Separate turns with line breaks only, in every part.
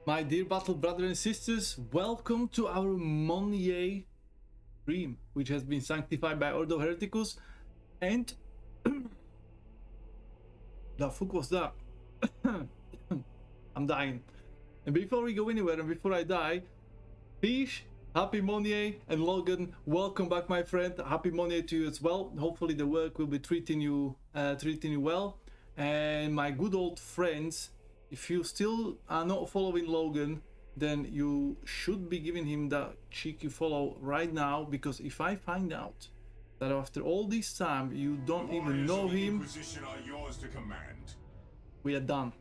My dear battle brothers and sisters, welcome to our Monnier stream, which has been sanctified by Ordo Hereticus. And the fuck was that? I'm dying. And before we go anywhere and before I die, Fish, happy Monnier, and Logan, welcome back, my friend. Happy Monnier to you as well. Hopefully the work will be treating you well. And my good old friends, if you still are not following Logan, then you should be giving him that cheeky follow right now, because if I find out that after all this time you don't even know him,
are yours to command.
We are done.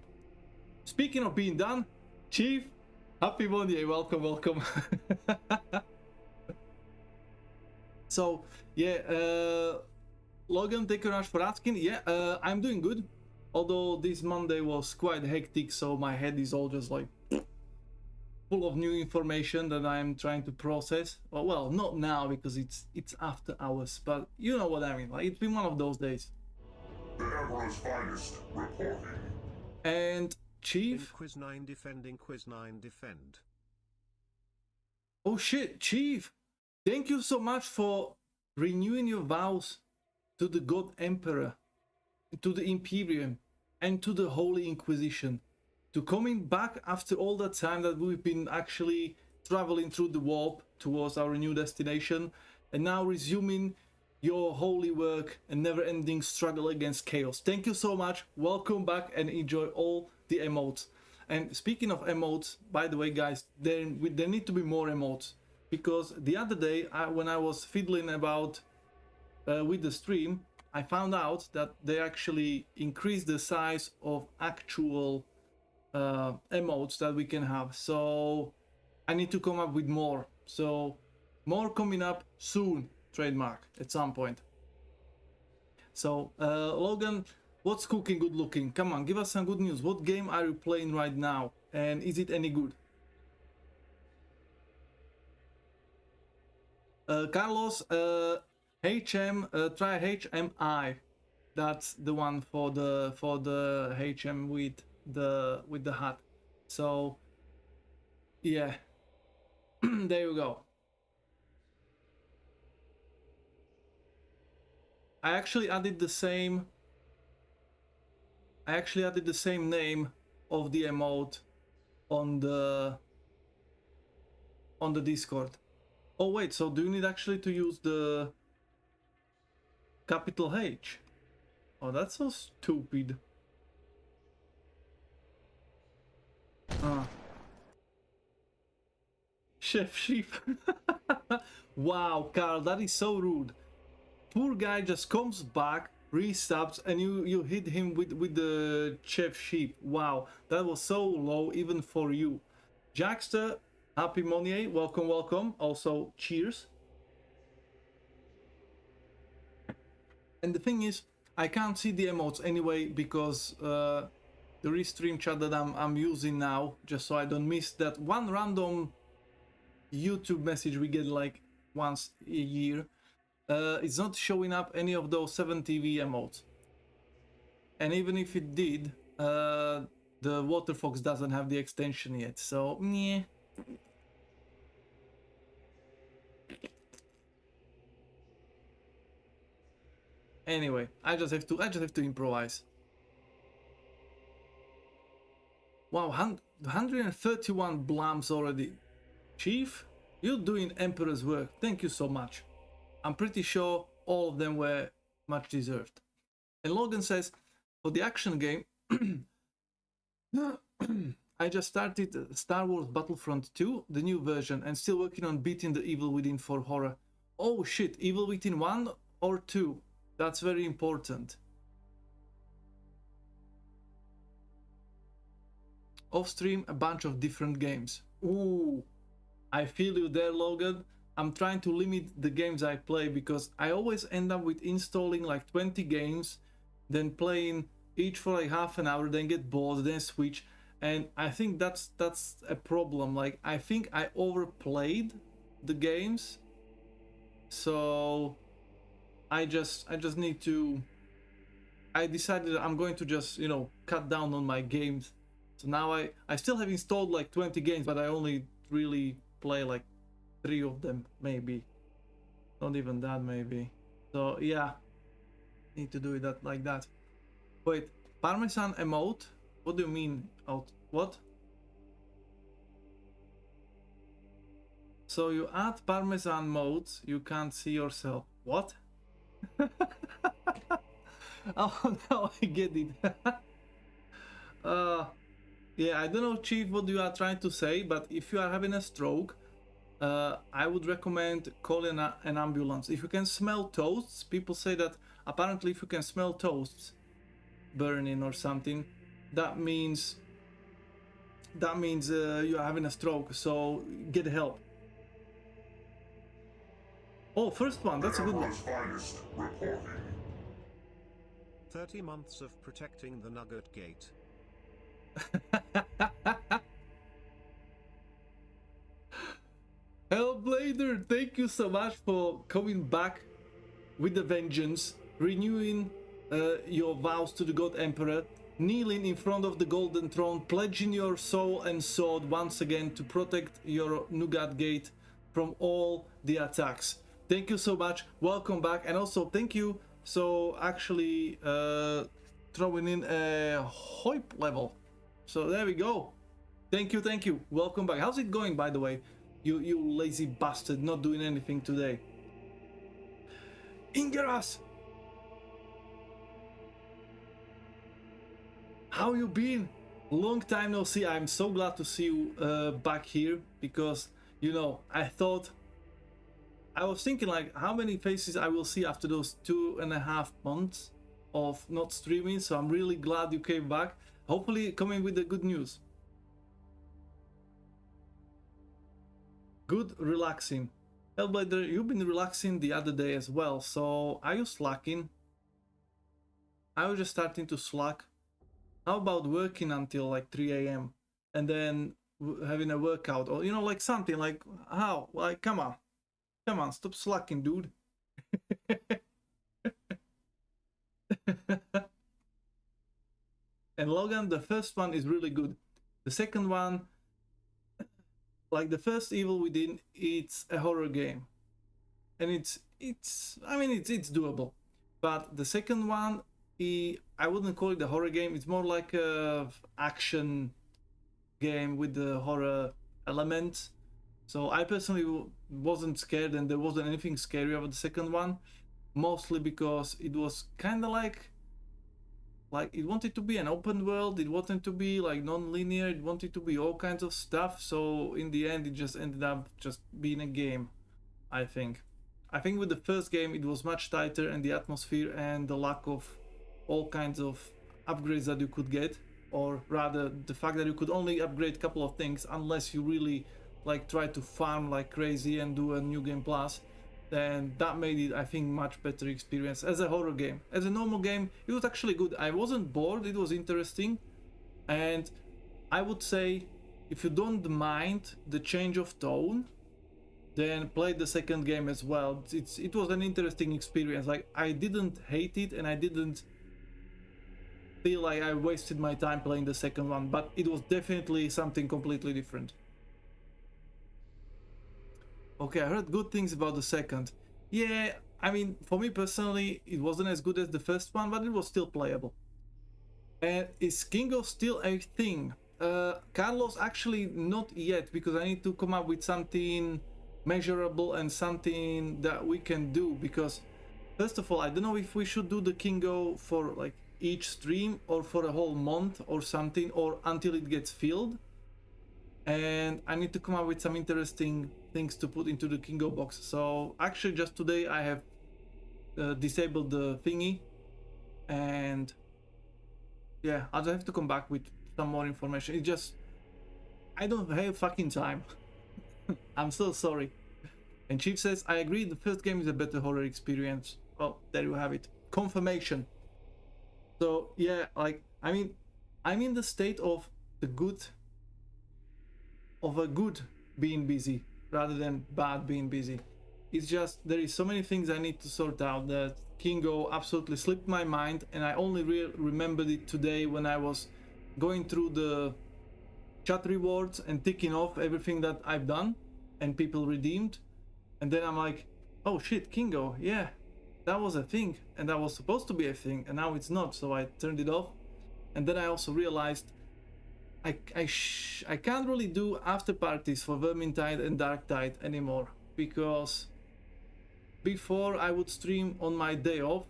Speaking of being done, Chief, happy Monday, welcome. So yeah, Logan, thank you very much for asking. Yeah, I'm doing good. Although this Monday was quite hectic, so my head is all just like full of new information that I'm trying to process. Well, not now because it's after hours, but you know what I mean. Like, it's been one of those days.
The Emperor's finest reporting.
And Chief,
Inquis9 defend, Inquis9 defend.
Oh shit, Chief! Thank you so much for renewing your vows to the God Emperor, to the Imperium, and to the Holy Inquisition, to coming back after all that time that we've been actually traveling through the warp towards our new destination, and now resuming your holy work and never-ending struggle against chaos. Thank you so much. Welcome back and enjoy all the emotes. And speaking of emotes, by the way, guys, there need to be more emotes, because the other day when I was fiddling about with the stream, I found out that they actually increased the size of actual emotes that we can have. So I need to come up with more. So more coming up soon, trademark, at some point. So Logan, what's cooking good looking? Come on, give us some good news. What game are you playing right now? And is it any good? Carlos, HM, try HMI. That's the one for the HM with the hat. So yeah, there you go. I actually added the same name of the emote on the Discord. Oh wait, so do you need actually to use the capital H? Oh, that's so stupid. Chef Sheep. Wow, Carl, that is so rude. Poor guy just comes back, resubs, and you hit him with the Chef Sheep. Wow, that was so low even for you. Jackster, happy Monnier, welcome. Also, cheers. And the thing is, I can't see the emotes anyway, because the restream chat that I'm using now, just so I don't miss that one random YouTube message we get like once a year, it's not showing up any of those 7TV emotes. And even if it did, the Water Fox doesn't have the extension yet, so yeah. Anyway, I just have to improvise. Wow, 131 blams already. Chief, you're doing Emperor's work. Thank you so much. I'm pretty sure all of them were much deserved. And Logan says, for the action game, I just started Star Wars Battlefront 2, the new version, and still working on beating the Evil Within for horror. Oh shit, Evil Within 1 or 2? That's very important. Off stream, a bunch of different games. Ooh, I feel you there, Logan. I'm trying to limit the games I play, because I always end up with installing like 20 games, then playing each for like half an hour, then get bored, then switch. And I think that's a problem. Like, I think I overplayed the games, so I just need to. I decided I'm going to just, you know, cut down on my games So now I still have installed like 20 games, but I only really play like 3 of them, maybe. Not even that, maybe. So yeah, need to do it that like that. Wait, Parmesan emote? What do you mean out? What? So you add Parmesan modes, you can't see yourself. What? Oh, now I get it. Yeah, I don't know, Chief, what you are trying to say, but if you are having a stroke, I would recommend calling an ambulance. If you can smell toasts, people say that apparently if you can smell toasts burning or something, that means you are having a stroke, so get help. Oh, first one, that's a good one.
Emperor's finest reporting.
30 months of protecting the Nugget Gate.
Hellblader, thank you so much for coming back with the vengeance, renewing your vows to the God Emperor, kneeling in front of the Golden Throne, pledging your soul and sword once again to protect your Nugget Gate from all the attacks. Thank you so much, welcome back, and also thank you so actually throwing in a HOIP level. So there we go. Thank you, welcome back. How's it going, by the way? You lazy bastard, not doing anything today. Ingeras! How you been? Long time no see. I'm so glad to see you back here, because, you know, I was thinking like how many faces I will see after those 2.5 months of not streaming, so I'm really glad you came back. Hopefully coming with the good news. Good relaxing. Hellblader, you've been relaxing the other day as well, so are you slacking? I was just starting to slack. How about working until like 3 AM and then having a workout, or you know, like something like, how? Like, come on, stop slacking, dude. And Logan, the first one is really good. The second one, like the first Evil Within, it's a horror game, and it's doable. But the second one, I wouldn't call it a horror game. It's more like a action game with the horror elements. So I personally wasn't scared, and there wasn't anything scary about the second one, mostly because it was kind of like it wanted to be an open world, it wanted to be like non-linear, it wanted to be all kinds of stuff. So in the end, it just ended up just being a game. I think with the first game it was much tighter, and the atmosphere and the lack of all kinds of upgrades that you could get, or rather the fact that you could only upgrade a couple of things unless you really like try to farm like crazy and do a new game plus, then that made it, I think, much better experience as a horror game. As a normal game, it was actually good. I wasn't bored, it was interesting, and I would say if you don't mind the change of tone, then play the second game as well. It was an interesting experience. Like, I didn't hate it, and I didn't feel like I wasted my time playing the second one, but it was definitely something completely different. Okay, I heard good things about the second. Yeah, I mean, for me personally, it wasn't as good as the first one, but it was still playable. And is Kingo still a thing? Carlos, actually not yet, because I need to come up with something measurable and something that we can do, because first of all, I don't know if we should do the Kingo for like each stream or for a whole month or something, or until it gets filled. And I need to come up with some interesting things to put into the Kingo box. So actually just today I have disabled the thingy, and yeah, I'll just have to come back with some more information. It just, I don't have fucking time. I'm so sorry. And Chief says, I agree, the first game is a better horror experience. Well, there you have it. Confirmation. So yeah, like, I mean, I'm in the state of a good being busy rather than bad being busy. It's just there is so many things I need to sort out that Kingo absolutely slipped my mind, and I only remembered it today when I was going through the chat rewards and ticking off everything that I've done and people redeemed. And then I'm like, oh shit, Kingo, yeah, that was a thing, and that was supposed to be a thing, and now it's not, so I turned it off. And then I also realized I can't really do after parties for Vermintide and Darktide anymore, because before I would stream on my day off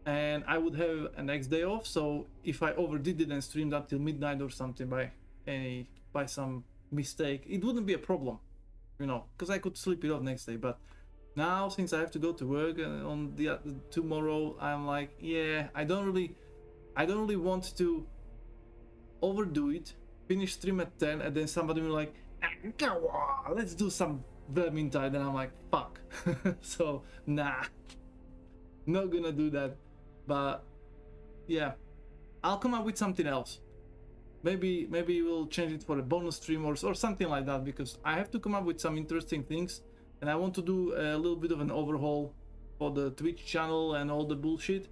and I would have a next day off, so if I overdid it and streamed up till midnight or something by some mistake, it wouldn't be a problem, you know, because I could sleep it off next day. But now, since I have to go to work on the tomorrow, I'm like, yeah, I don't really want to overdo it, finish stream at 10, and then somebody will like, go on, let's do some Vermintide, and I'm like, fuck. So nah, not gonna do that. But yeah, I'll come up with something else. Maybe we'll change it for a bonus stream or something like that, because I have to come up with some interesting things, and I want to do a little bit of an overhaul for the Twitch channel and all the bullshit,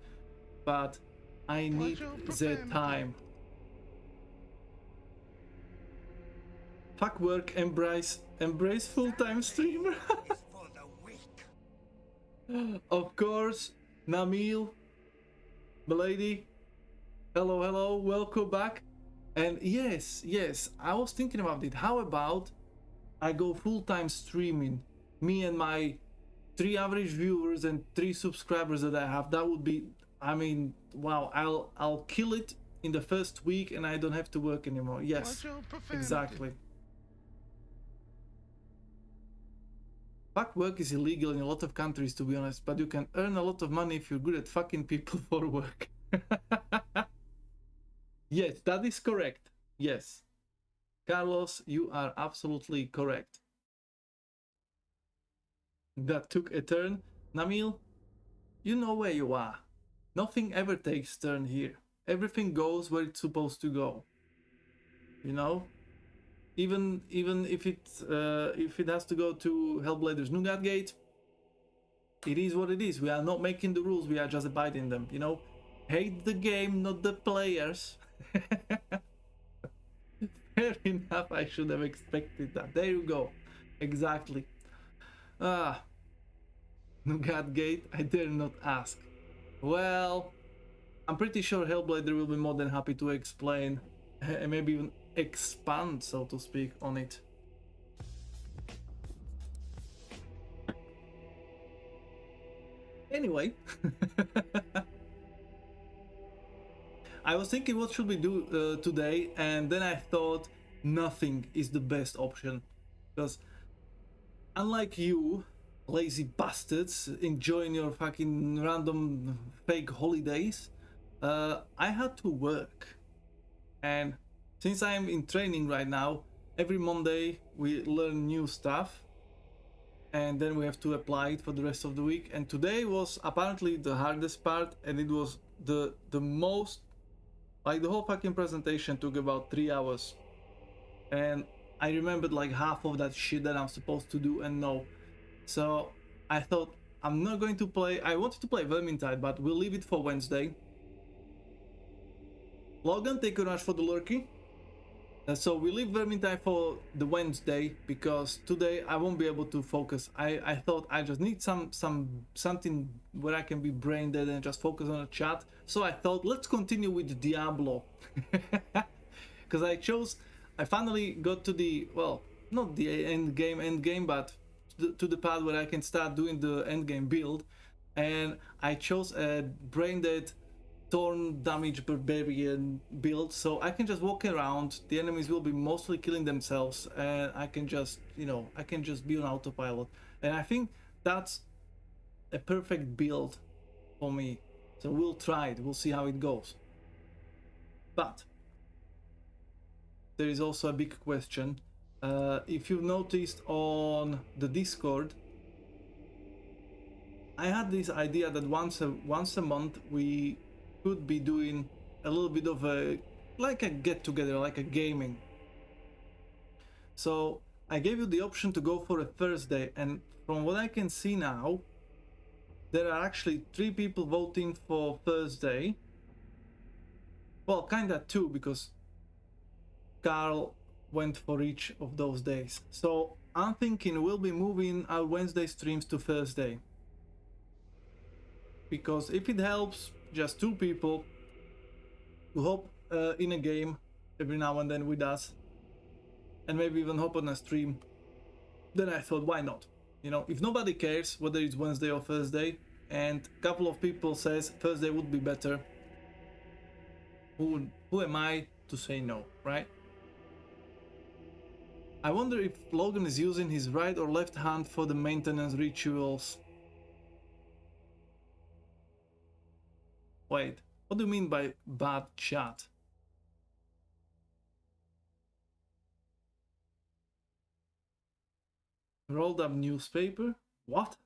but I need the time. Fuck work, embrace full-time streamer. Of course, Namil, milady, hello, welcome back. And yes, I was thinking about it. How about I go full-time streaming, me and my 3 average viewers and 3 subscribers that I have? That would be, I mean, wow, I'll kill it in the first week and I don't have to work anymore. Yes, exactly. Fuck work is illegal in a lot of countries, to be honest, but you can earn a lot of money if you're good at fucking people for work. Yes, that is correct. Yes. Carlos, you are absolutely correct. That took a turn. Namil, you know where you are. Nothing ever takes turn here. Everything goes where it's supposed to go. You know? Even if it has to go to Hellblader's Nougat Gate, it is what it is. We are not making the rules, we are just abiding them, you know? Hate the game, not the players. Fair enough, I should have expected that. There you go. Exactly. Nougat Gate, I dare not ask. Well, I'm pretty sure Hellblader will be more than happy to explain and maybe even expand, so to speak, on it. Anyway, I was thinking what should we do today, and then I thought nothing is the best option, because unlike you lazy bastards enjoying your fucking random fake holidays, I had to work. And since I'm in training right now, every Monday we learn new stuff and then we have to apply it for the rest of the week. And today was apparently the hardest part, and it was the most, like, the whole fucking presentation took about 3 hours, and I remembered like half of that shit that I'm supposed to do and know. So I thought I'm not going to play. I wanted to play Vermintide, but we'll leave it for Wednesday. Logan, thank you very much for the lurky. So we leave Vermintide for the Wednesday, because today I won't be able to focus. I thought I just need something where I can be brain dead and just focus on a chat. So I thought, let's continue with Diablo. Because I finally got to the, well, not the end game, but to the part where I can start doing the end game build. And I chose a brain dead Torn damage barbarian build, so I can just walk around, the enemies will be mostly killing themselves, and I can just, you know, I can just be on autopilot. And I think that's a perfect build for me. So we'll try it, we'll see how it goes. But there is also a big question. If you've noticed on the Discord, I had this idea that once a month we could be doing a little bit of a get together, like a gaming. So I gave you the option to go for a Thursday, and from what I can see now, there are actually 3 people voting for Thursday. Well, kinda 2, because Carl went for each of those days. So I'm thinking we'll be moving our Wednesday streams to Thursday. Because if it helps just 2 people who hop in a game every now and then with us, and maybe even hop on a stream, then I thought, why not? You know, if nobody cares whether it's Wednesday or Thursday, and a couple of people says Thursday would be better, who am I to say no, right? I wonder if Logan is using his right or left hand for the maintenance rituals. Wait, what do you mean by bad chat? Rolled up newspaper? What?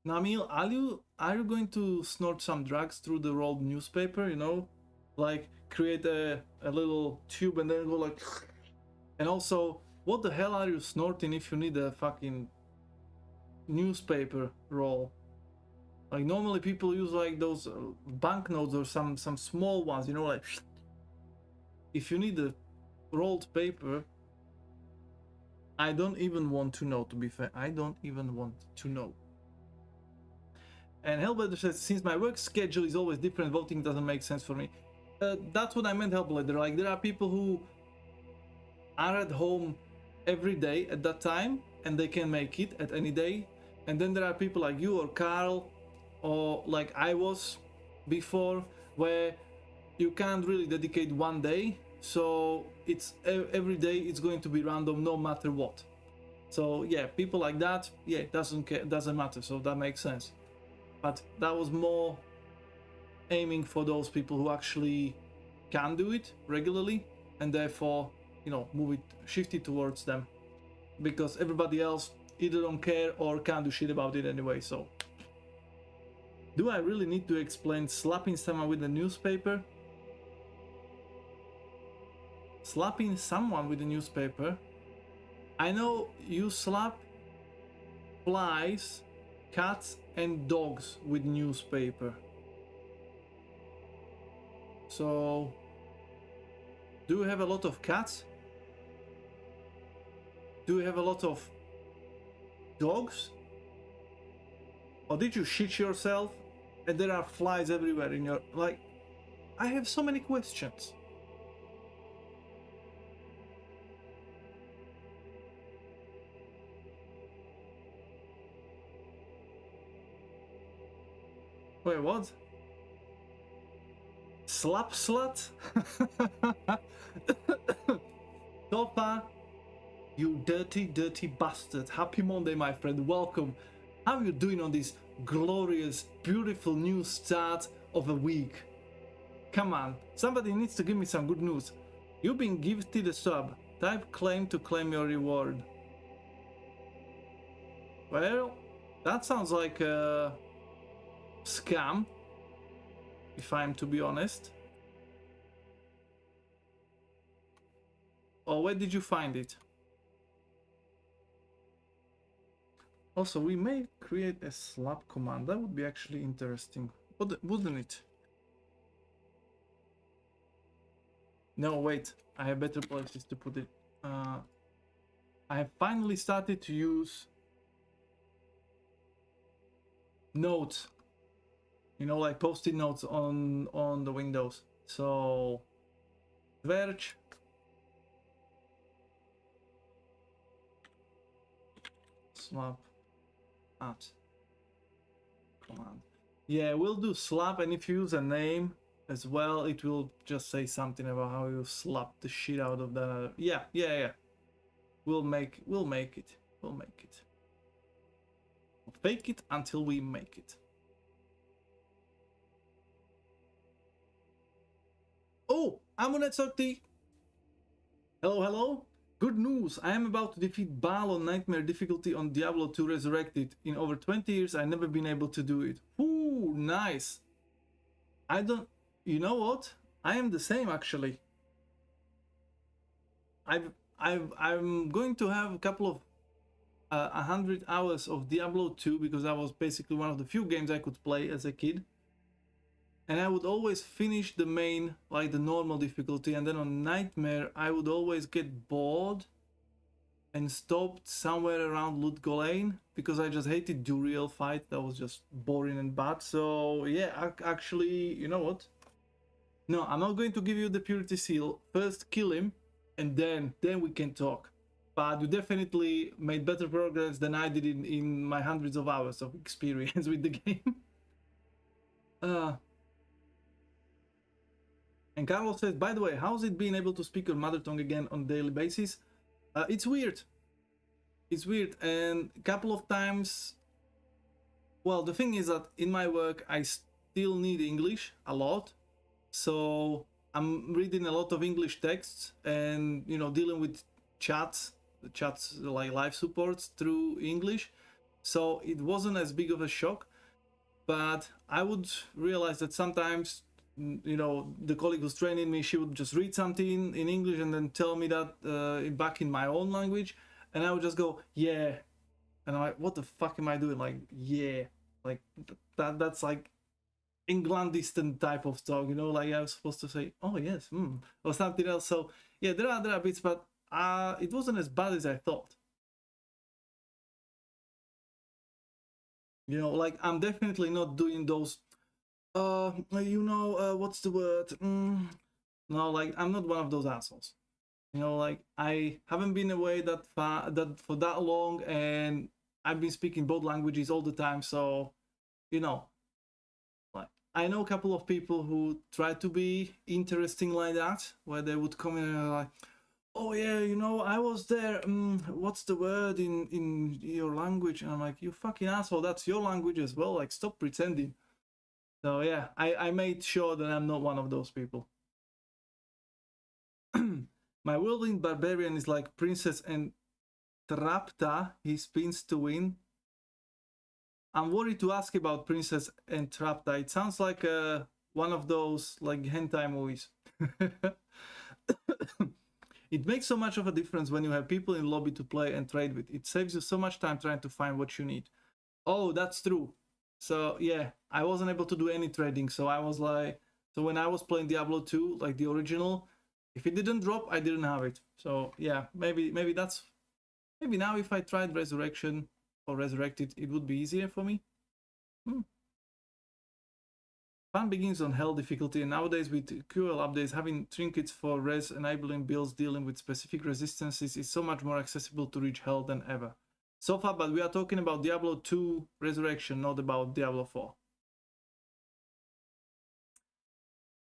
Namil, are you going to snort some drugs through the rolled newspaper, you know? Like create a little tube and then go like... And also, what the hell are you snorting if you need a fucking newspaper roll? Like normally people use like those banknotes or some small ones, you know, like... If you need a rolled paper, I don't even want to know, to be fair. I don't even want to know. And Hellblader says, since my work schedule is always different, voting doesn't make sense for me. That's what I meant, Hellblader. Like, there are people who are at home every day at that time, and they can make it at any day. And then there are people like you or Carl, or like I was before, where you can't really dedicate one day. So it's every day it's going to be random no matter what. So yeah, people like that, yeah, it doesn't matter. So that makes sense. But that was more aiming for those people who actually can do it regularly, and therefore, you know, shift it towards them, because everybody else either don't care or can't do shit about it anyway. So do I really need to explain slapping someone with a newspaper? Slapping someone with a newspaper? I know you slap flies, cats and dogs with newspaper. So do you have a lot of cats? Do you have a lot of dogs? Or did you shit yourself and there are flies everywhere in your... Like, I have so many questions. Wait, what? Slap slut? Topa, you dirty, dirty bastard. Happy Monday, my friend. Welcome. How are you doing on this glorious, beautiful new start of a week? Come on, somebody needs to give me some good news. You've been gifted a sub. Type claim to claim your reward. Well, that sounds like a scam, if I'm to be honest. Oh, where did you find it? Also, we may create a slap command. That would be actually interesting, wouldn't it? No, wait. I have better places to put it. I have finally started to use notes. You know, like post-it notes on the windows. So, Verge. Slap at command. Yeah, we'll do slap, and if you use a name as well, it will just say something about how you slap the shit out of that. Yeah. We'll make it. We'll make it. We'll fake it until we make it. Oh, Amunet hello. Good news. I am about to defeat Baal on Nightmare difficulty on Diablo 2 Resurrected. In over 20 years, I've never been able to do it. Ooh, nice. You know what? I am the same, actually. I'm going to have a couple of 100 hours of Diablo 2, because that was basically one of the few games I could play as a kid. and I would always finish the main, like the normal difficulty, and then on Nightmare I would always get bored and stopped somewhere around Loot Reborn because I just hated the real fight. That was just boring and bad. So yeah, actually, you know what? No, I'm not going to give you the purity seal. First kill him, and then we can talk. But you definitely made better progress than I did in my hundreds of hours of experience with the game. And Carlos says, by the way, how's it being able to speak your mother tongue again on a daily basis? It's weird. It's weird, and a couple of times, well, the thing is that in my work I still need English a lot, so I'm reading a lot of English texts and, you know, dealing with chats like live supports through English, so it wasn't as big of a shock. But I would realize that sometimes, you know, the colleague who's training me, she would just read something in English and then tell me that back in my own language, and I would just go, yeah, and I'm like, what the fuck am I doing? Like, yeah, like that's like Englandistan type of talk, you know, like I was supposed to say, oh yes, or something else. So yeah, there are bits, but it wasn't as bad as I thought. You know, like I'm definitely not doing those you know, what's the word, no, like I'm not one of those assholes. You know, like I haven't been away that far, that for that long, and I've been speaking both languages all the time. So, you know, like I know a couple of people who try to be interesting like that, where they would come in and like, oh yeah, you know, I was there. What's the word in your language? And I'm like, you fucking asshole, that's your language as well. Like, stop pretending. So yeah, I made sure that I'm not one of those people. My whirlwind barbarian is like Princess and Trapta, he spins to win. I'm worried to ask about Princess and Trapta. It sounds like one of those like hentai movies. It makes so much of a difference when you have people in lobby to play and trade with. It saves you so much time trying to find what you need. Oh, that's true. So yeah, I wasn't able to do any trading. So I was like, so when I was playing Diablo 2, like the original, if it didn't drop, I didn't have it. So yeah, maybe that's, maybe now if I tried Resurrection or Resurrected, it would be easier for me. Fun begins on Hell difficulty, and nowadays with QL updates, having trinkets for res enabling builds dealing with specific resistances is so much more accessible to reach Hell than ever. So far, but we are talking about Diablo 2 Resurrection, not about Diablo 4.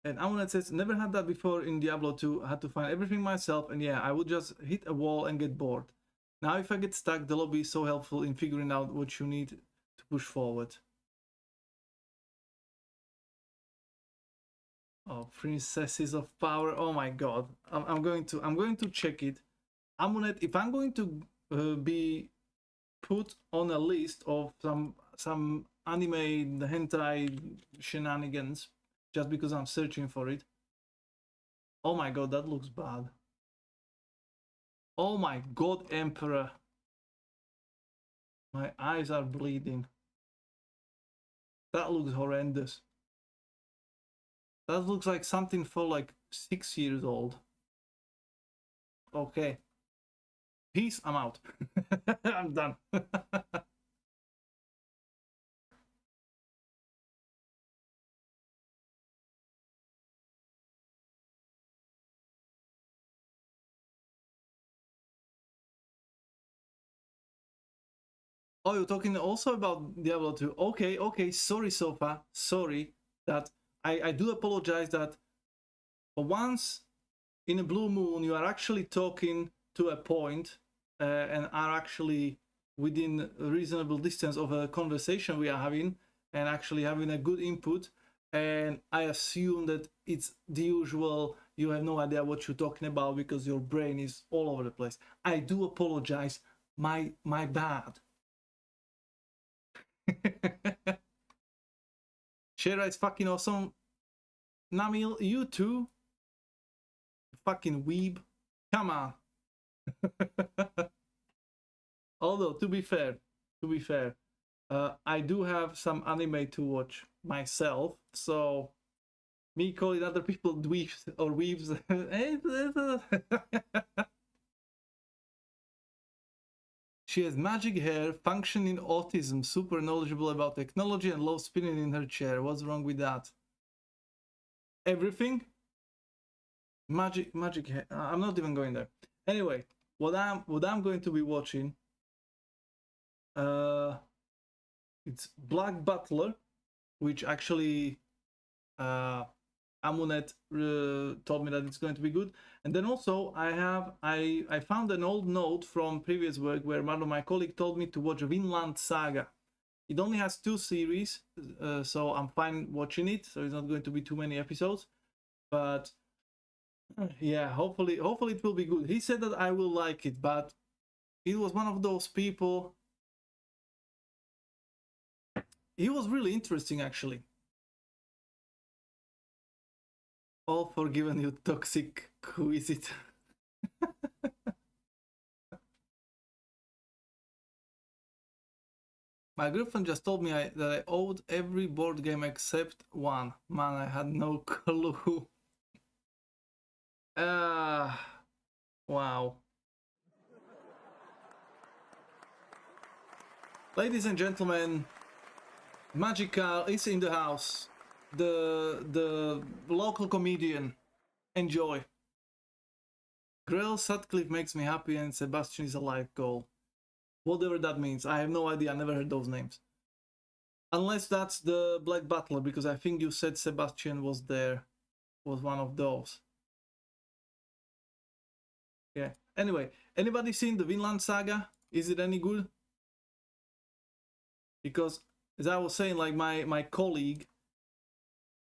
And Amunet says, never had that before in Diablo 2, I had to find everything myself, and yeah, I would just hit a wall and get bored. Now if I get stuck, the lobby is so helpful in figuring out what you need to push forward. Oh, Princesses of Power, oh my god. I'm going to check it. Amunet, if I'm going to be put on a list of some anime hentai shenanigans just because I'm searching for it. Oh my god, that looks bad. Oh my god, Emperor. My eyes are bleeding. That looks horrendous. That looks like something for like 6 years old. Okay. Peace, I'm out. I'm done. Oh, you're talking also about Diablo 2. Okay, sorry, Sofa. Sorry that I do apologize that for once in a blue moon you are actually talking to a point and are actually within a reasonable distance of a conversation we are having and actually having a good input, and I assume that it's the usual, you have no idea what you're talking about because your brain is all over the place. I do apologize. My bad. Shera is fucking awesome. Namil, you too? Fucking weeb. Come on. Although, to be fair, I do have some anime to watch myself, so Me calling other people dweebs or weebs. She has magic hair, functioning autism, super knowledgeable about technology, and loves spinning in her chair. What's wrong with that? Everything? Magic hair. I'm not even going there. Anyway, what I'm going to be watching. It's Black Butler, which actually Amunet told me that it's going to be good. And then also I found an old note from previous work where one of my colleagues told me to watch Vinland Saga. It only has 2 series, so I'm fine watching it, so it's not going to be too many episodes. But yeah, hopefully it will be good. He said that I will like it, but it was one of those people. He was really interesting, actually. All forgiven, you toxic inquisitor. My girlfriend just told me that I owed every board game except one. Man, I had no clue. Wow. Ladies and gentlemen, Magical is in the house. The local comedian. Enjoy. Grell Sutcliffe makes me happy and Sebastian is a life goal. Whatever that means. I have no idea. I never heard those names. Unless that's the Black Butler, because I think you said Sebastian was there. Was one of those. Yeah. Anyway, anybody seen the Vinland Saga? Is it any good? Because as I was saying, like my colleague,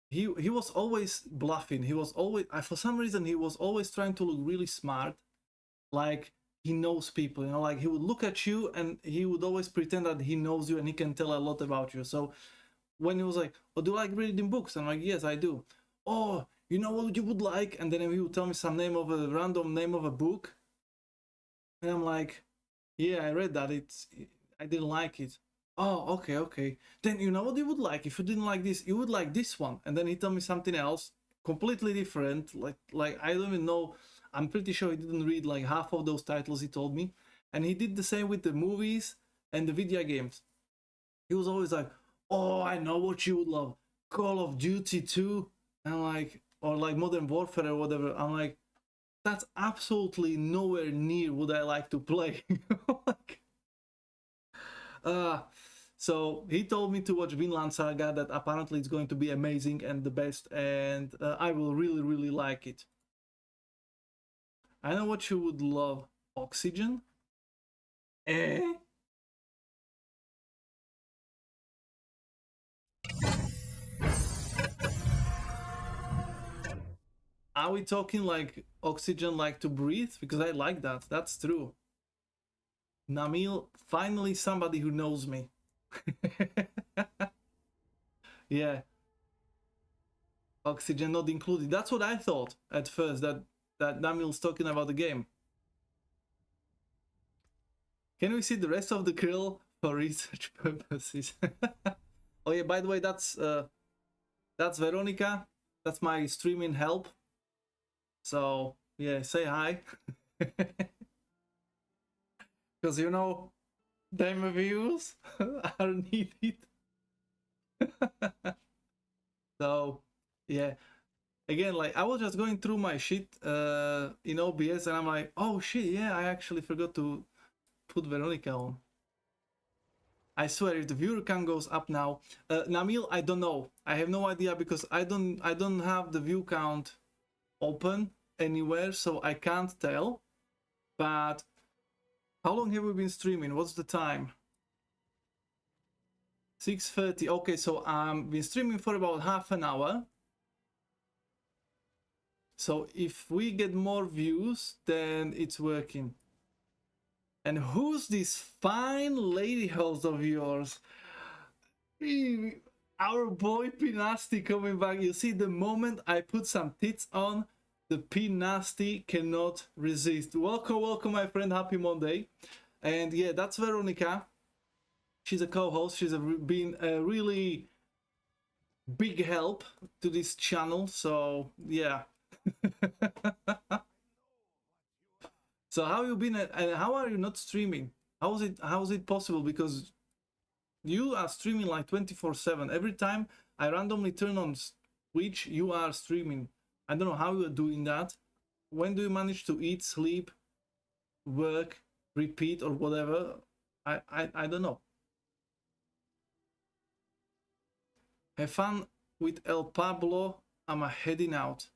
he was always bluffing. He was always, for some reason, he was always trying to look really smart, like he knows people, you know, like he would look at you and he would always pretend that he knows you and he can tell a lot about you. So when he was like, oh, do you like reading books? I'm like, yes, I do. Oh, you know what you would like? And then he would tell me some name of a random name of a book. And I'm like, yeah, I read that. I didn't like it. Oh, okay. Then you know what you would like? If you didn't like this, you would like this one. And then he told me something else, completely different. Like I don't even know. I'm pretty sure he didn't read like half of those titles he told me. And he did the same with the movies and the video games. He was always like, oh, I know what you would love. Call of Duty 2. And like, or like Modern Warfare or whatever. I'm like, that's absolutely nowhere near what I like to play. Like, so he told me to watch Vinland Saga, that apparently it's going to be amazing and the best, and I will really like it. I know what you would love. Oxygen? Eh? Are we talking like oxygen, like to breathe? Because I like that. That's true. Namil, finally somebody who knows me. Yeah. Oxygen not included. That's what I thought at first, that Namil's talking about the game. Can we see the rest of the grill for research purposes? Oh yeah, by the way, that's Veronica. That's my streaming help. So yeah, say hi. Because you know, demo views are needed. So yeah, again, like I was just going through my shit in OBS and I'm like, oh shit, yeah, I actually forgot to put Veronica on. I swear, if the viewer count goes up now, Namil, I don't know. I have no idea because I don't have the view count open anywhere, so I can't tell. But how long have we been streaming? What's the time? 6:30. Okay, so I've been streaming for about half an hour. So if we get more views, then it's working. And who's this fine lady host of yours? Our boy P Nasty coming back. You see, the moment I put some tits on, the P Nasty cannot resist. Welcome, my friend. Happy Monday. And yeah, that's Veronica. She's a co-host. She's been a really big help to this channel. So yeah. So how you been and how are you not streaming? How is it possible? Because you are streaming like 24/7. Every time I randomly turn on Twitch, you are streaming. I don't know how you are doing that. When do you manage to eat, sleep, work, repeat, or whatever? I don't know. Have fun with El Pablo. I'm heading out.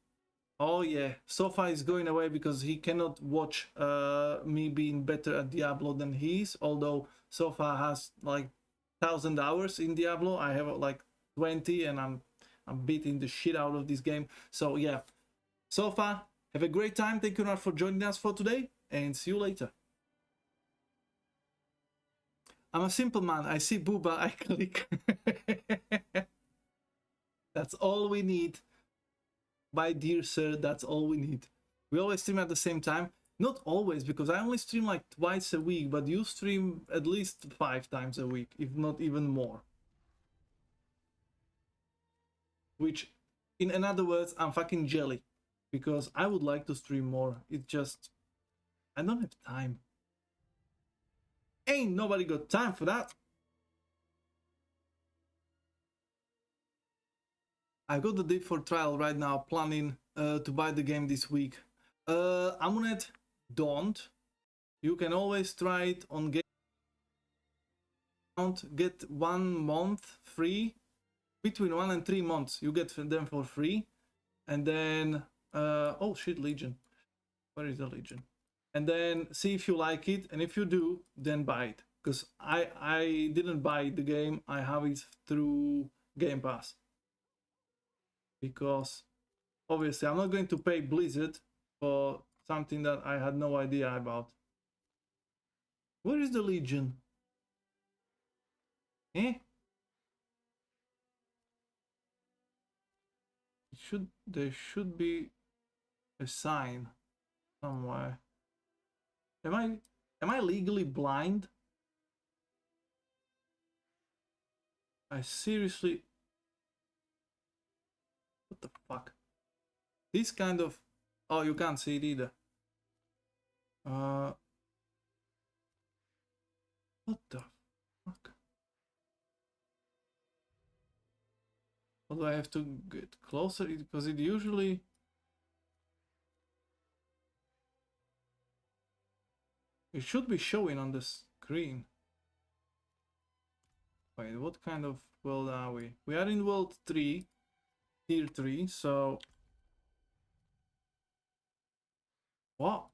Oh yeah, Sofa is going away because he cannot watch me being better at Diablo than he is. Although Sofa has like 1,000 hours in Diablo, I have like 20, and I'm beating the shit out of this game. So yeah, Sofa, have a great time. Thank you not for joining us for today, and see you later. I'm a simple man. I see booba, I click. That's all we need. My dear sir, that's all we need. We always stream at the same time. Not always, because I only stream like twice a week, but you stream at least 5 times a week, if not even more. Which, in other words, I'm fucking jelly, because I would like to stream more. It's just, I don't have time. Ain't nobody got time for that. I got the date for trial right now, planning to buy the game this week. Amunet, don't. You can always try it on game. Get 1 month free. Between 1 and 3 months, you get them for free. And then, oh shit, Legion. Where is the Legion? And then see if you like it. And if you do, then buy it. Because I didn't buy the game. I have it through Game Pass. Because obviously I'm not going to pay Blizzard for something that I had no idea about. Where is the Legion? Eh? There should be a sign somewhere. Am I legally blind? I seriously, what the fuck? This kind of, oh, you can't see it either. What the fuck? What do I have to get closer? Because it usually, it should be showing on the screen. Wait, what kind of world are we? We are in world 3, tier 3, so what?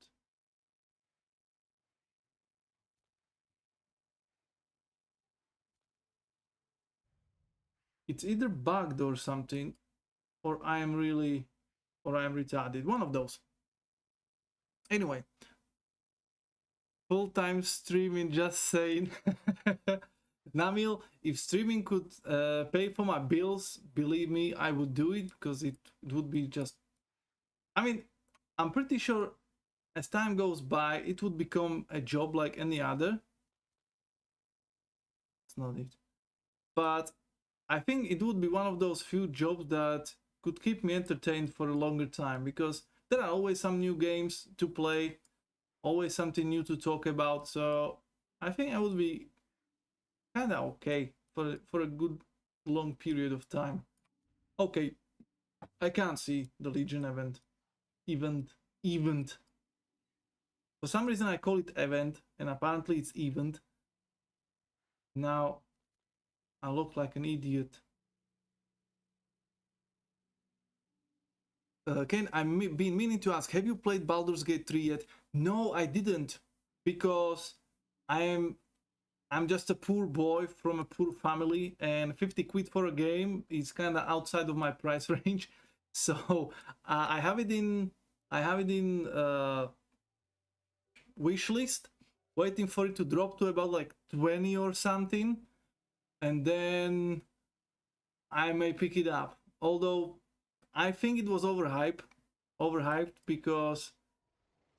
It's either bugged or something, or I am retarded. One of those. Anyway, full-time streaming, just saying. Namil, if streaming could pay for my bills, believe me, I would do it, because it would be just, I mean, I'm pretty sure as time goes by, it would become a job like any other. It's not it. But I think it would be one of those few jobs that could keep me entertained for a longer time, because there are always some new games to play, always something new to talk about. So I think I would be kind of okay for a good long period of time. Okay, I can't see the Legion event. For some reason I call it event, and apparently it's event. Now I look like an idiot. Kane, I've been meaning to ask, have you played Baldur's Gate 3 yet? No, I didn't, because I'm just a poor boy from a poor family, and 50 quid for a game is kind of outside of my price range. So I have it in wish list, waiting for it to drop to about like 20 or something, and then I may pick it up. Although I think it was overhyped, because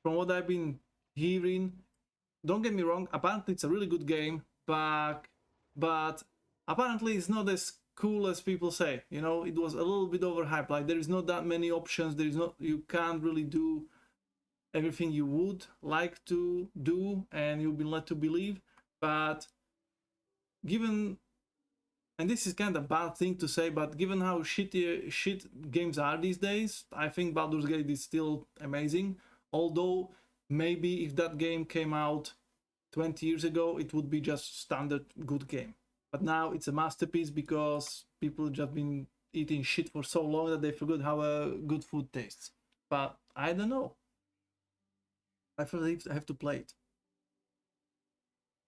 from what I've been hearing, don't get me wrong, apparently it's a really good game, but apparently it's not as cool as people say. You know, it was a little bit overhyped. Like there is not that many options. There is not, you can't really do everything you would like to do and you've been led to believe. But given, and this is kind of a bad thing to say, but given how shit games are these days, I think Baldur's Gate is still amazing. Although maybe if that game came out 20 years ago, it would be just standard good game. But now it's a masterpiece because people just been eating shit for so long that they forgot how good food tastes. But I don't know. I feel like I have to play it.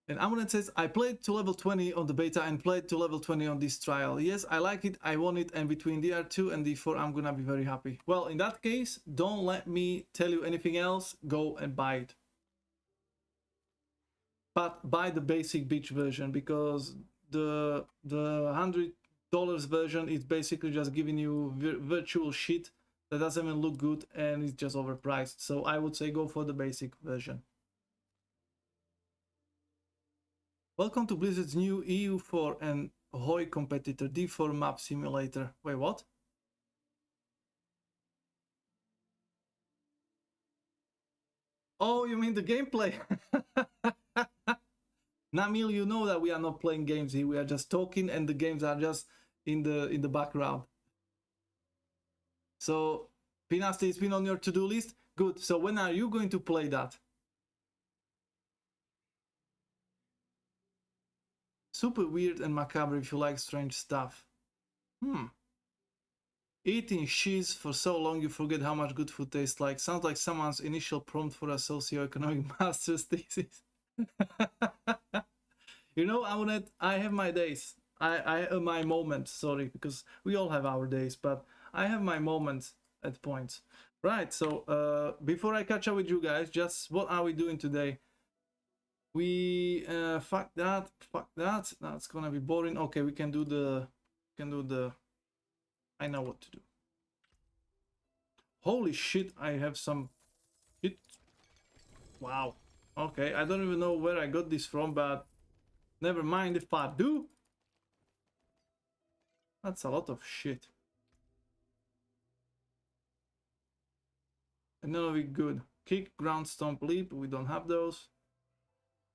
And Amunet says, I played to level 20 on the beta and played to level 20 on this trial. Yes, I like it, I want it, and between DR2 and D4 I'm gonna be very happy. Well, in that case, don't let me tell you anything else, go and buy it. But buy the basic beach version, because the $100 version is basically just giving you virtual shit that doesn't even look good and it's just overpriced. So I would say go for the basic version. Welcome to Blizzard's new EU4 and HOI competitor, D4 map simulator. Wait, what? Oh, you mean the gameplay? Namil, you know that we are not playing games here. We are just talking and the games are just in the background. So, Pinasti, it's been on your to-do list? Good. So when are you going to play that? Super weird and macabre if you like strange stuff. Eating cheese for so long you forget how much good food tastes like. Sounds like someone's initial prompt for a socioeconomic master's thesis. You know, Amunet, I have my days. I have my moments, sorry, because we all have our days, but I have my moments at points. Right, so before I catch up with you guys, just what are we doing today? We fuck that, that's gonna be boring. Okay, we can do the I know what to do. Holy shit, I have some shit. Wow. Okay, I don't even know where I got this from, but never mind if I do. That's a lot of shit. And none of it good. Kick, ground stomp, leap, we don't have those.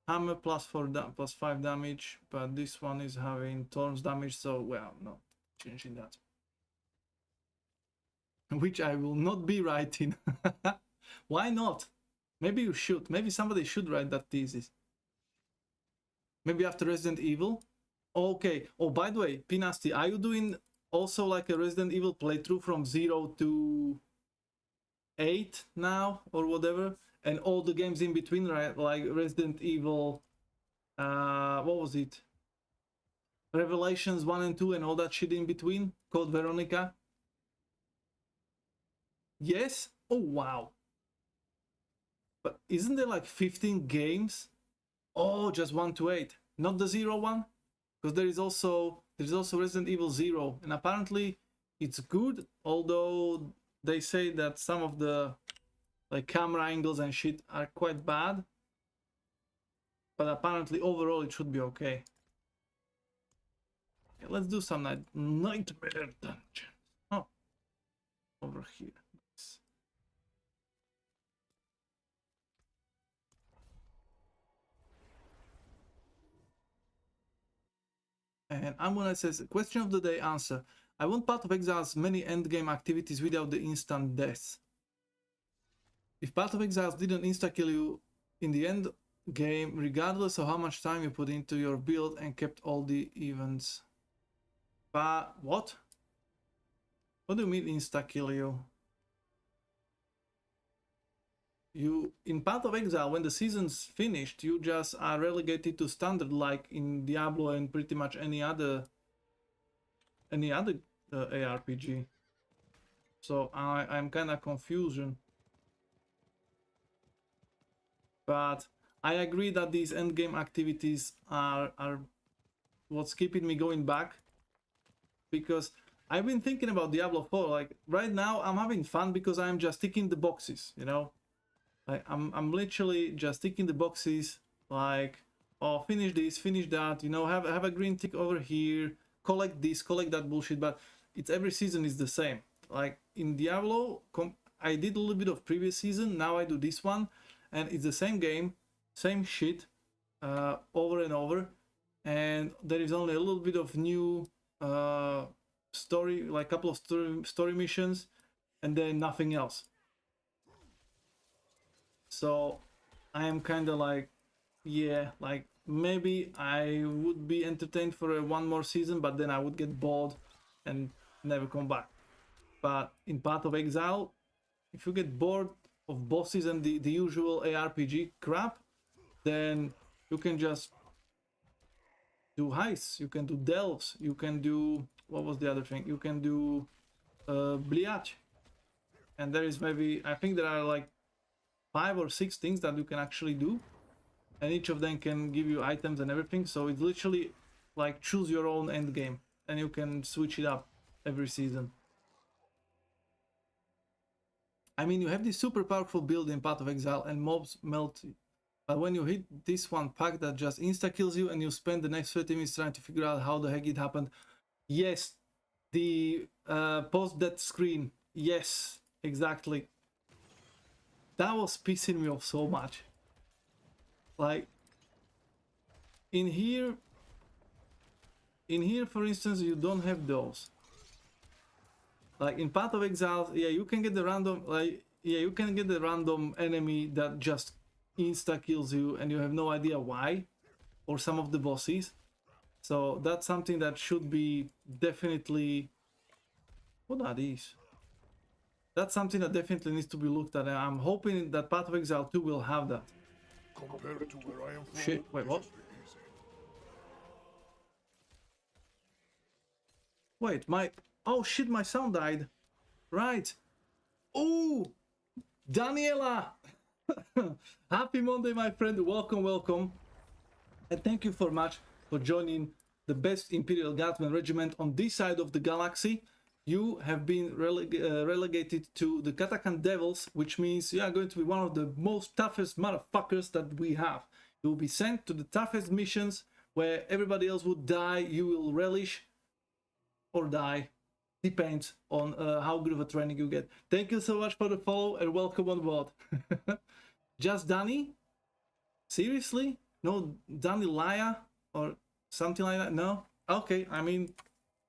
Hammer plus 5 damage, but this one is having thorns damage, so well, not changing that. Which I will not be writing. Why not? Maybe you should. Maybe somebody should write that thesis. Maybe after Resident Evil. Okay. Oh, by the way, Pinasti, are you doing also like a Resident Evil playthrough from 0 to 8 now or whatever? And all the games in between, right? Like Resident Evil, what was it? Revelations 1 and 2 and all that shit in between? Code Veronica? Yes? Oh, wow. But isn't there like 15 games? Oh, just 1 to 8. Not the 0 one? Because there's also Resident Evil 0. And apparently it's good, although they say that some of the like camera angles and shit are quite bad. But apparently overall it should be okay. Okay, let's do some nightmare dungeon. Oh, over here. Nice. And Amuna says, question of the day answer. I want Path of Exile's many endgame activities without the instant death. If Path of Exiles didn't insta-kill you in the end game, regardless of how much time you put into your build and kept all the events. But what? What do you mean insta-kill you? You, in Path of Exile, when the season's finished, you just are relegated to standard like in Diablo and pretty much any other ARPG. So I'm kind of confusion. But I agree that these endgame activities are what's keeping me going back. Because I've been thinking about Diablo 4, like right now I'm having fun because I'm just ticking the boxes, you know? Like I'm literally just ticking the boxes, like, oh, finish this, finish that, you know, have a green tick over here, collect this, collect that bullshit, but it's every season is the same. Like in Diablo, I did a little bit of previous season, now I do this one, and it's the same game, same shit, over and over, and there is only a little bit of new story, like a couple of story missions, and then nothing else. So I am kind of like, yeah, like maybe I would be entertained for one more season, but then I would get bored and never come back. But in Path of Exile, if you get bored of bosses and the usual ARPG crap, then you can just do heists, you can do delves, you can do, what was the other thing? You can do Bliach. And there is maybe, I think there are like 5 or 6 things that you can actually do. And each of them can give you items and everything. So it's literally like choose your own end game. And you can switch it up every season. I mean, you have this super powerful build in Path of Exile and mobs melt. But when you hit this one pack that just insta-kills you and you spend the next 30 minutes trying to figure out how the heck it happened. Yes, the post-death screen. Yes, exactly. That was pissing me off so much. Like, in here, for instance, you don't have those. Like in Path of Exile, yeah, you can get the random, like, yeah, you can get the random enemy that just insta kills you and you have no idea why, or some of the bosses. So that's something that should be definitely, what are these? That's something that definitely needs to be looked at, and I'm hoping that Path of Exile 2 will have that.
Compared to where I am from,
Shit, wait, what?
this is easy.
Wait, oh shit, my sound died. Right. Oh, Daniela. Happy Monday, my friend. Welcome, welcome. And thank you for much for joining the best Imperial Guardsman regiment on this side of the galaxy. You have been relegated to the Katakan Devils, which means you are going to be one of the most toughest motherfuckers that we have. You will be sent to the toughest missions where everybody else would die. You will relish or die. Depends on how good of a training you get. Thank you so much for the follow and welcome on board. Just Danny? Seriously? No Danny Laya or something like that? No? Okay, I mean,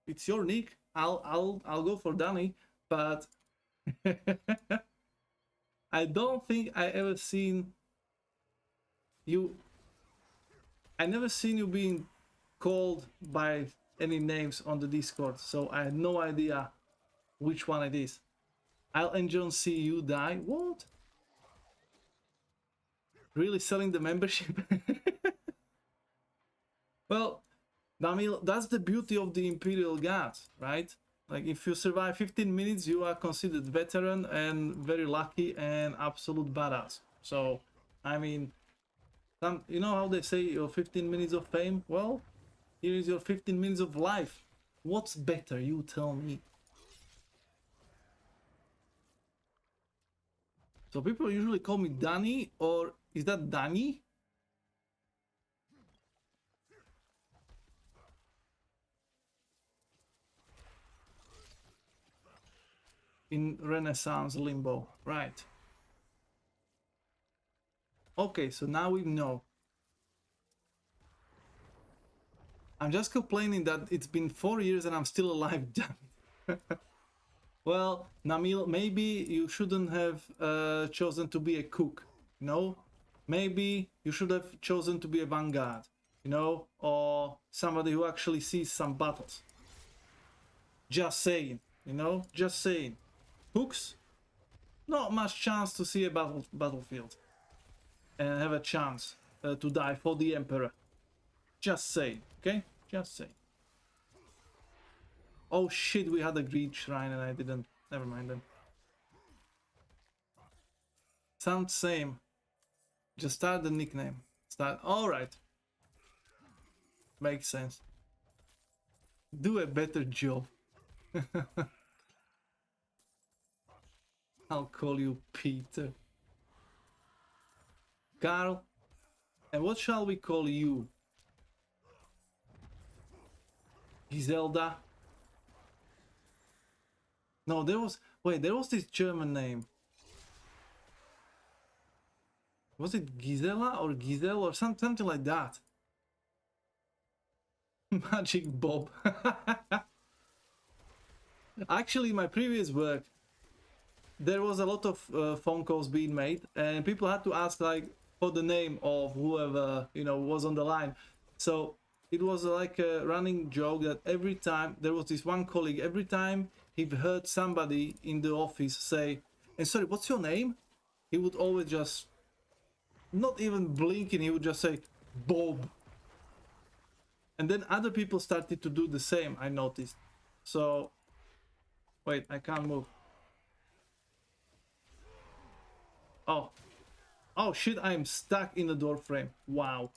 it's your nick. I'll go for Danny, but I don't think I ever seen you. I never seen you being called by any names on the Discord, so I had no idea which one it is. I'll enjoy see you die. What? Really selling the membership? Well, Namil, that's the beauty of the Imperial Guards, right? Like, if you survive 15 minutes, you are considered veteran and very lucky and absolute badass. So, I mean, you know how they say your 15 minutes of fame? Well, here is your 15 minutes of life. What's better, you tell me? So people usually call me Danny, or is that Danny? In Renaissance Limbo, right. Okay, so now we know. I'm just complaining that it's been 4 years and I'm still alive, damn it. Well, Namil, maybe you shouldn't have chosen to be a cook, you know? Maybe you should have chosen to be a vanguard, you know? Or somebody who actually sees some battles. Just saying, you know? Just saying. Cooks? Not much chance to see a battlefield. And have a chance to die for the Emperor. Just saying, okay? Just saying. Oh shit, we had a greed shrine and I didn't. Never mind then. Sounds same. Just start the nickname. Start. Alright. Makes sense. Do a better job. I'll call you Peter. Carl. And what shall we call you? Giselda. No, there was... Wait, there was this German name. Was it Gisela or Giselle or something like that? Magic Bob. Actually, in my previous work, there was a lot of phone calls being made, and people had to ask like for the name of whoever, you know, was on the line. So it was like a running joke that every time there was this one colleague, every time he heard somebody in the office say, "And sorry, what's your name?" He would always just, not even blinking, he would just say, "Bob." And then other people started to do the same, I noticed. So, wait, I can't move. Oh. Oh shit, I'm stuck in the door frame. Wow.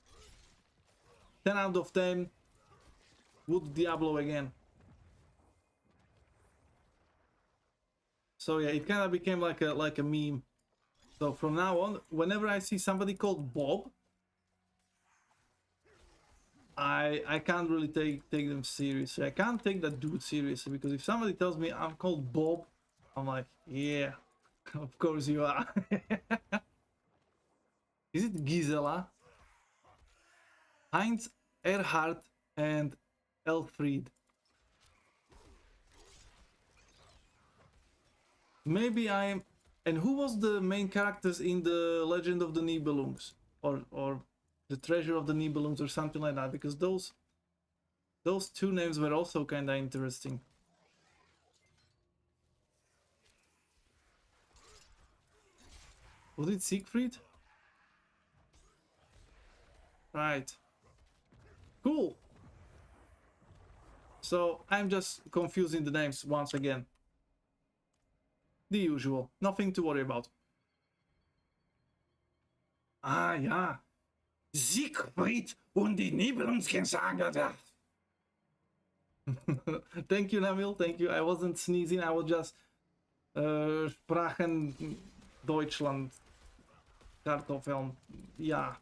10 out of 10. Would Diablo again. So yeah, it kind of became like a meme. So from now on, whenever I see somebody called Bob, I can't really take them seriously. I can't take that dude seriously, because if somebody tells me I'm called Bob, I'm like, yeah, of course you are. Is it Gisela? Heinz, Erhard, and Elfried. Maybe I'm... And who was the main characters in the Legend of the Nibelungs? Or the Treasure of the Nibelungs or something like that? Because those two names were also kind of interesting. Was it Siegfried? Right. Cool. So I'm just confusing the names once again. The usual. Nothing to worry about. Ah, ja. Siegfried und die Nibelungsgesagte. Thank you, Namil. Thank you. I wasn't sneezing. I was just sprachen Deutschland. Kartoffeln. Ja.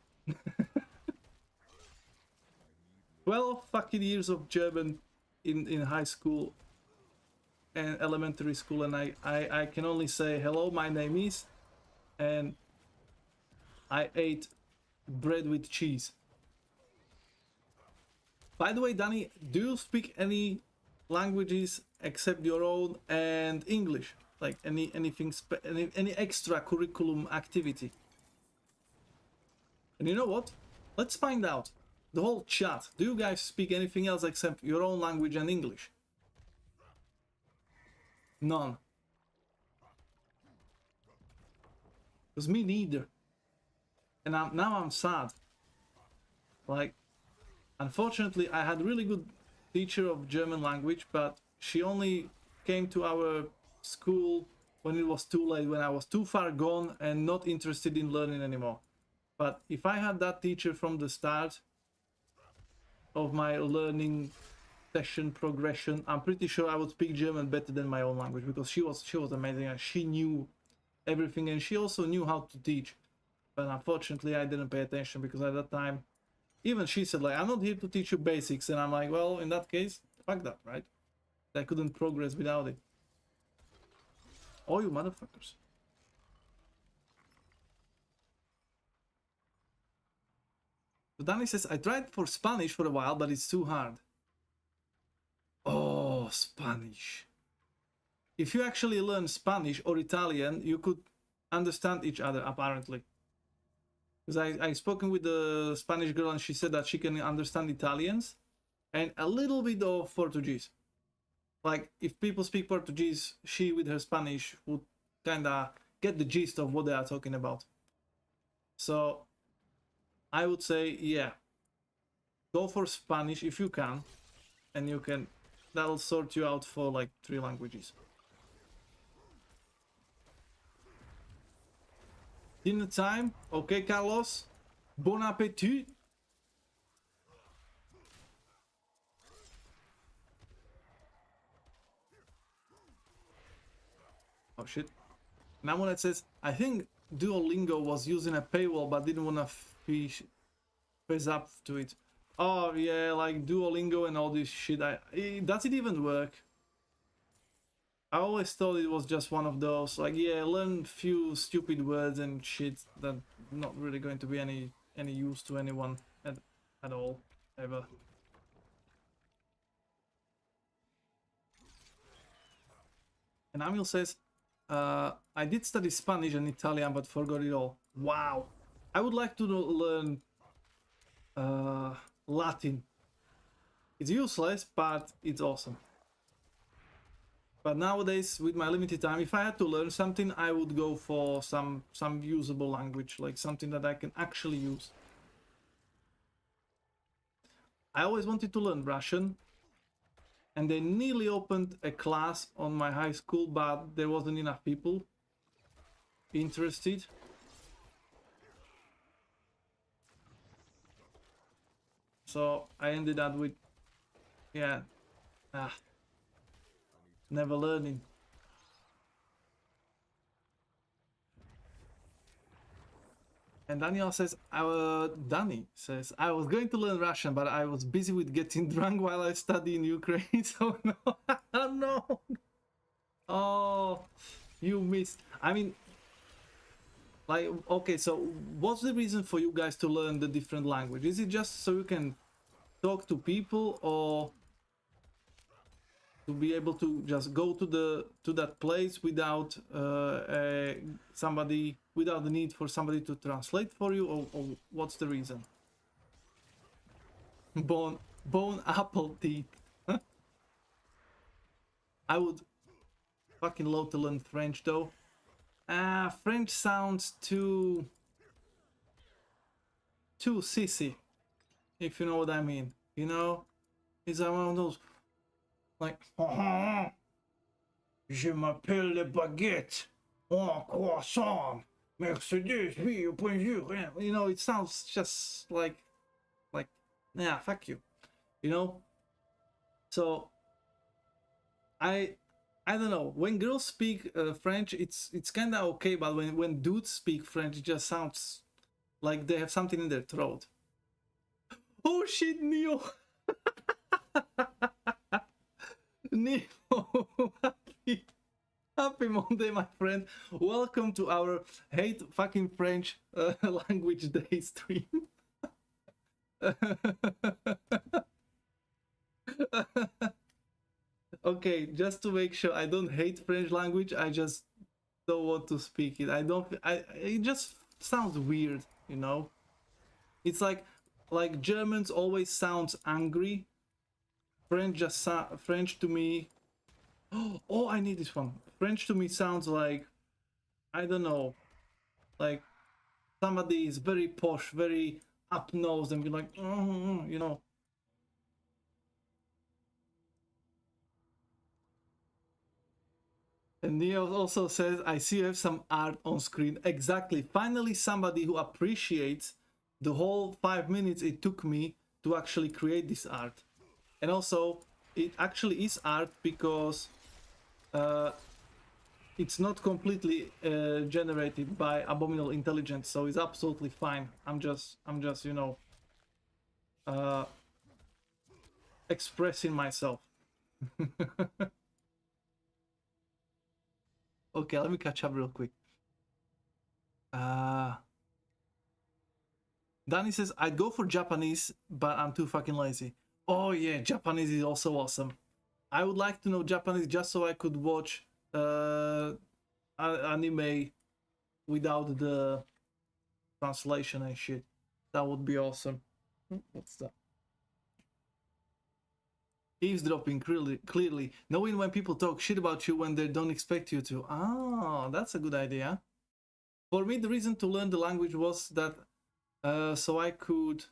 12 fucking years of German in high school and elementary school, and I can only say hello, my name is, and I ate bread with cheese. By the way, Danny, do you speak any languages except your own and English? Like anything any extra curriculum activity? And you know what? Let's find out. The whole chat. Do you guys speak anything else except your own language and English? None. Because me neither. And now I'm sad. Like, unfortunately, I had a really good teacher of German language, but she only came to our school when it was too late, when I was too far gone and not interested in learning anymore. But if I had that teacher from the start of my learning session progression, I'm pretty sure I would speak German better than my own language, because she was amazing and she knew everything, and she also knew how to teach. But unfortunately, I didn't pay attention, because at that time, even she said, like, I'm not here to teach you basics, and I'm like, well, in that case, fuck that, right? I couldn't progress without it. Oh, you motherfuckers. So Danny says, I tried for Spanish for a while, but it's too hard. Oh, Spanish. If you actually learn Spanish or Italian, you could understand each other, apparently. Because I spoken with the Spanish girl, and she said that she can understand Italians and a little bit of Portuguese. Like, if people speak Portuguese, she with her Spanish would kind of get the gist of what they are talking about. So I would say, yeah, go for Spanish if you can, and you can, that'll sort you out for like 3 languages. Dinner time. Okay, Carlos. Bon appetit. Oh shit. Namonet says, I think Duolingo was using a paywall but didn't want to face up to it. Oh yeah, like Duolingo and all this shit. Does it even work? I always thought it was just one of those, like, yeah, learn few stupid words and shit that not really going to be any use to anyone at all, ever. And Amil says, I did study Spanish and Italian, but forgot it all. Wow. I would like to learn Latin. It's useless, but it's awesome. But nowadays, with my limited time, if I had to learn something, I would go for some usable language, like something that I can actually use. I always wanted to learn Russian, and they nearly opened a class on my high school, but there wasn't enough people interested. So I ended up with, yeah, never learning. And Daniel says, Danny says, I was going to learn Russian, but I was busy with getting drunk while I study in Ukraine, so no. Oh, no. Oh, you missed. I mean, like, okay, so what's the reason for you guys to learn the different language? Is it just so you can talk to people, or to be able to just go to that place without somebody, without the need for somebody to translate for you, or what's the reason? Bone apple teeth. I would fucking love to learn French though. French sounds too sissy, if you know what I mean. You know, it's one of those, like, je m'appelle le baguette, croissant, Mercedes, oui, bonjour. You know, it sounds just like, yeah, fuck you, you know. So I don't know. When girls speak French, it's kind of okay, but when dudes speak French, it just sounds like they have something in their throat. Oh shit, Neo. Neo, happy Monday, my friend. Welcome to our hate fucking French language day stream. Okay, just to make sure, I don't hate French language, I just don't want to speak it. It just sounds weird, you know. It's like Germans always sounds angry. French to me. Oh, I need this one. French to me sounds like, I don't know, like somebody is very posh, very up nose, and be like, you know. And Neo also says, I see you have some art on screen. Exactly. Finally, somebody who appreciates the whole 5 minutes it took me to actually create this art. And also, it actually is art because it's not completely generated by Abominable Intelligence, so it's absolutely fine. I'm just, you know, expressing myself. Okay, let me catch up real quick. Danny says, I'd go for Japanese, but I'm too fucking lazy. Oh yeah, Japanese is also awesome. I would like to know Japanese just so I could watch anime without the translation and shit. That would be awesome. What's that? Eavesdropping clearly. Knowing when people talk shit about you when they don't expect you to. Ah, that's a good idea. For me, the reason to learn the language was that so I could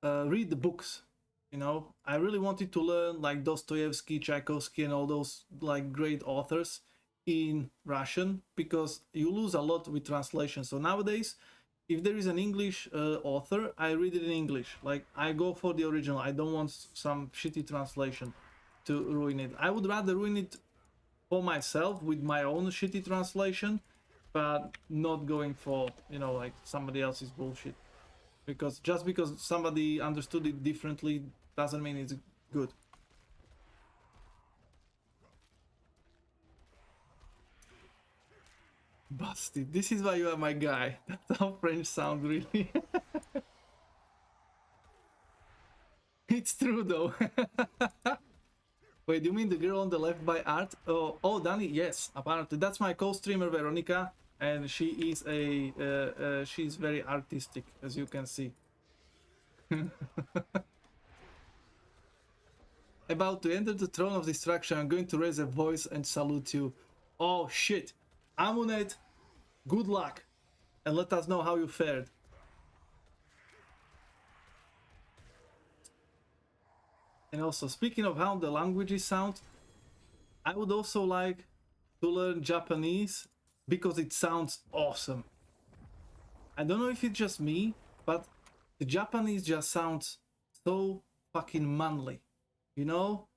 read the books. You know, I really wanted to learn like Dostoevsky, Tchaikovsky, and all those like great authors in Russian, because you lose a lot with translation. So nowadays, if there is an English author, I read it in English. Like, I go for the original. I don't want some shitty translation to ruin it. I would rather ruin it for myself with my own shitty translation, but not going for, you know, like somebody else's bullshit. Because just because somebody understood it differently doesn't mean it's good. Busted. This is why you are my guy. That's how French sound, really. It's true, though. Wait, you mean the girl on the left by art? Oh, Danny, yes, apparently. That's my co-streamer, Veronica. And she is she's very artistic, as you can see. About to enter the throne of destruction, I'm going to raise a voice and salute you. Oh, shit. Amunet, good luck. And let us know how you fared. And also, speaking of how the languages sound, I would also like to learn Japanese because it sounds awesome. I don't know if it's just me, but the Japanese just sounds so fucking manly. You know?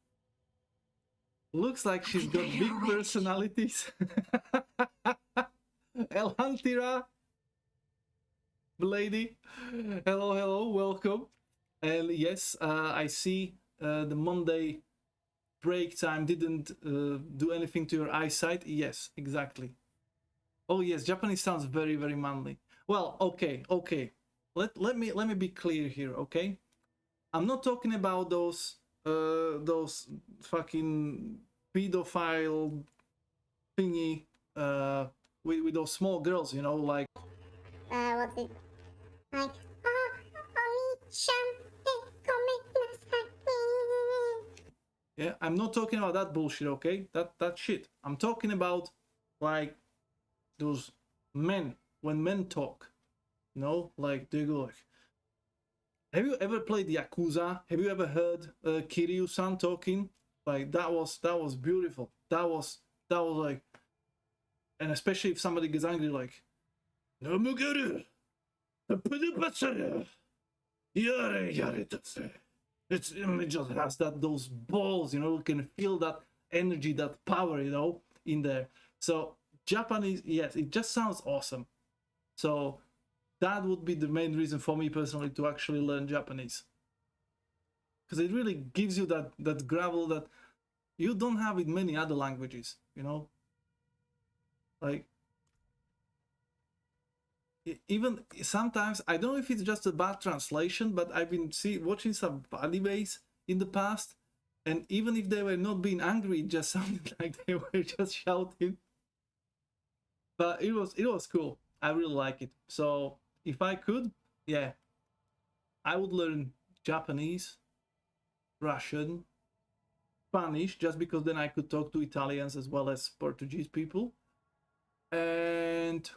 Looks like she's got big personalities. Elhantira, lady. Hello, hello, welcome. And yes, I see the Monday break time didn't do anything to your eyesight. Yes, exactly. Oh yes, Japanese sounds very, very manly. Well, okay. Let me be clear here, okay? I'm not talking about those fucking pedophile thingy with those small girls, you know, like
what's it like?
yeah, I'm not talking about that bullshit, okay? That shit. I'm talking about like those men, when men talk, you know, like they go like, have you ever played Yakuza? Have you ever heard Kiryu-san talking? Like that was beautiful. That was like, and especially if somebody gets angry, like, it just has those balls, you know. You can feel that energy, that power, you know, in there. So Japanese, yes, it just sounds awesome. So that would be the main reason for me personally to actually learn Japanese, because it really gives you that gravel that you don't have in many other languages, you know. Like even sometimes, I don't know if it's just a bad translation, but I've been watching some animes in the past, and even if they were not being angry, it just sounded like they were just shouting. But it was cool. I really like it. So if I could, yeah, I would learn Japanese, Russian, Spanish, just because then I could talk to Italians as well as Portuguese people. And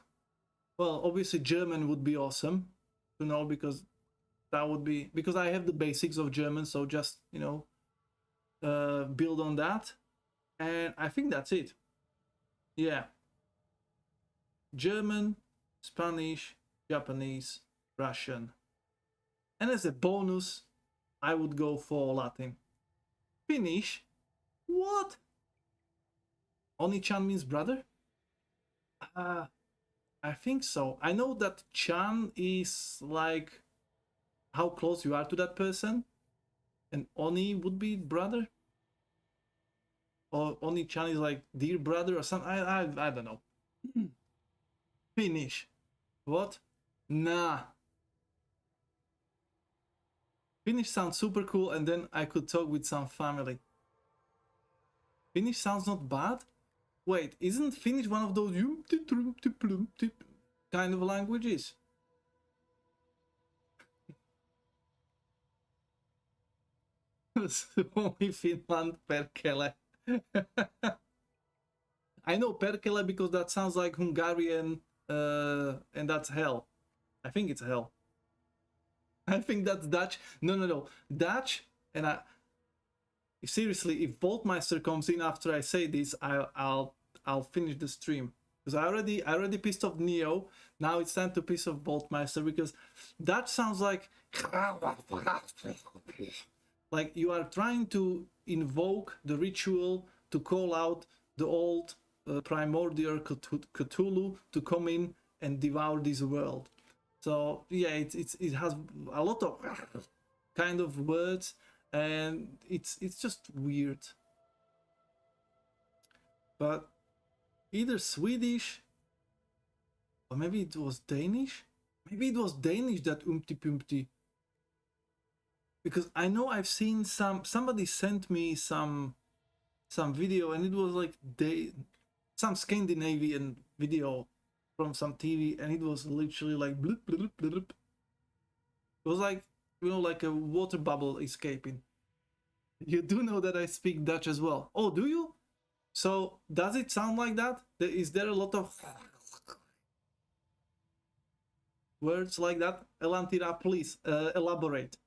well, obviously German would be awesome to know, because that would be, because I have the basics of German, so just, you know, build on that. And I think that's it. Yeah. German, Spanish, Japanese, Russian. And as a bonus, I would go for Latin. Finnish? What? Oni-chan means brother? I think so. I know that chan is like how close you are to that person, and Oni would be brother, or Oni-chan is like dear brother or something. I don't know. Finnish. What? Nah. Finnish sounds super cool, and then I could talk with some family. Finnish sounds not bad. Wait, isn't Finnish one of those kind of languages? Only Finland, Perkele. I know Perkele because that sounds like Hungarian, and that's hell. I think it's hell. I think that's Dutch. No. Dutch, and seriously, if Voltmeister comes in after I say this, I'll finish the stream, because I already pissed off Neo. Now it's time to piss off Voltmeister, because that sounds like you are trying to invoke the ritual to call out the old primordial Cthulhu to come in and devour this world. So yeah, it has a lot of kind of words, and it's just weird. But either Swedish or maybe it was Danish. Maybe it was Danish, that Umti Pumpty. Because I know I've seen somebody sent me some video, and it was like some Scandinavian video from some TV, and it was literally like bloop, bloop, bloop. It was like, you know, like a water bubble escaping. You do know that I speak Dutch as well. Oh, do you? So does it sound like that? Is there a lot of words like that? Elantira, please elaborate.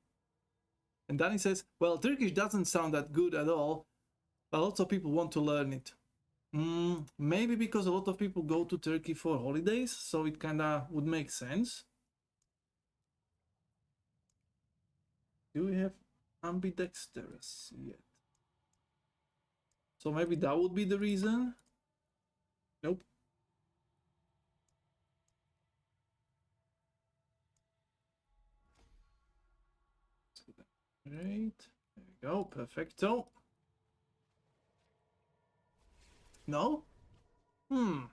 And Danny says, well, Turkish doesn't sound that good at all, but lots of people want to learn it. Maybe because a lot of people go to Turkey for holidays, so it kind of would make sense. Do we have ambidextrous yet? So maybe that would be the reason. Nope. Great. There we go. Perfecto. No? The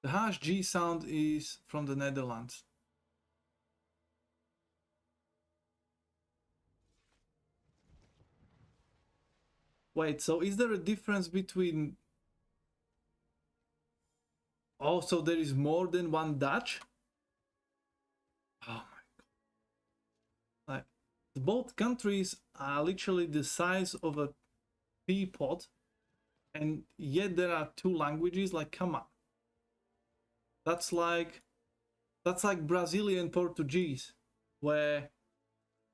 harsh G sound is from the Netherlands. Wait, so is there a difference between... Oh, so there is more than one Dutch? Oh my god. Like, both countries are literally the size of a teapot, and yet there are two languages. Like, come on. That's like Brazilian Portuguese, where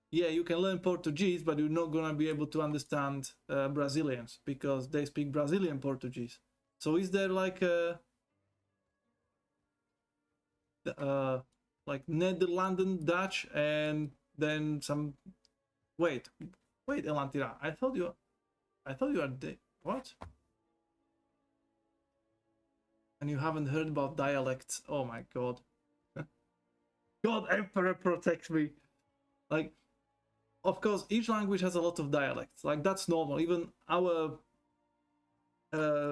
yeah, you can learn Portuguese, but you're not gonna be able to understand Brazilians because they speak Brazilian Portuguese. So is there like a like Netherlands Dutch and then some? Wait, Elantira. I thought you are what? And you haven't heard about dialects? Oh my god. God, Emperor protect me. Like, of course, each language has a lot of dialects. Like, that's normal. Even our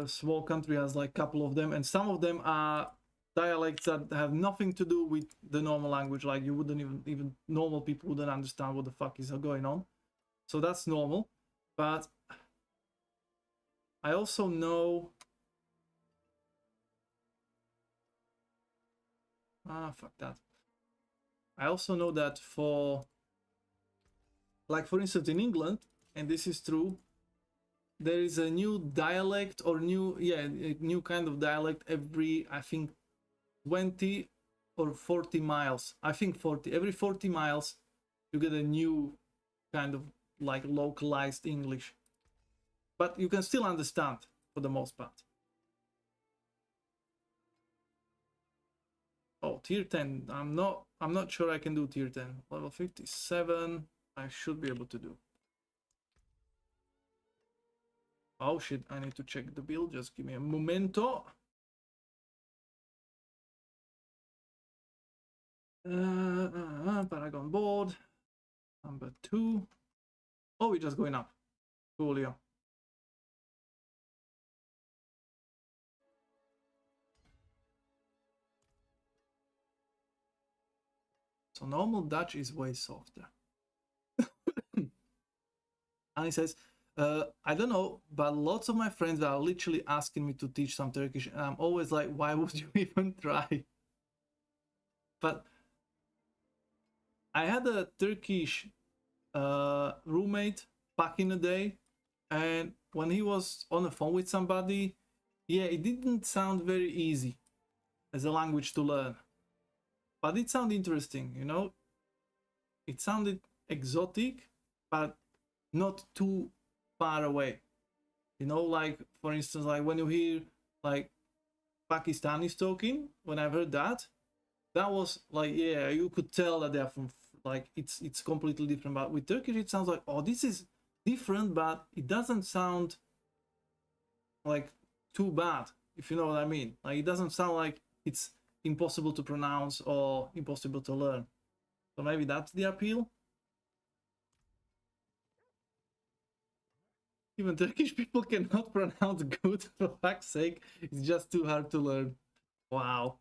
small country has like a couple of them, and some of them are dialects that have nothing to do with the normal language. Like, you wouldn't even normal people wouldn't understand what the fuck is going on. So that's normal. But I also know... fuck that. I also know that for instance, in England, and this is true, there is a new dialect or a new kind of dialect every, I think, 20 or 40 miles. I think 40. Every 40 miles, you get a new kind of like localized English. But you can still understand for the most part. Oh, tier 10. I'm not sure I can do tier 10. Level 57, I should be able to do. Oh shit, I need to check the build. Just give me a momento. Paragon board. Number 2. Oh, we're just going up. Coolio. So normal Dutch is way softer. And he says, I don't know, but lots of my friends are literally asking me to teach some Turkish, and I'm always like, why would you even try? But I had a Turkish roommate back in the day, and when he was on the phone with somebody, yeah, it didn't sound very easy as a language to learn. But it sounded interesting, you know? It sounded exotic, but not too far away. You know, like, for instance, like when you hear like Pakistanis talking, when I've heard that was like, yeah, you could tell that they're from, like, it's completely different. But with Turkish, it sounds like, oh, this is different, but it doesn't sound like too bad, if you know what I mean. Like, it doesn't sound like it's impossible to pronounce or impossible to learn. So maybe that's the appeal. Even Turkish people cannot pronounce good, for fuck's sake. It's just too hard to learn. Wow.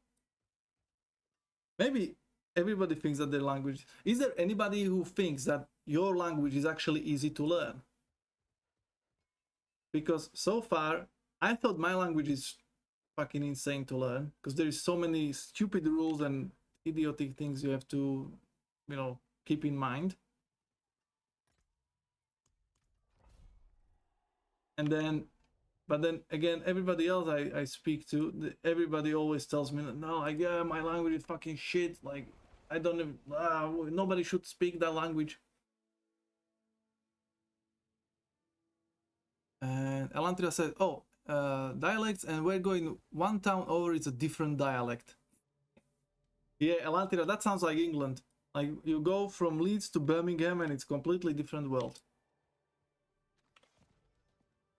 Maybe everybody thinks that their language... Is there anybody who thinks that your language is actually easy to learn? Because so far, I thought my language is fucking insane to learn, because there is so many stupid rules and idiotic things you have to, you know, keep in mind. And then, but then again, everybody else I speak to, everybody always tells me, no, like, yeah, my language is fucking shit. Like, I don't even, nobody should speak that language. And Elantria said, oh, dialects, and we're going one town over, it's a different dialect. Yeah, Elantria, that sounds like England. Like, you go from Leeds to Birmingham and it's completely different world.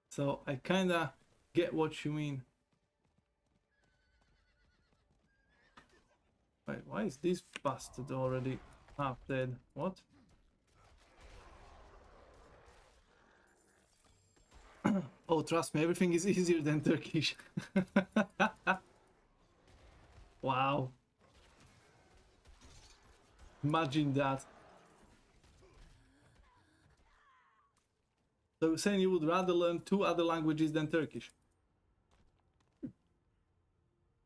So I kinda get what you mean. Wait, why is this bastard already half dead? What? Oh, trust me, everything is easier than Turkish. Wow. Imagine that. So you're saying you would rather learn 2 other languages than Turkish?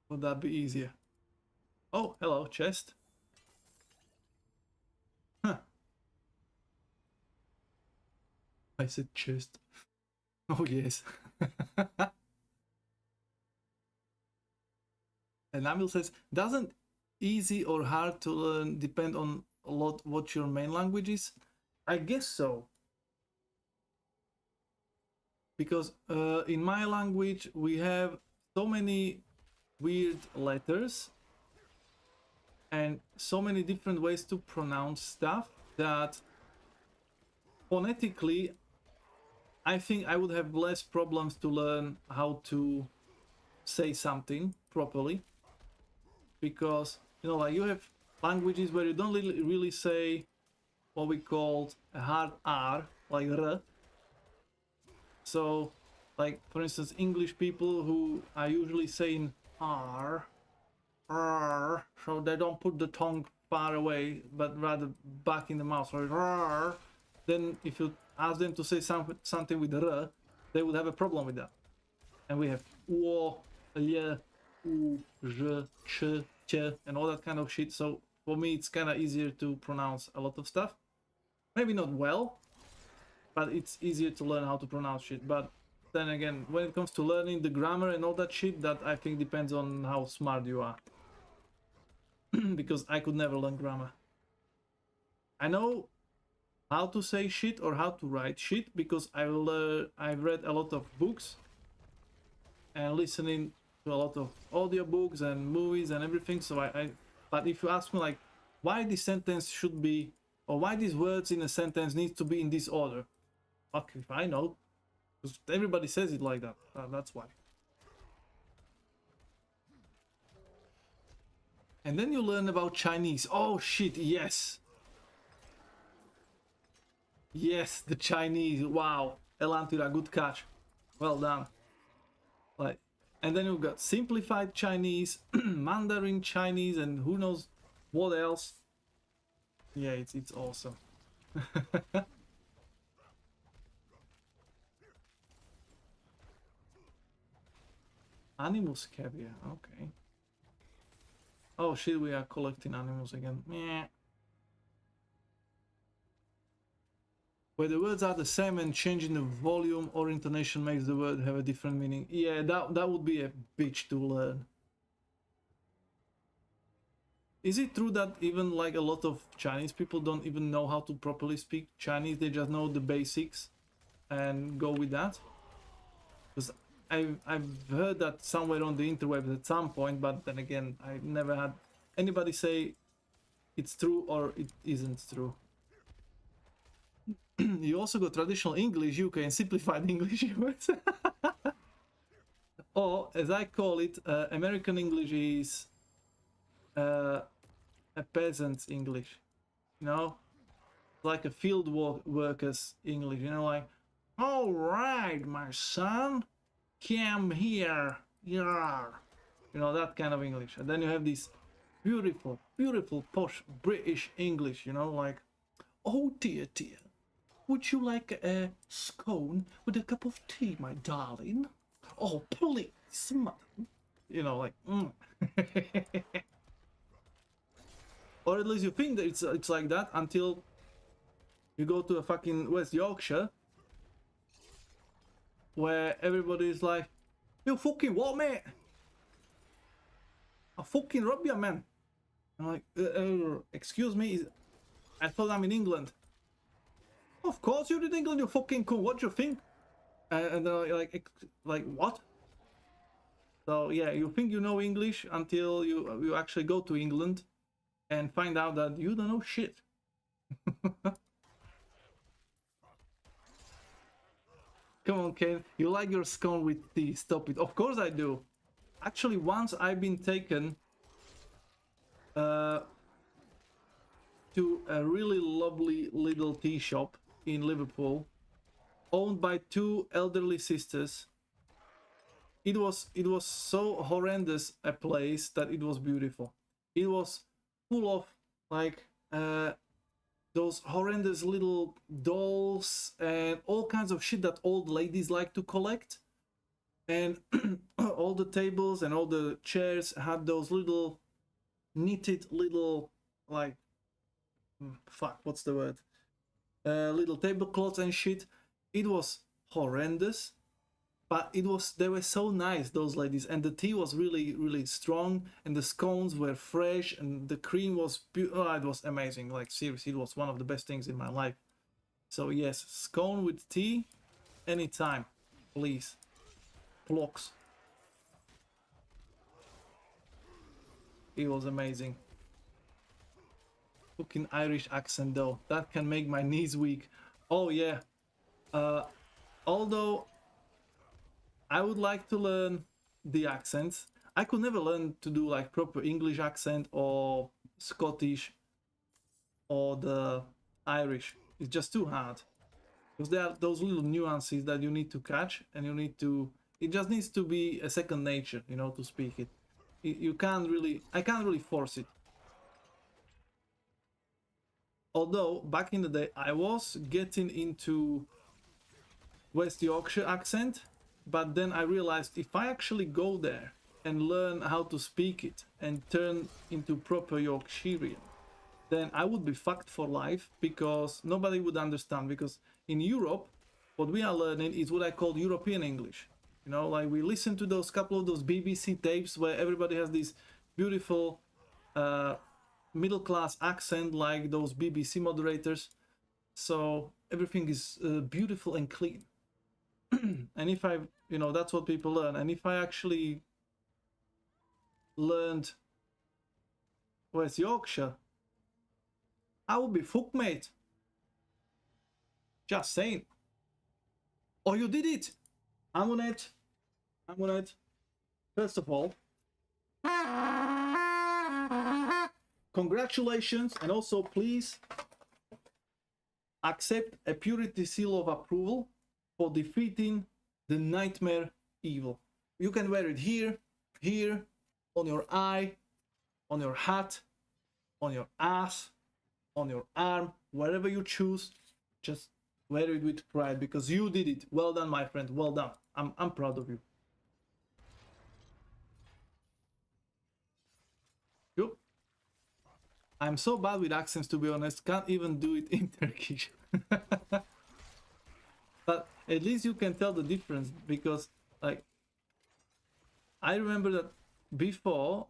Would that be easier? Oh, hello, chest. Huh. I said chest. Oh, yes. And Namil says, doesn't easy or hard to learn depend on a lot what your main language is? I guess so. Because in my language we have so many weird letters and so many different ways to pronounce stuff that phonetically I think I would have less problems to learn how to say something properly, because, you know, like, you have languages where you don't really say what we call a hard R, like R. So, like, for instance, English people who are usually saying R, so they don't put the tongue far away, but rather back in the mouth. So, R. Then if you ask them to say something with R, they would have a problem with that. And we have O, L, U, J, Ch, Ch, and all that kind of shit. So for me, it's kind of easier to pronounce a lot of stuff. Maybe not well, but it's easier to learn how to pronounce shit. But then again, when it comes to learning the grammar and all that shit, that I think depends on how smart you are. Because I could never learn grammar. I know how to say shit or how to write shit because I've read a lot of books and listening to a lot of audiobooks and movies and everything. So but if you ask me, like, why this sentence should be, or why these words in a sentence need to be in this order, fuck if I know, because everybody says it like that. That's why. And then you learn about Chinese. Oh shit, yes. Yes, the Chinese. Wow. Elantira, good catch. Well done. Like, and then you've got simplified Chinese, Mandarin Chinese, and who knows what else. Yeah, it's awesome. Animus caviar, okay. Oh shit, we are collecting animals again. Meh. Where the words are the same and changing the volume or intonation makes the word have a different meaning. Yeah, that would be a bitch to learn. Is it true that even like a lot of Chinese people don't even know how to properly speak Chinese? They just know the basics and go with that? Because I've heard that somewhere on the interwebs at some point, but then again, I never had anybody say it's true or it isn't true. You also got traditional English UK and simplified English US. Or, as I call it, American English is a peasant's English, you know, like a field worker's English, you know, like, all right, my son, come here, yeah, you know, that kind of English. And then you have this beautiful, beautiful posh British English, you know, like, oh dear, dear, would you like a scone with a cup of tea, my darling? Oh, please, madam. You know, like, or at least you think that it's like that until you go to a fucking West Yorkshire, where everybody is like, you fucking what, mate? I fucking rob you, man. I'm like, excuse me, I thought I'm in England. Of course you're in England, you fucking cool. What do you think? And they're like what? So yeah, you think you know English until you actually go to England and find out that you don't know shit. Come on, Kane. You like your scone with tea. Stop it. Of course I do. Actually, once I've been taken to a really lovely little tea shop in Liverpool, owned by two elderly sisters. It was so horrendous a place that it was beautiful. It was full of like those horrendous little dolls and all kinds of shit that old ladies like to collect. And all the tables and all the chairs had those little knitted little like fuck, what's the word? Little tablecloths and shit. It was horrendous, but they were so nice, those ladies, and the tea was really strong, and the scones were fresh, and the cream was it was amazing. Like seriously, it was one of the best things in my life. So yes, scone with tea anytime, please. Blocks. It was amazing. Fucking Irish accent though, that can make my knees weak. Oh yeah. Although I would like to learn the accents, I could never learn to do like proper English accent or Scottish or the Irish. It's just too hard, because there are those little nuances that you need to catch, and it just needs to be a second nature, you know, to speak it. I can't really force it. Although back in the day I was getting into West Yorkshire accent, but then I realized if I actually go there and learn how to speak it and turn into proper Yorkshirean, then I would be fucked for life, because nobody would understand. Because in Europe, what we are learning is what I call European English. You know, like we listen to those couple of those BBC tapes where everybody has this beautiful middle-class accent, like those BBC moderators. So everything is beautiful and clean. And if I, you know, that's what people learn. And if I actually learned West Yorkshire, I would be fucked, mate. Just saying. Oh, you did it! I'm on it. First of all, congratulations, and also please accept a purity seal of approval for defeating the nightmare evil. You can wear it here, on your eye, on your hat, on your ass, on your arm, wherever you choose. Just wear it with pride, because you did it. Well done, my friend. Well done. I'm proud of you. Yep. I'm so bad with accents, to be honest. Can't even do it in Turkish. But at least you can tell the difference, because like I remember that before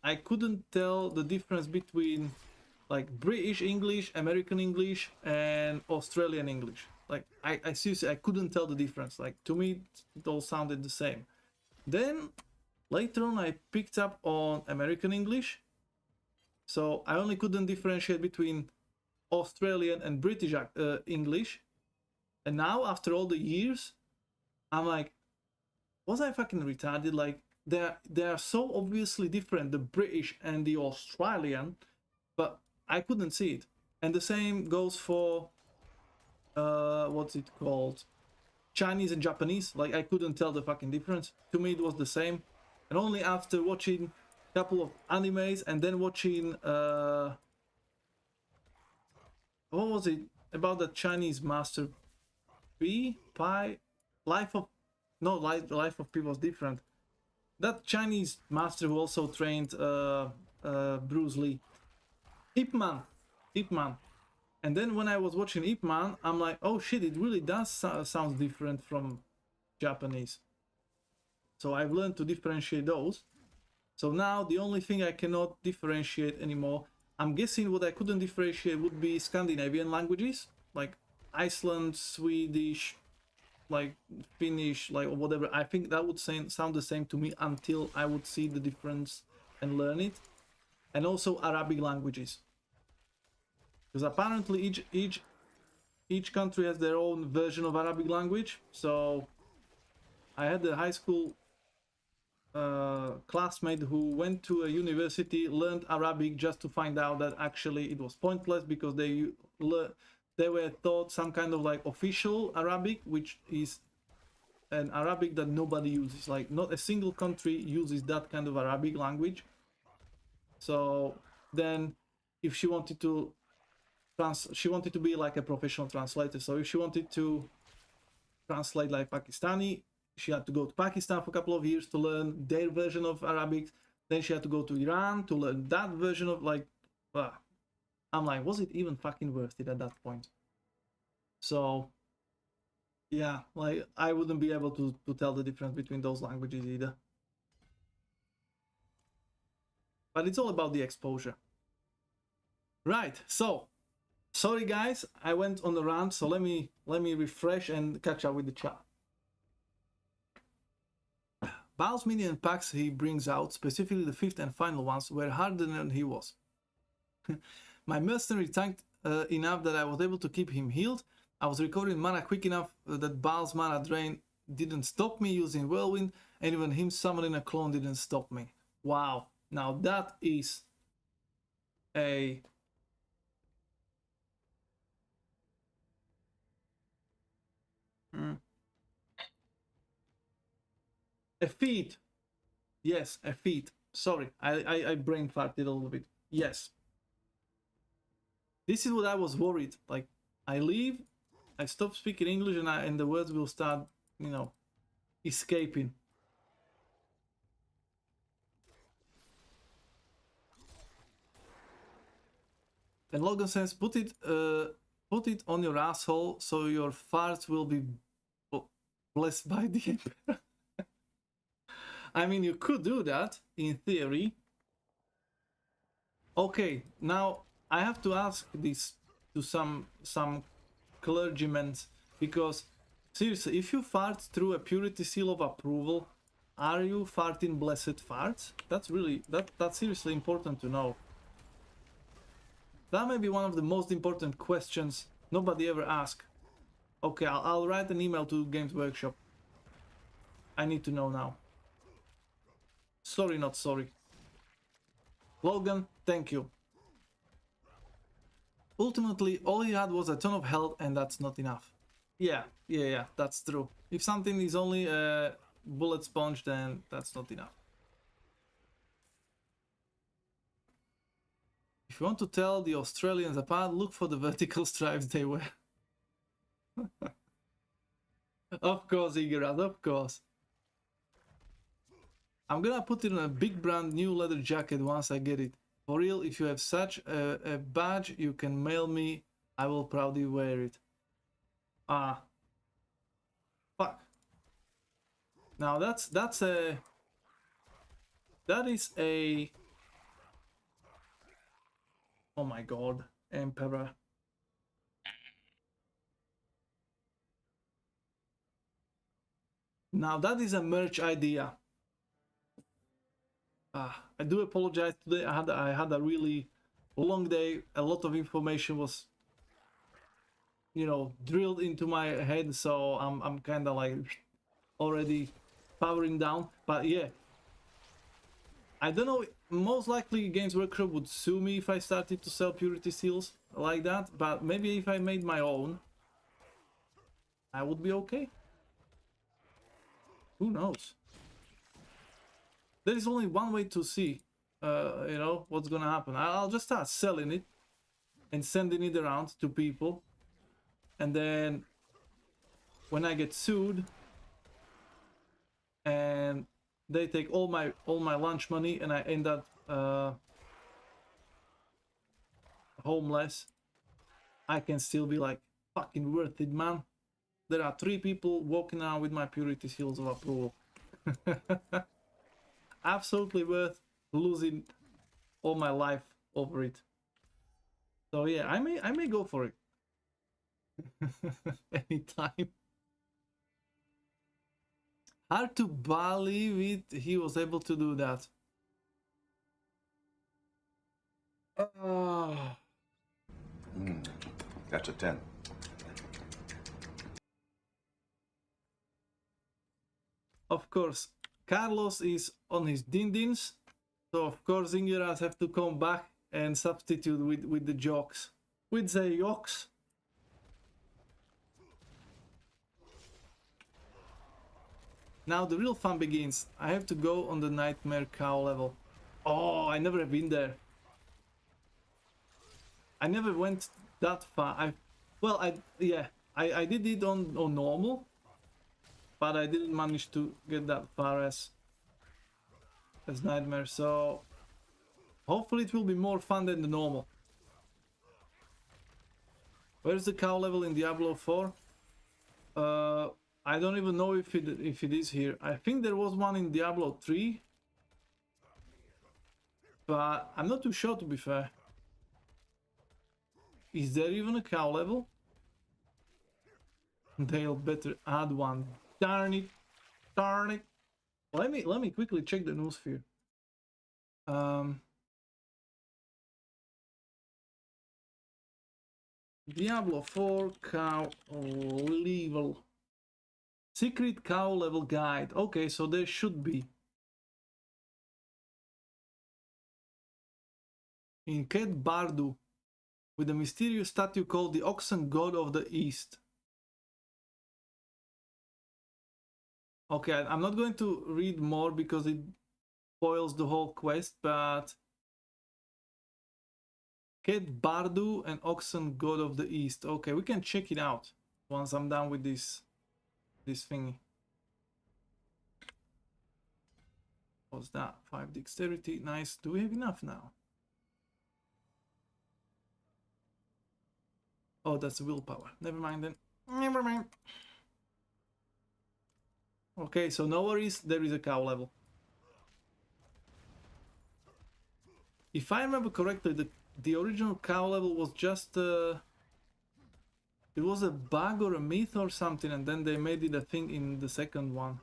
I couldn't tell the difference between like British English, American English, and Australian English. Like I seriously, I couldn't tell the difference. Like to me it all sounded the same. Then later on I picked up on American English, so I only couldn't differentiate between Australian and British English. And now after all the years, I'm like, was I fucking retarded? Like they are so obviously different, the British and the Australian, but I couldn't see it. And the same goes for what's it called, Chinese and Japanese. Like, I couldn't tell the fucking difference. To me it was the same, and only after watching a couple of animes and then watching what was it about the Chinese master Pi Life of Life of Pi was different. That Chinese master who also trained Bruce Lee, Ip Man. And then when I was watching Ip Man, I'm like, oh shit, it really does sound different from Japanese. So I've learned to differentiate those. So now the only thing I cannot differentiate anymore, I'm guessing what I couldn't differentiate would be Scandinavian languages, like Iceland, Swedish, like Finnish, like or whatever. I think that would sound the same to me until I would see the difference and learn it. And also Arabic languages, because apparently each country has their own version of Arabic language. So I had a high school classmate who went to a university, learned Arabic just to find out that actually it was pointless, because they were taught some kind of like official Arabic, which is an Arabic that nobody uses. Like, not a single country uses that kind of Arabic language. So then if she wanted to be like a professional translator. So if she wanted to translate like Pakistani, she had to go to Pakistan for a couple of years to learn their version of Arabic. Then she had to go to Iran to learn that version of, like, I'm like, was it even fucking worth it at that point? So yeah, like, I wouldn't be able to tell the difference between those languages either. But it's all about the exposure. Right, so sorry guys, I went on the rant, so let me refresh and catch up with the chat. Baal's minion packs he brings out, specifically the 5th and final ones, were harder than he was. My mercenary tanked enough that I was able to keep him healed. I was recovering mana quick enough that Baal's mana drain didn't stop me using Whirlwind, and even him summoning a clone didn't stop me. Wow, now that is a feat. Yes, a feat. Sorry, I brain farted a little bit. Yes. This is what I was worried. Like, I leave, I stop speaking English, and the words will start, you know, escaping. And Logan says, put it on your asshole so your farts will be blessed by the Emperor. I mean, you could do that in theory. Okay, now I have to ask this to some clergymen, because seriously, if you fart through a purity seal of approval, are you farting blessed farts? That's really that's seriously important to know. That may be one of the most important questions nobody ever asked. Okay, I'll write an email to Games Workshop. I need to know now. Sorry, not sorry. Logan, thank you. Ultimately, all he had was a ton of health, and that's not enough. Yeah, that's true. If something is only a bullet sponge, then that's not enough. If you want to tell the Australians apart, look for the vertical stripes they wear. Of course, Igorad, of course. I'm gonna put it on a big brand new leather jacket once I get it. For real, if you have such a badge, you can mail me. I will proudly wear it. Ah. Fuck. Now that is a... Oh my god, Emperor. Now that is a merch idea. I do apologize today. I had a really long day. A lot of information was, you know, drilled into my head, so I'm kind of like already powering down. But yeah, I don't know, most likely Games Workshop would sue me if I started to sell purity seals like that, but maybe if I made my own, I would be okay. Who knows? There is only one way to see, you know, what's gonna happen. I'll just start selling it and sending it around to people, and then when I get sued and they take all my lunch money and I end up homeless, I can still be like, fucking worth it, man. There are 3 people walking around with my purity seals of approval. Absolutely worth losing all my life over it. So yeah, I may go for it. Anytime. Hard to believe it, he was able to do that.
That's a 10.
Of course, Carlos is on his din-dins, so of course Ingeras have to come back and substitute with the jocks. With the yokes. Now the real fun begins. I have to go on the Nightmare Cow level. Oh, I never have been there. I never went that far. I did it on normal, but I didn't manage to get that far as Nightmare, so hopefully it will be more fun than the normal. Where's the cow level in Diablo 4? I don't even know if it is here. I think there was one in Diablo 3, but I'm not too sure, to be fair. Is there even a cow level? They'll better add one. Darn it. Darn it. Let me quickly check the noosphere. Diablo 4 cow level. Secret cow level guide. Okay, so there should be. In Ket Bardu, with a mysterious statue called the Oxen God of the East. Okay, I'm not going to read more because it spoils the whole quest, but Ket Bardu and Oxen God of the East. Okay, we can check it out once I'm done with this thingy. What's that? 5 dexterity. Nice. Do we have enough now? Oh, that's willpower. Never mind then. Never mind. Okay, so no worries. There is a cow level. If I remember correctly, the original cow level was just it was a bug or a myth or something, and then they made it a thing in the second one.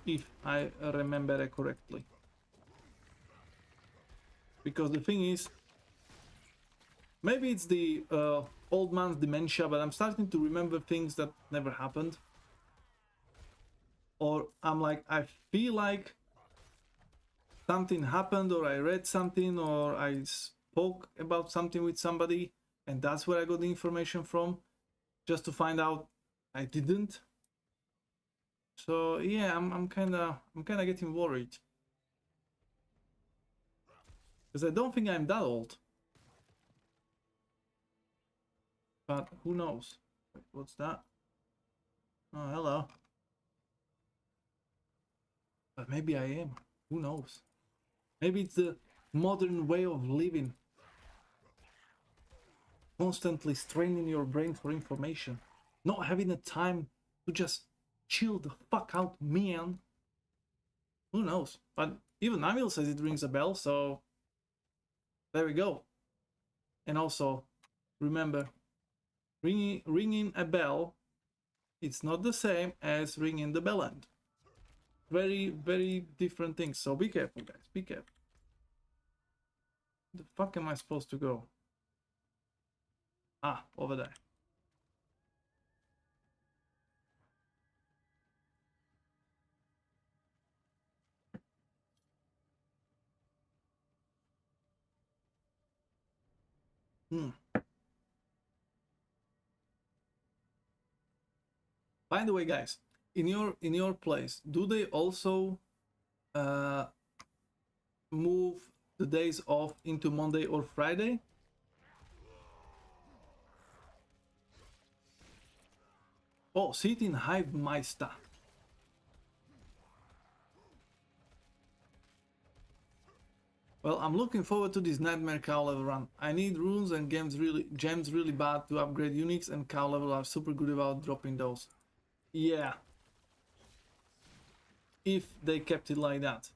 If I remember it correctly. Because the thing is, maybe it's the old man's dementia, but I'm starting to remember things that never happened. Or I'm like, I feel like something happened, or I read something, or I spoke about something with somebody, and that's where I got the information from, just to find out I didn't. So yeah, I'm kind of getting worried, because I don't think I'm that old. But who knows? Wait, what's that? Oh, hello. But maybe I am. Who knows? Maybe it's the modern way of living. Constantly straining your brain for information. Not having the time to just chill the fuck out, man. Who knows? But even Namil says it rings a bell, so there we go. And also, remember, ringing a bell, it's not the same as ringing the bell end. Very, very different things. So be careful, guys. Be careful. The fuck am I supposed to go? Ah, over there. Hmm. By the way, guys, in your place, do they also move the days off into Monday or Friday? Oh, sit in Hive Meister. Well, I'm looking forward to this Nightmare cow level run. I need runes and gems really bad to upgrade Unix, and cow level are super good about dropping those. Yeah. If they kept it like that.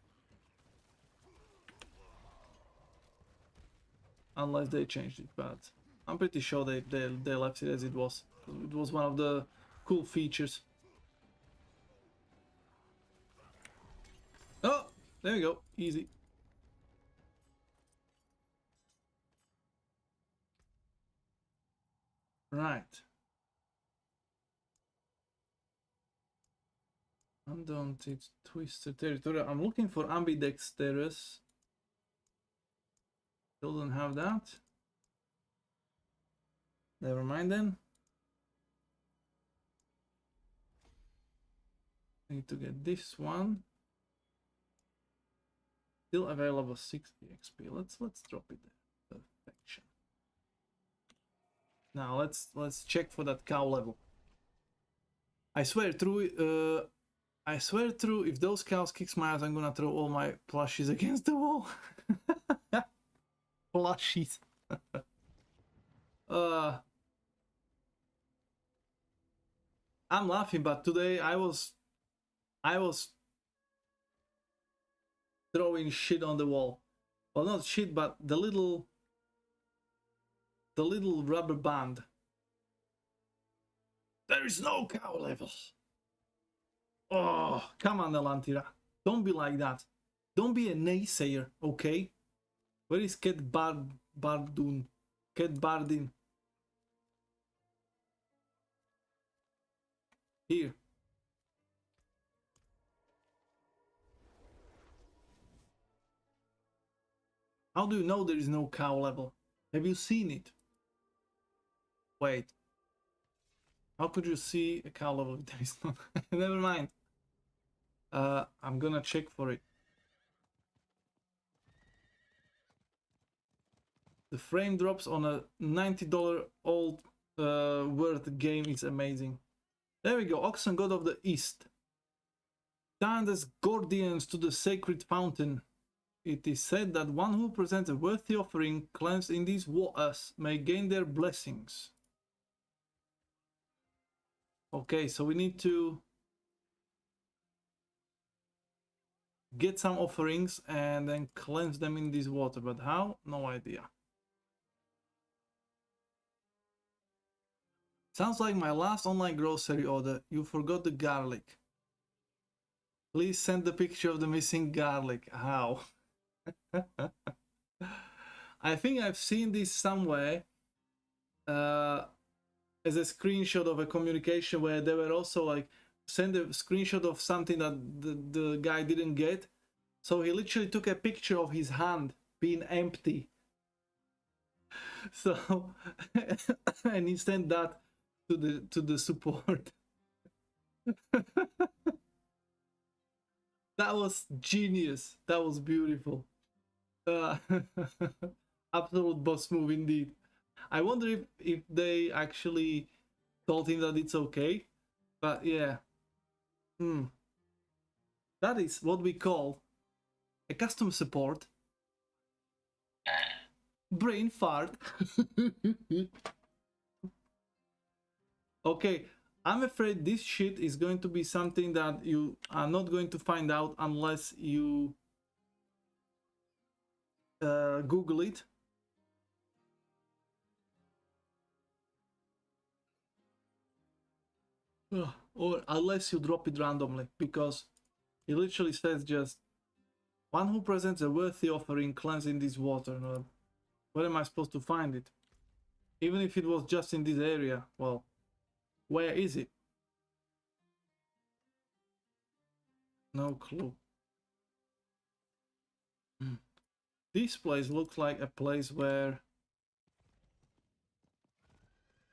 Unless they changed it, but I'm pretty sure they left it as it was. It was one of the cool features. Oh, there you go. Easy. Right. Undaunted Twisted Territory. I'm looking for ambidexterous. Still don't have that. Never mind then. Need to get this one. Still available 60 XP. Let's drop it there. Perfection. Now let's check for that cow level. I swear through if those cows kicks my ass, I'm gonna throw all my plushies against the wall. Plushies. I'm laughing, but today I was throwing shit on the wall. Well, not shit, but the little rubber band. There is no cow level. Oh, come on, Elantira. Don't be like that. Don't be a naysayer, okay? Where is Cat Bardun? Cat Bardin. Here. How do you know there is no cow level? Have you seen it? Wait. How could you see a cow level if there is no? Never mind. I'm gonna check for it. The frame drops on a $90 old worth game is amazing. There we go. Oxen, God of the East. Stand as guardians to the sacred fountain. It is said that one who presents a worthy offering cleansed in these waters may gain their blessings. Okay, so we need to get some offerings and then cleanse them in this water, but how? No idea. Sounds like my last online grocery order. You forgot the garlic. Please send the picture of the missing garlic. How? I think I've seen this somewhere as a screenshot of a communication where they were also like send a screenshot of something that the guy didn't get. So he literally took a picture of his hand being empty. So and he sent that to the support. That was genius. That was beautiful. Absolute boss move indeed. I wonder if they actually told him that it's okay. But yeah. That is what we call a custom support. Brain fart. Okay, I'm afraid this shit is going to be something that you are not going to find out unless you Google it. Or unless you drop it randomly, because it literally says just one who presents a worthy offering cleansing this water. Where am I supposed to find it? Even if it was just in this area, well, where is it? No clue. This place looks like a place where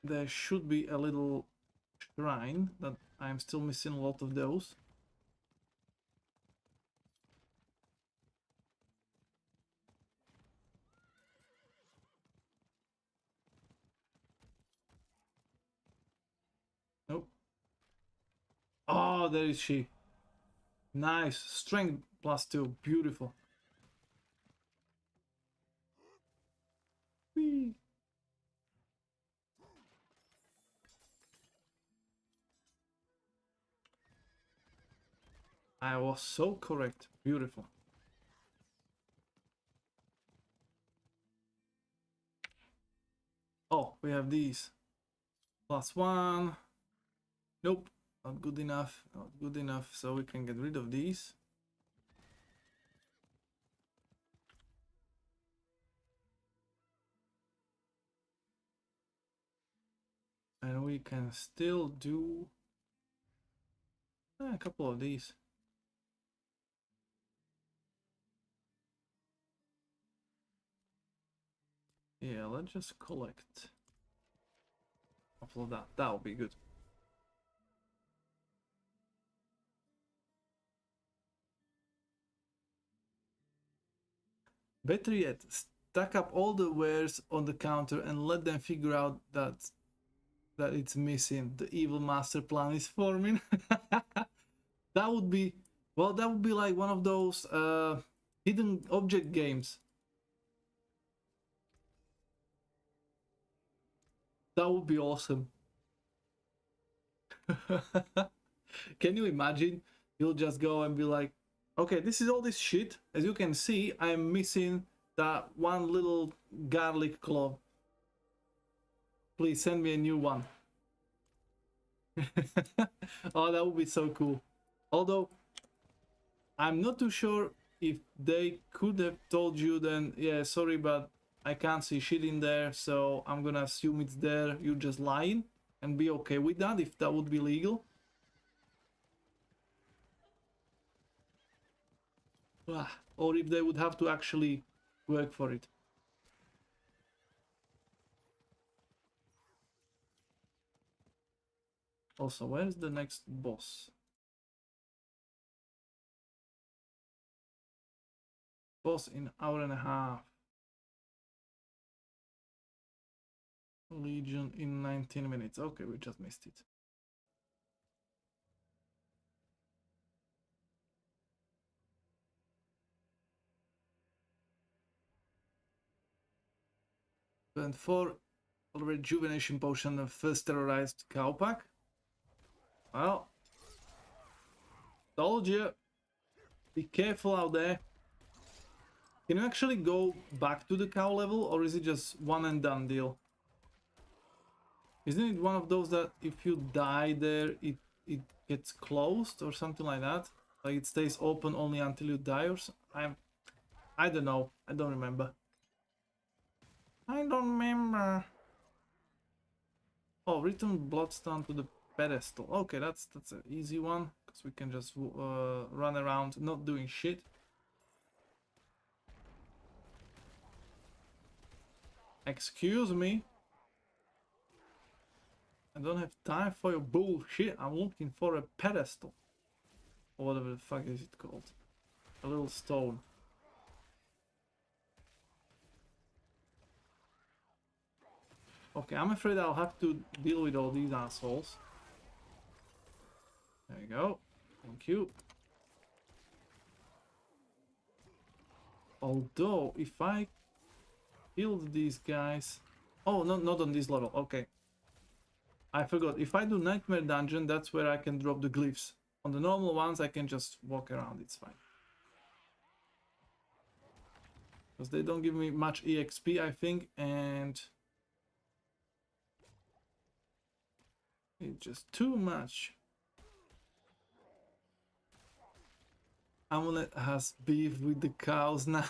there should be a little shrine that I'm still missing a lot of those. Nope. Oh, there is she. Nice. Strength +2. Beautiful. Whee. I was so correct. Beautiful. Oh, we have these. +1. Nope. Not good enough. Not good enough. So we can get rid of these. And we can still do a couple of these. Yeah, let's just collect a couple of that. That'll be good. Better yet, stack up all the wares on the counter and let them figure out that it's missing. The evil master plan is forming. That would be, well, that would be like one of those hidden object games. That would be awesome. Can you imagine? You'll just go and be like, okay, this is all this shit. As you can see, I'm missing that one little garlic clove. Please send me a new one. Oh, that would be so cool. Although, I'm not too sure if they could have told you then, yeah, sorry, but I can't see shit in there, so I'm gonna assume it's there. You're just lying and be okay with that, if that would be legal. Or if they would have to actually work for it. Also, where's the next boss? Boss in hour and a half. Legion in 19 minutes. Okay, we just missed it. And 4 rejuvenation potion of first terrorized cowpack. Well, told you. Be careful out there. Can you actually go back to the cow level, or is it just one and done deal? Isn't it one of those that if you die there, it gets closed or something like that? Like it stays open only until you die, or I don't know. I don't remember. I don't remember. Oh, return bloodstone to the pedestal. Okay, that's an easy one because we can just run around not doing shit. Excuse me. I don't have time for your bullshit. I'm looking for a pedestal. Or whatever the fuck is it called. A little stone. Okay, I'm afraid I'll have to deal with all these assholes. There you go. Thank you. Although, if I killed these guys... Oh, no, not on this level. Okay. I forgot. If I do Nightmare Dungeon, that's where I can drop the glyphs. On the normal ones, I can just walk around. It's fine. Because they don't give me much EXP, I think, and... it's just too much. Amulet has beef with the cows now.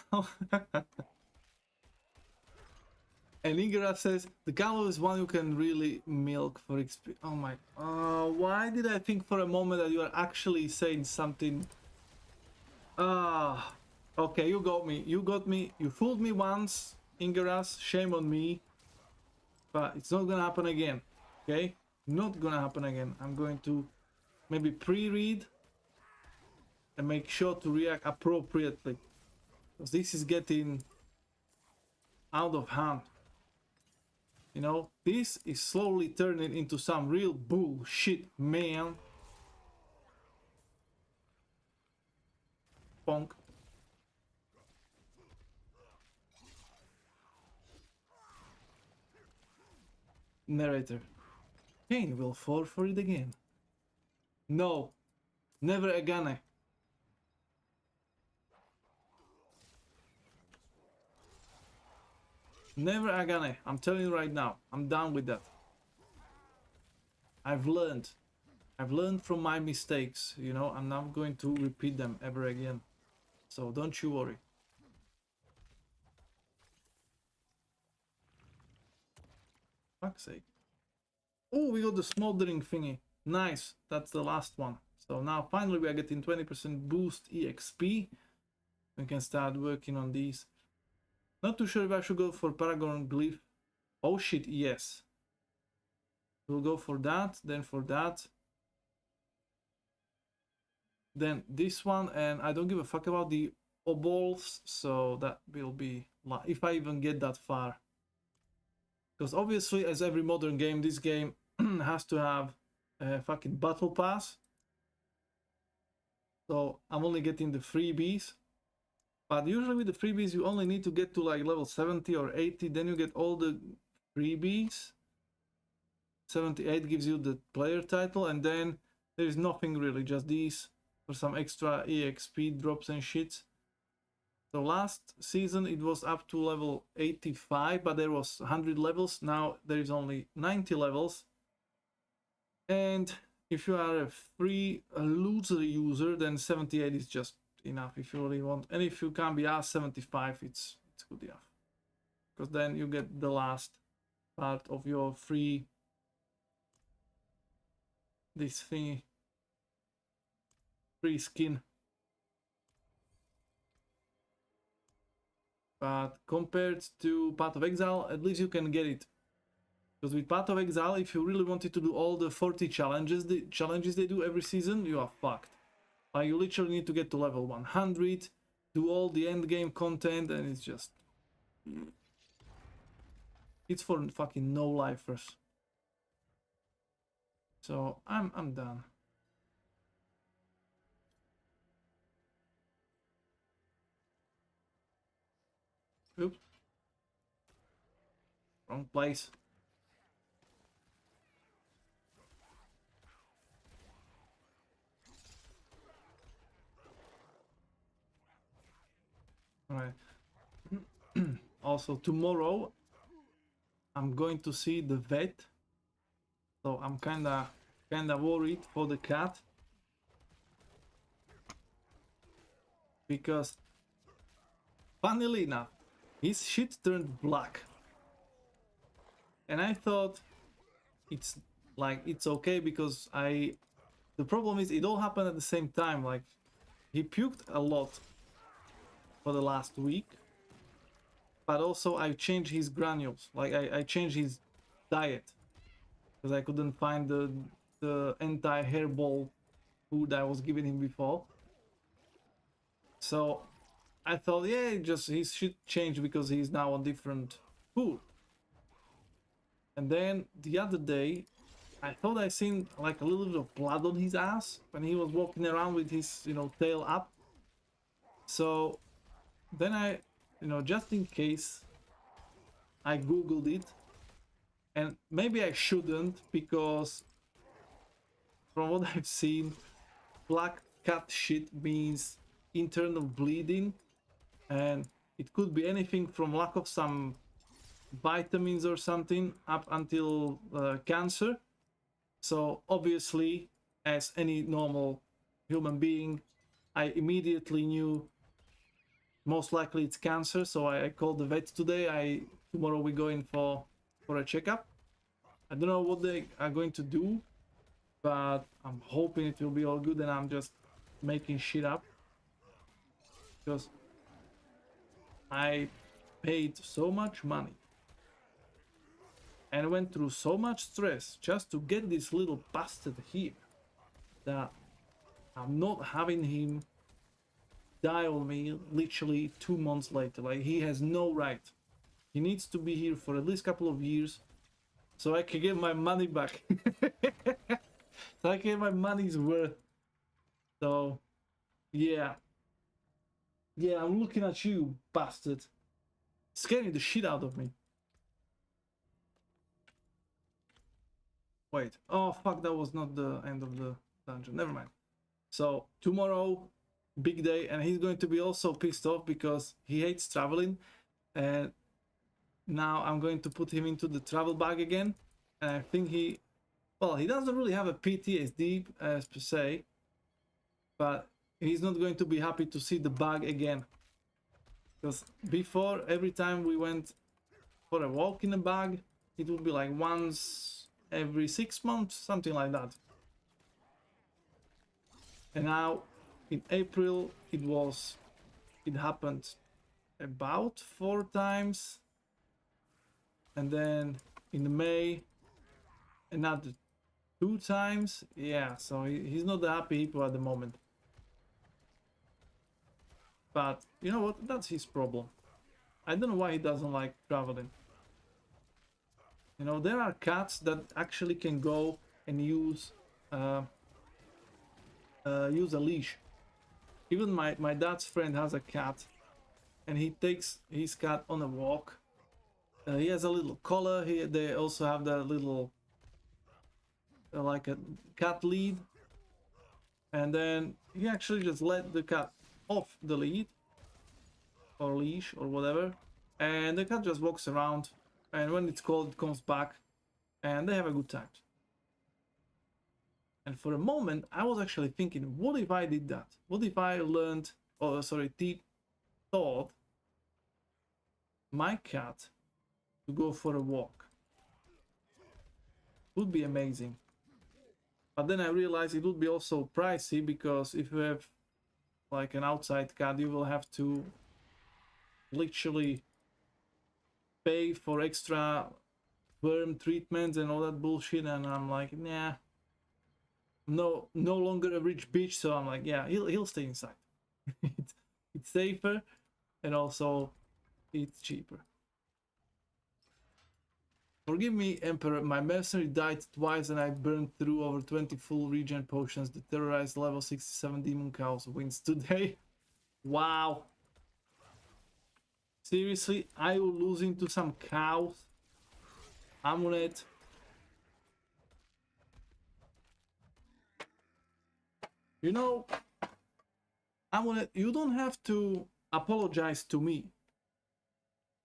And Ingera says, the cow is one you can really milk for XP. Oh my... why did I think for a moment that you are actually saying something... okay, you got me. You got me. You fooled me once, Ingeras. Shame on me. but it's not gonna happen again. Okay, not gonna happen again. I'm going to maybe pre-read and make sure to react appropriately, because this is getting out of hand. You know, this is slowly turning into some real bullshit, man. Bonk. Narrator. Kane will fall for it again. No, never again. Never again. I'm telling you right now. I'm done with that. I've learned. I've learned from my mistakes. You know, I'm not going to repeat them ever again. So don't you worry. Fuck's sake. Oh, we got the smoldering thingy. Nice. That's the last one. So now finally we are getting 20% boost EXP. We can start working on these. Not too sure if I should go for Paragon Glyph. Oh shit, yes. We'll go for that, then for that. Then this one, and I don't give a fuck about the obols, so that will be, if I even get that far. Because obviously, as every modern game, this game has to have a fucking battle pass. So I'm only getting the freebies. But usually with the freebies, you only need to get to like level 70 or 80, then you get all the freebies. 78 gives you the player title, and then there is nothing really, just these for some extra EXP drops and shit. So last season it was up to level 85, but there was 100 levels. Now there is only 90 levels. And if you are a free loser user, then 78 is just enough if you really want. And if you can't be asked, 75, it's good enough. Because then you get the last part of your free this thingy, free skin. But compared to Path of Exile, at least you can get it. Because with Path of Exile, if you really wanted to do all the 40 challenges, the challenges they do every season, you are fucked. Like, you literally need to get to level 100, do all the end game content, and it's just... it's for fucking no-lifers. So, I'm done. Oops. Wrong place. Alright. Also, tomorrow I'm going to see the vet. So I'm kinda worried for the cat. Because funnily enough, his shit turned black. And I thought it's okay because the problem is it all happened at the same time. Like, he puked a lot for the last week, but also I changed his granules. Like, I changed his diet because I couldn't find the anti-hairball food I was giving him before. So I thought, yeah, just he should change because he's now on different food. And then the other day, I thought I seen like a little bit of blood on his ass when he was walking around with his, tail up. So then I, just in case, I googled it, and maybe I shouldn't, because from what I've seen, black cat shit means internal bleeding, and it could be anything from lack of some vitamins or something up until cancer. So obviously, as any normal human being, I immediately knew most likely it's cancer. So I called the vet today. Tomorrow we go in for a checkup. I don't know what they are going to do, but I'm hoping it will be all good and I'm just making shit up, because I paid so much money and went through so much stress just to get this little bastard here that I'm not having him die on me literally 2 months later. Like, he has no right. He needs to be here for at least a couple of years so I can get my money back. So I can get my money's worth. So, yeah. Yeah, I'm looking at you, bastard. Scaring the shit out of me. Wait. Oh, fuck, that was not the end of the dungeon. Never mind. So, tomorrow, big day, and he's going to be also pissed off because he hates traveling. And now I'm going to put him into the travel bag again. And I think he... Well, he doesn't really have a PTSD, as per se. But he's not going to be happy to see the bug again. Because before, every time we went for a walk in a bug, it would be like once every 6 months, something like that. And now, in April, it happened about 4 times. And then in May, another 2 times. Yeah, so he's not the happy hippo at the moment. But you know what? That's his problem. I don't know why he doesn't like traveling. You know, there are cats that actually can go and use a leash. Even my dad's friend has a cat, and he takes his cat on a walk. He has a little collar. They also have that little like a cat lead, and then he actually just let the cat off the lead or leash or whatever, and the cat just walks around, and when it's cold it comes back and they have a good time. And for a moment I was actually thinking, what if I did that? What if I learned, or sorry, taught my cat to go for a walk? Would be amazing. But then I realized it would be also pricey, because if you have like an outside cat, you will have to literally pay for extra worm treatments and all that bullshit, and I'm like, nah, no longer a rich bitch. So I'm like, yeah, he'll stay inside. It's safer, and also it's cheaper. Forgive me, Emperor, my mercenary died twice and I burned through over 20 full regen potions. The terrorized level 67 demon cows wins today. Wow. Seriously, are you losing to some cows? Amulet. You know, Amulet, you don't have to apologize to me.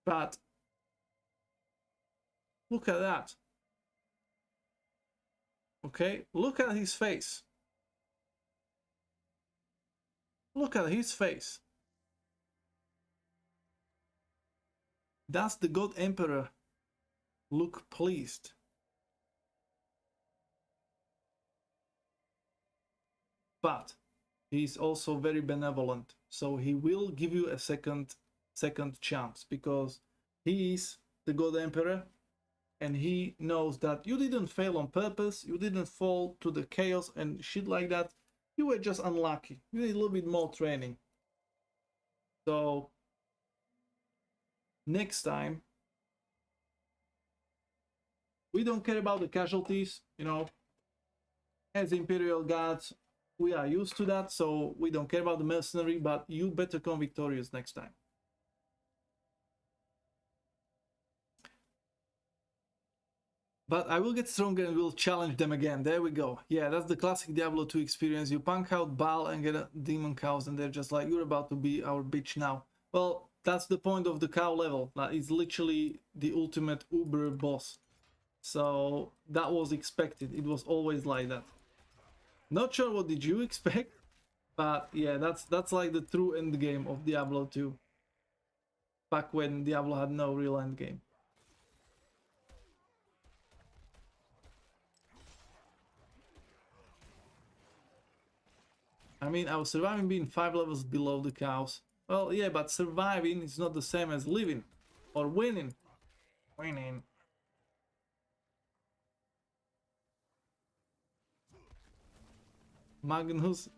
But look at that. Okay, look at his face. Look at his face. Does the God Emperor look pleased? But he's also very benevolent, so he will give you a second chance, because he is the God Emperor, and he knows that you didn't fail on purpose, you didn't fall to the chaos and shit like that. You were just unlucky. You need a little bit more training. So next time, we don't care about the casualties, you know. As Imperial Guards, we are used to that, so we don't care about the mercenary, but you better come victorious next time. But I will get stronger and will challenge them again. There we go. Yeah, that's the classic Diablo 2 experience. You punk out Baal and get a demon cows, and they're just like, you're about to be our bitch now. Well, that's the point of the cow level. It's literally the ultimate uber boss. So that was expected. It was always like that. Not sure what did you expect, but yeah, that's like the true end game of Diablo 2. Back when Diablo had no real end game. I mean, I was surviving being 5 levels below the cows. Well, yeah, but surviving is not the same as living or winning. Winning. Magnus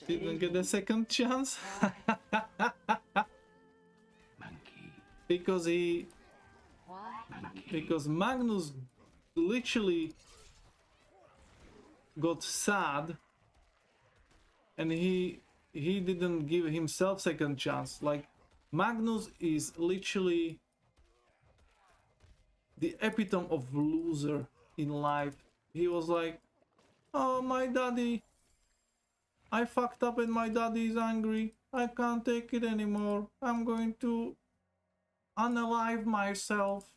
didn't get a second chance. because Magnus literally got sad and he didn't give himself second chance. Like, Magnus is literally the epitome of loser in life. He was like, oh, my daddy, I fucked up and my daddy is angry. I can't take it anymore. I'm going to unalive myself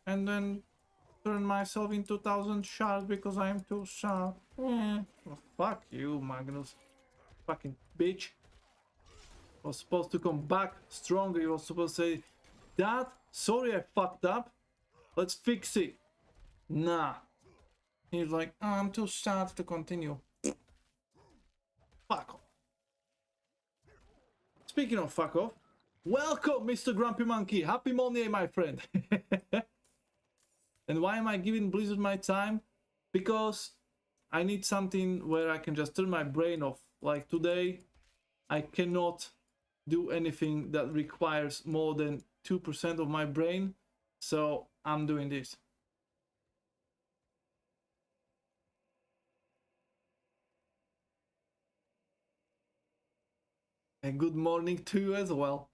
and then turn myself into 1,000 shards because I'm too sad. Well, fuck you, Magnus. Fucking bitch. Was supposed to come back stronger. He was supposed to say, Dad, sorry I fucked up. Let's fix it. Nah. He's like, oh, I'm too sad to continue. Fuck off. Speaking of fuck off, welcome, Mr. Grumpy Monkey. Happy Monday, my friend. And why am I giving Blizzard my time? Because I need something where I can just turn my brain off. Like today, I cannot do anything that requires more than 2% of my brain. So I'm doing this. And good morning to you as well.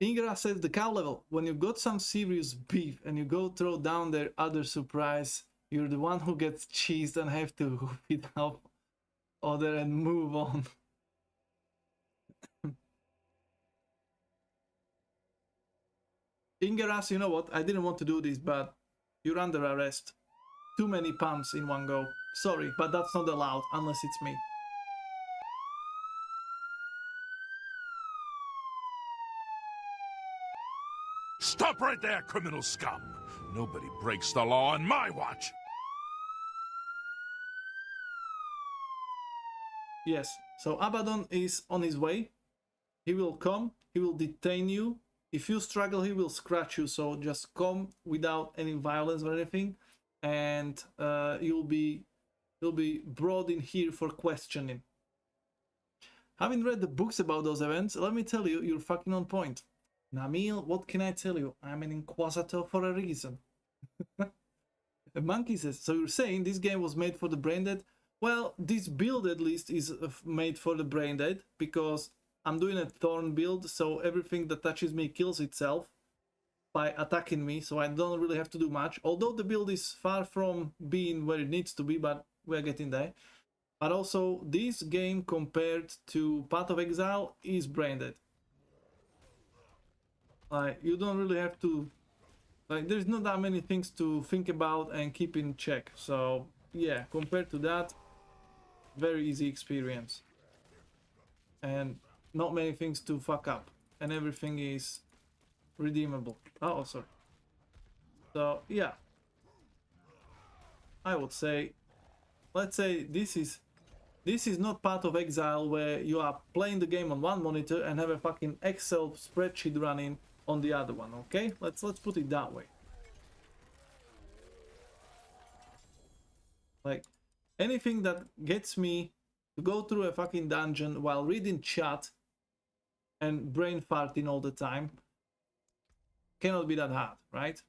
Ingra says the cow level. When you got some serious beef and you go throw down their other surprise, you're the one who gets cheesed and have to hoof it up other and move on. Ingeras, you know what? I didn't want to do this, but you're under arrest. Too many pumps in one go. Sorry, but that's not allowed unless it's me.
Stop right there, criminal scum! Nobody breaks the law on my watch!
Yes, so Abaddon is on his way. He will come, he will detain you. If you struggle, he will scratch you, so just come without any violence or anything, and you'll be brought in here for questioning. Having read the books about those events, let me tell you, you're fucking on point. Namil, what can I tell you? I'm an Inquisitor for a reason. The monkey says, so you're saying this game was made for the brain dead? Well, this build at least is made for the brain dead, because I'm doing a thorn build, so everything that touches me kills itself by attacking me, so I don't really have to do much. Although the build is far from being where it needs to be, but we're getting there. But also, this game compared to Path of Exile is brain dead. Like, you don't really have to... Like, there's not that many things to think about and keep in check. So, yeah, compared to that, very easy experience. And not many things to fuck up. And everything is redeemable. Oh, sorry. So, yeah. I would say, let's say this is not Path of Exile where you are playing the game on one monitor and have a fucking Excel spreadsheet running on the other one, okay? Let's put it that way. Like, anything that gets me to go through a fucking dungeon while reading chat and brain farting all the time cannot be that hard, right?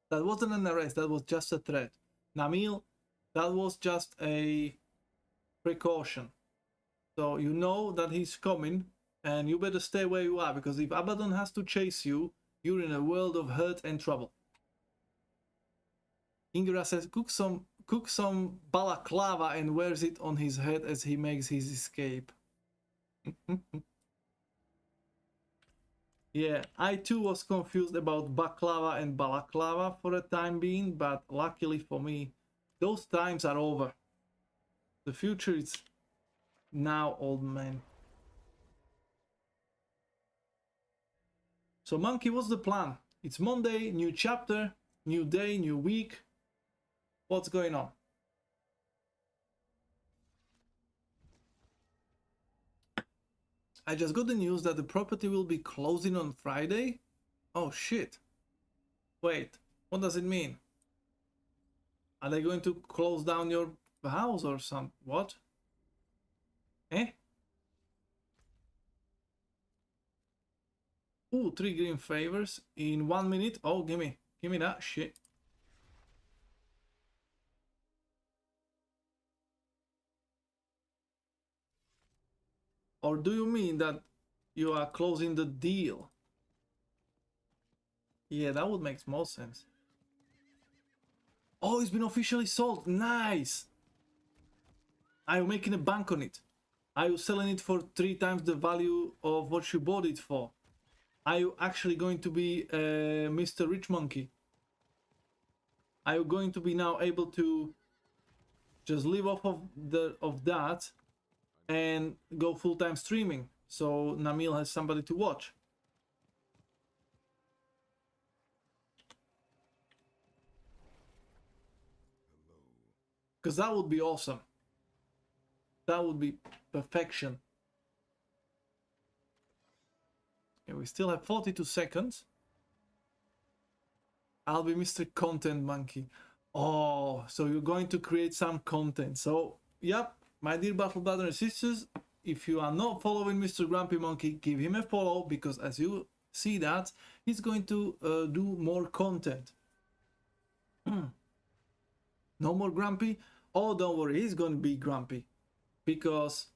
That wasn't an arrest, that was just a threat. Namil, that was just a precaution. So you know that he's coming and you better stay where you are, because if Abaddon has to chase you, you're in a world of hurt and trouble. Ingra says, cook some balaclava and wears it on his head as he makes his escape. Yeah, I too was confused about baklava and balaclava for a time being, but luckily for me, those times are over. The future is now, old man. So, Monkey, what's the plan? It's Monday, new chapter, new day, new week. What's going on? I just got the news that the property will be closing on Friday. Oh shit. Wait, what does it mean? Are they going to close down your house or some? What? Eh? Ooh, 3 green favors in 1 minute. Oh, give me that shit. Or do you mean that you are closing the deal? Yeah, that would make more sense. Oh, it's been officially sold. Nice. Are you making a bank on it? Are you selling it for 3 times the value of what you bought it for? Are you actually going to be Mr. Rich Monkey? Are you going to be now able to just live off of that and go full-time streaming so Namil has somebody to watch? Because that would be awesome. That would be perfection. Okay, we still have 42 seconds. I'll be Mr. Content Monkey. Oh, so you're going to create some content. So, yep, my dear battle brothers and sisters, if you are not following Mr. Grumpy Monkey, give him a follow, because as you see that, he's going to do more content. No more Grumpy? Oh, don't worry, he's going to be Grumpy. Because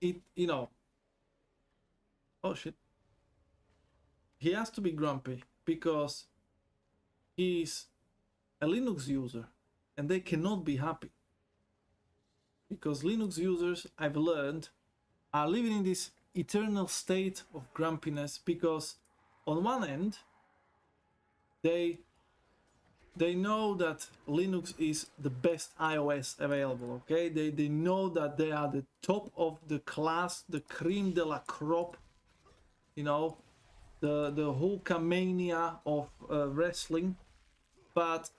it, you know... Oh, shit. He has to be Grumpy, because he's a Linux user, and they cannot be happy. Because Linux users, I've learned, are living in this eternal state of grumpiness, because on one end, they know that Linux is the best iOS available, okay? They know that they are the top of the class, the cream de la crop, you know, the Hulkamania of wrestling, but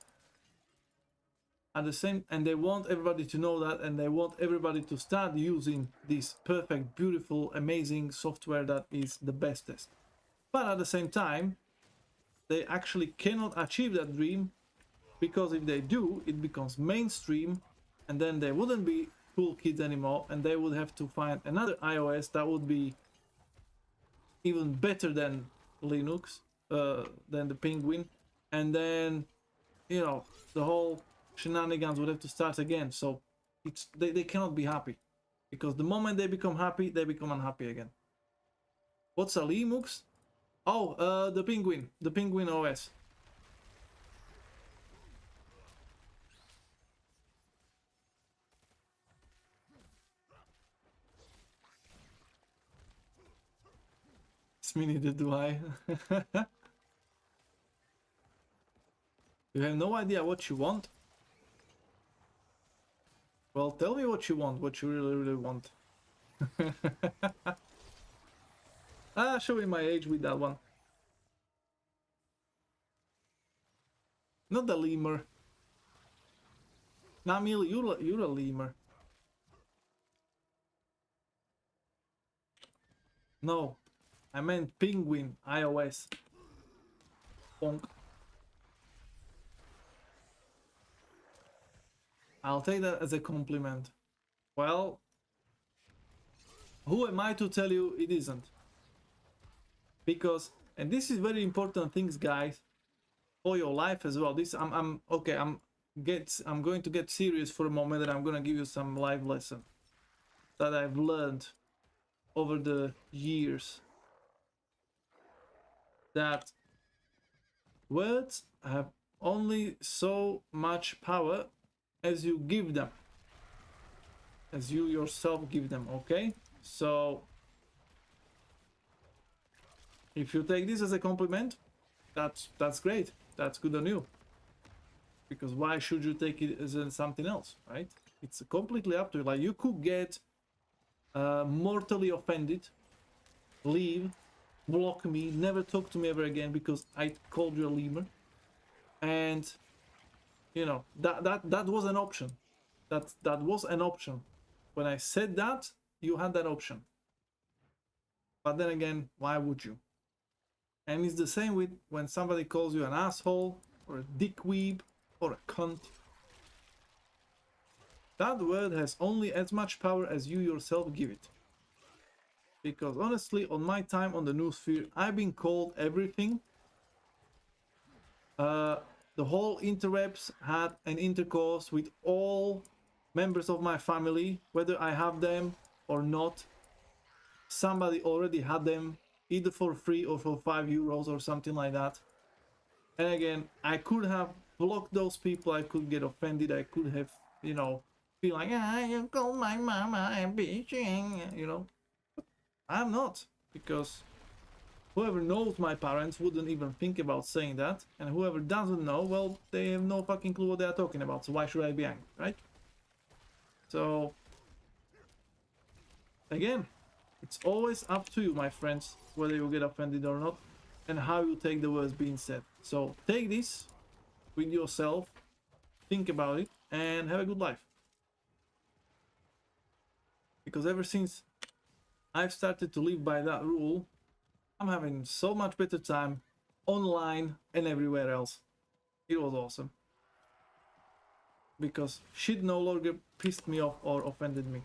at the same, and they want everybody to know that, and they want everybody to start using this perfect, beautiful, amazing software that is the bestest. But at the same time, they actually cannot achieve that dream, because if they do, it becomes mainstream, and then they wouldn't be cool kids anymore, and they would have to find another iOS that would be even better than Linux, than the Penguin, and then, you know, the whole shenanigans would have to start again. So it's they cannot be happy, because the moment they become happy, they become unhappy again. What's a Linux? Oh, the Penguin OS. Neither do I. You have no idea what you want? Well, tell me what you want, what you really want. Showing my age with that one. Not the lemur. Namil, you're a lemur. No, I meant Penguin iOS. Bonk. I'll take that as a compliment. Well, who am I to tell you it isn't? Because, and this is very important things, guys, for your life as well. This I'm okay. I'm going to get serious for a moment, and I'm gonna give you some life lesson that I've learned over the years. That words have only so much power as you give them, as you yourself give them, okay? So if you take this as a compliment, that's great. That's good on you. Because why should you take it as something else, right? It's completely up to you. Like, you could get mortally offended, leave, block me, never talk to me ever again because I called you a lemur, and you know that was an option. That was an option. When I said that, you had that option. But then again, why would you? And it's the same with when somebody calls you an asshole, or a dickweeb, or a cunt. That word has only as much power as you yourself give it. Because honestly, on my time on the Noosphere, I've been called everything. The whole interwebs had an intercourse with all members of my family, whether I have them or not. Somebody already had them, either for free or for €5 or something like that. And again, I could have blocked those people, I could get offended, I could have, you know, be like, ah, you call my mama a bitch, you know. I'm not, because whoever knows my parents wouldn't even think about saying that, and whoever doesn't know, well, they have no fucking clue what they are talking about, so why should I be angry, right? So, again, it's always up to you, my friends, whether you get offended or not, and how you take the words being said. So, take this with yourself, think about it, and have a good life. Because ever since I've started to live by that rule, I'm having so much better time online and everywhere else. It was awesome. Because shit no longer pissed me off or offended me.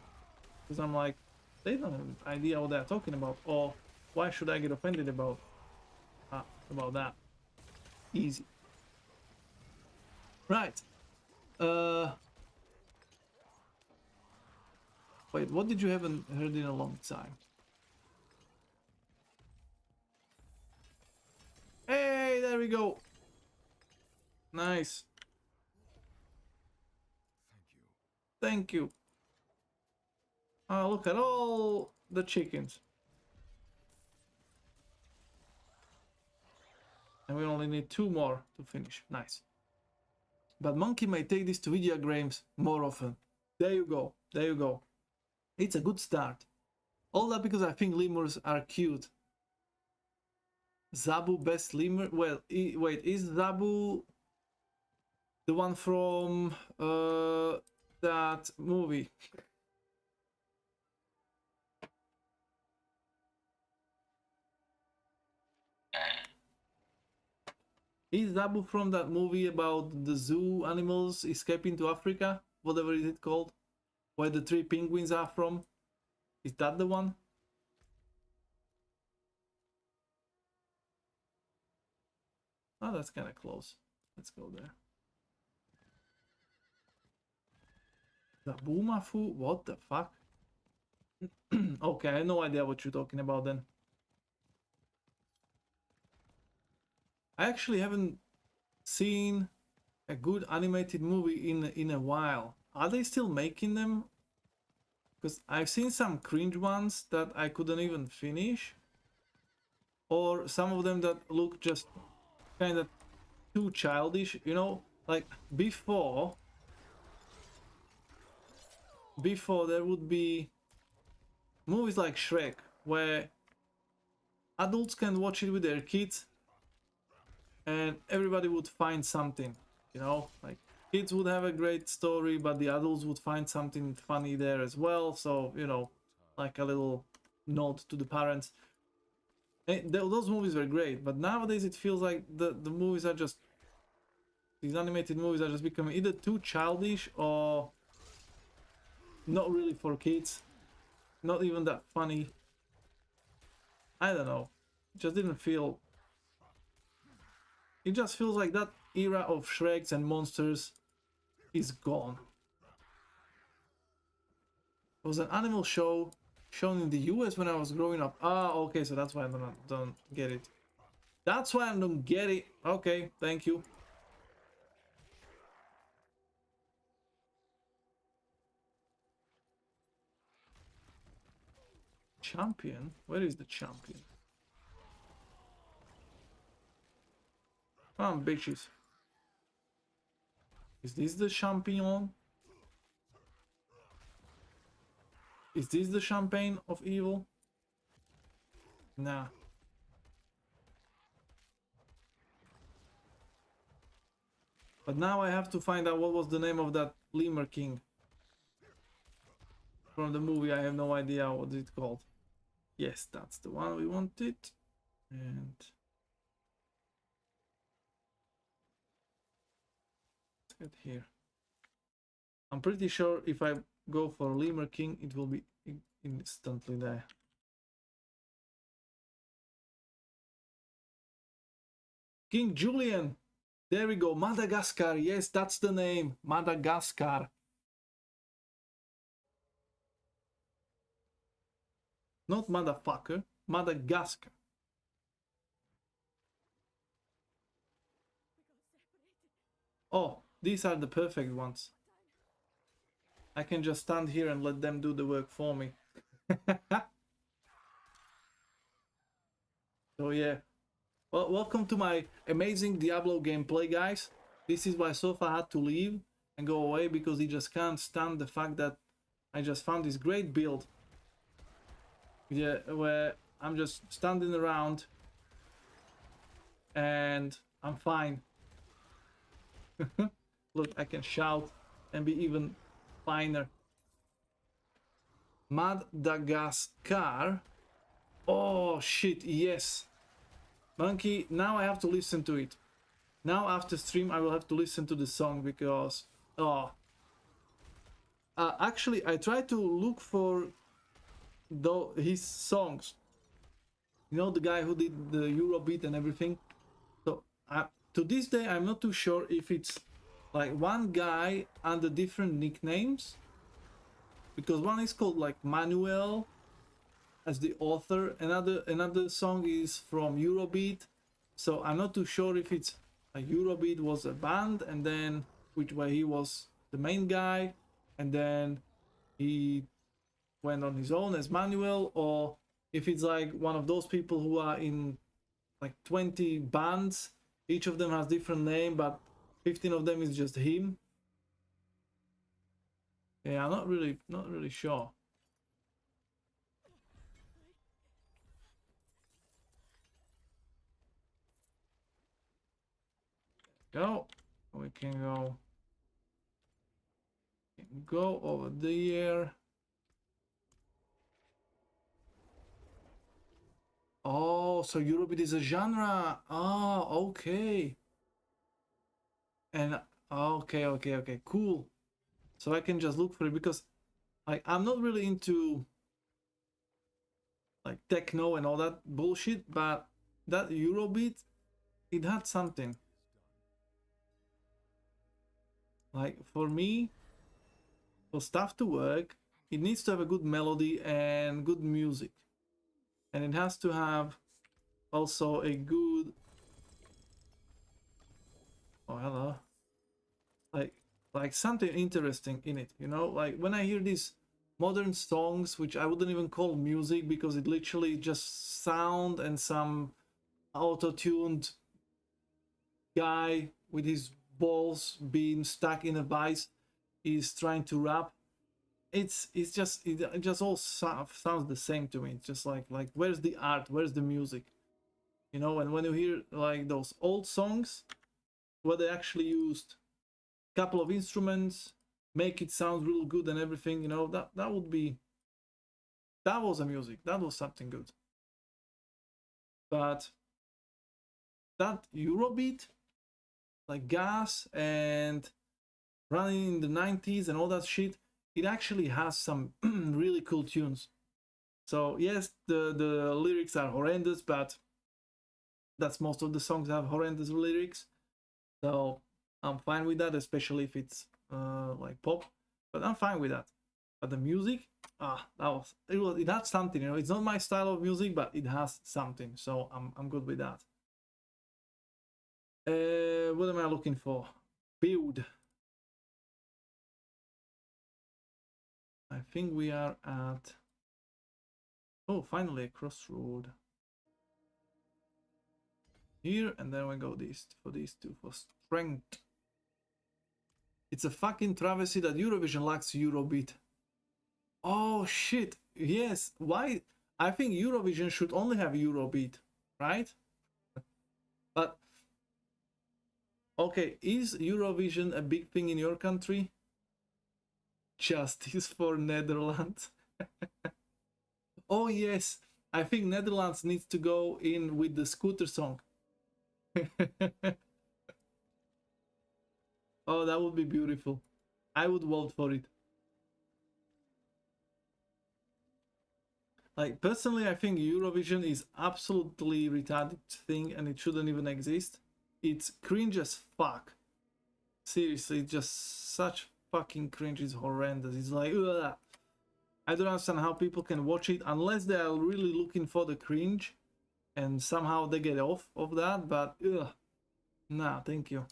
Because I'm like, they don't have an idea what they're talking about, or why should I get offended about that? Easy. Right. Wait, what did you haven't heard in a long time? Hey, there we go. Nice. Thank you. Oh, look at all the chickens. And we only need 2 more to finish. Nice. But Monkey may take this to video games more often. There you go. There you go. It's a good start. All that because I think lemurs are cute. Zabu best lemur? Well, wait, is Zabu the one from that movie? Is Zabu from that movie about the zoo animals escaping to Africa? Whatever is it called? Where the 3 penguins are from? Is that the one? Oh, that's kind of close. Let's go there. Zabu Mafu? What the fuck? Okay, I have no idea what you're talking about then. I actually haven't seen a good animated movie in a while. Are they still making them? Because I've seen some cringe ones that I couldn't even finish, or some of them that look just kind of too childish, you know, like before there would be movies like Shrek where adults can watch it with their kids and everybody would find something, you know, like kids would have a great story, but the adults would find something funny there as well. So, you know, like a little nod to the parents. And those movies were great, but nowadays it feels like the movies are just, these animated movies are just becoming either too childish or not really for kids, not even that funny. I don't know, it just didn't feel, it just feels like that era of Shreks and monsters is gone. It was an animal show shown in the US when I was growing up. Ah, okay, so that's why I don't get it. That's why I don't get it. Okay, thank you. Champion? Where is the champion? Come on, bitches. Is this the champion? Is this the champagne of evil? Nah. But now I have to find out what was the name of that lemur king from the movie. I have no idea what it's called. Yes, that's the one we wanted. And get here. I'm pretty sure if I go for Lemur King, it will be instantly there. King Julian. There we go. Madagascar. Yes, that's the name. Madagascar. Not motherfucker. Madagascar. Oh, these are the perfect ones. I can just stand here and let them do the work for me. So yeah. Well, welcome to my amazing Diablo gameplay, guys. This is why Sofa had to leave and go away, because he just can't stand the fact that I just found this great build. Yeah, where I'm just standing around and I'm fine. Look, I can shout and be even finer. Madagascar. Oh shit, yes. Monkey, now I have to listen to it. Now after stream I will have to listen to the song, because actually I tried to look for his songs. You know, the guy who did the Eurobeat and everything. So to this day I'm not too sure if it's like one guy under different nicknames, because one is called like Manuel as the author, another song is from Eurobeat. So I'm not too sure if it's a Eurobeat was a band, and then which way he was the main guy, and then he went on his own as Manuel, or if it's like one of those people who are in like 20 bands, each of them has different name, but 15 of them is just him. Yeah, I'm not really sure. Go. We can go over there. Oh, so Eurobeat is a genre. Oh, okay. And okay, cool. So I can just look for it, because like I'm not really into like techno and all that bullshit, but that Eurobeat, it had something. Like for me, for stuff to work, it needs to have a good melody and good music, and it has to have also a good, oh hello, like something interesting in it, you know. Like when I hear these modern songs, which I wouldn't even call music, because it literally just sound and some auto-tuned guy with his balls being stuck in a vice is trying to rap. It just all sounds the same to me. It's just like where's the art, where's the music, you know? And when you hear like those old songs where they actually used a couple of instruments, make it sound real good and everything, you know, that was a music, that was something good. But that Eurobeat, like Gas and running in the 90s and all that shit, it actually has some really cool tunes. So yes, the lyrics are horrendous, but that's most of the songs have horrendous lyrics. So I'm fine with that, especially if it's like pop, but I'm fine with that. But the music, it had something, you know. It's not my style of music, but it has something, so I'm good with that. What am I looking for? Build. I think we are at, oh, finally a crossroad here, and then we go for these two for strength. It's a fucking travesty that Eurovision lacks Eurobeat. Oh shit, yes. Why? I think Eurovision should only have Eurobeat, right? But okay, is Eurovision a big thing in your country? Justice for Netherlands. Oh yes, I think Netherlands needs to go in with the scooter song. Oh, that would be beautiful. I would vote for it. Like, personally, I think Eurovision is absolutely retarded thing and it shouldn't even exist. It's cringe as fuck. Seriously, it's just such fucking cringe. It's horrendous. It's like, ugh. I don't understand how people can watch it unless they are really looking for the cringe and somehow they get off of that, but ugh. Nah, thank you.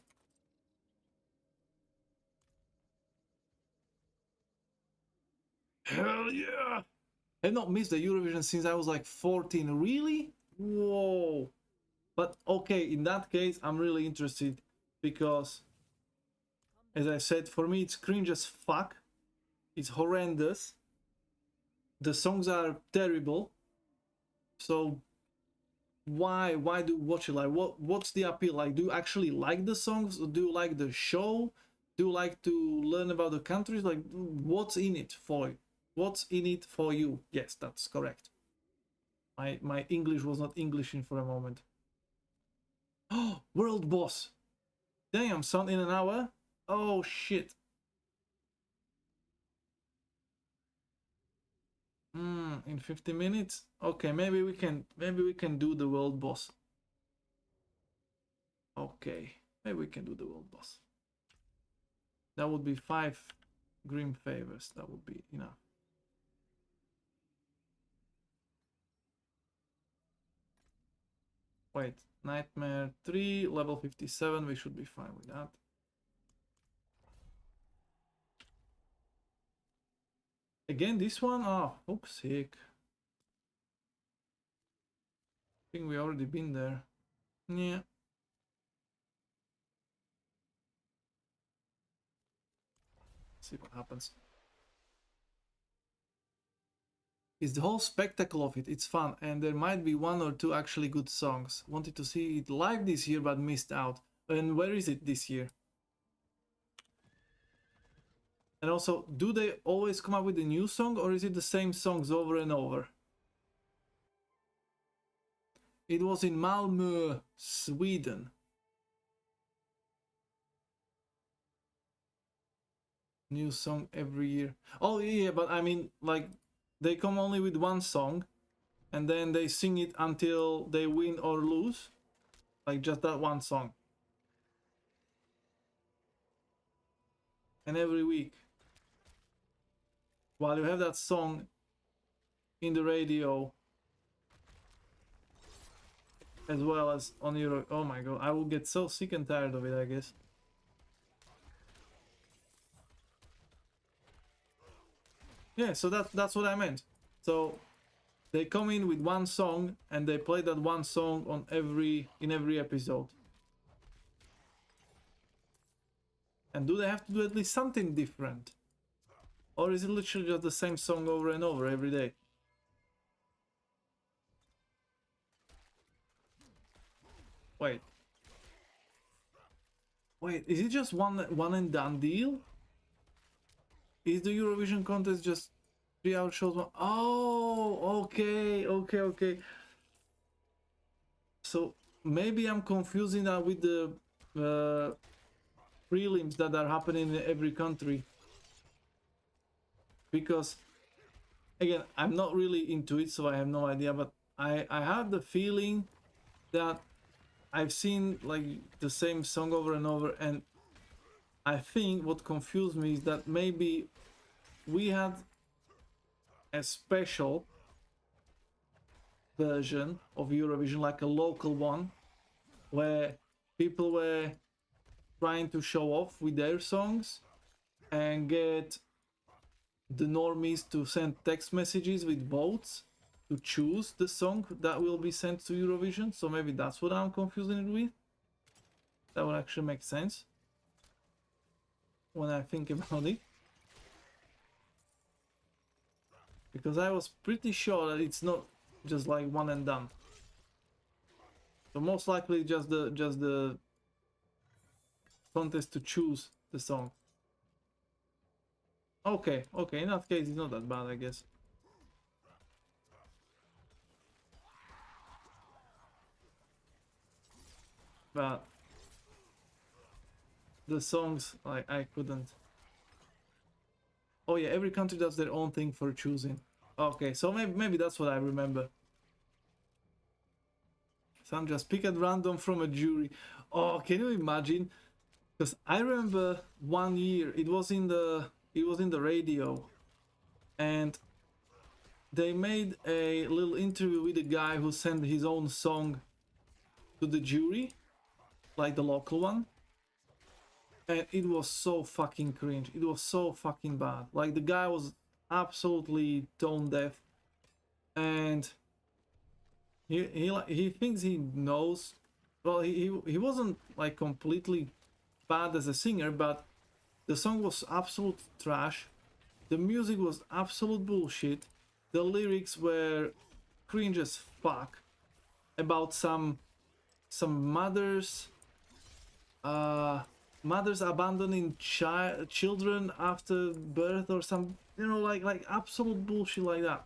Hell yeah! I've not missed the Eurovision since I was like 14. Really? Whoa. But okay, in that case, I'm really interested because, as I said, for me it's cringe as fuck. It's horrendous. The songs are terrible. So why do you watch it? Like, what's the appeal? Like, do you actually like the songs? Or do you like the show? Do you like to learn about the countries? Like, what's in it for you? What's in it for you? Yes, that's correct. My English was not Englishing for a moment. Oh, world boss. Damn, son, in an hour? Oh shit. In 50 minutes? Okay, maybe we can do the world boss. Okay, maybe we can do the world boss. That would be 5 grim favors. That would be enough. Wait, Nightmare 3, level 57, we should be fine with that. Again, this one? Oh, fuck's sake. I think we already been there. Yeah. See what happens. It's the whole spectacle of it. It's fun, and there might be 1 or 2 actually good songs. Wanted to see it live this year, but missed out. And where is it this year? And also, do they always come up with a new song, or is it the same songs over and over? It was in Malmö, Sweden. New song every year. Oh yeah, but I mean, like, they come only with 1 song, and then they sing it until they win or lose. Like, just that 1 song. And every week. While you have that song in the radio, as well as on your... Oh my god, I will get so sick and tired of it, I guess. Yeah, so that's what I meant. So they come in with 1 song and they play that 1 song on in every episode. And do they have to do at least something different? Or is it literally just the same song over and over every day? Wait. Wait, is it just one and done deal? Is the Eurovision contest just 3-hour shows? Oh, okay. So maybe I'm confusing that with the prelims that are happening in every country. Because, again, I'm not really into it, so I have no idea, but I have the feeling that I've seen like the same song over and over, and I think what confused me is that maybe we had a special version of Eurovision, like a local one, where people were trying to show off with their songs and get the normies to send text messages with votes to choose the song that will be sent to Eurovision. So maybe that's what I'm confusing it with. That would actually make sense when I think about it. Because I was pretty sure that it's not just like one and done. So most likely just the contest to choose the song. Okay, in that case it's not that bad, I guess. But the songs, like, I couldn't. Oh yeah, every country does their own thing for choosing. Okay, so maybe that's what I remember. Some just pick at random from a jury. Oh, can you imagine? Because I remember one year it was in the radio, and they made a little interview with a guy who sent his own song to the jury, like the local one, and it was so fucking cringe. It was so fucking bad. Like, the guy was absolutely tone deaf, and he thinks he knows. Well, he wasn't like completely bad as a singer, but the song was absolute trash. The music was absolute bullshit. The lyrics were cringe as fuck, about some mothers abandoning children after birth, or some, you know, like absolute bullshit like that.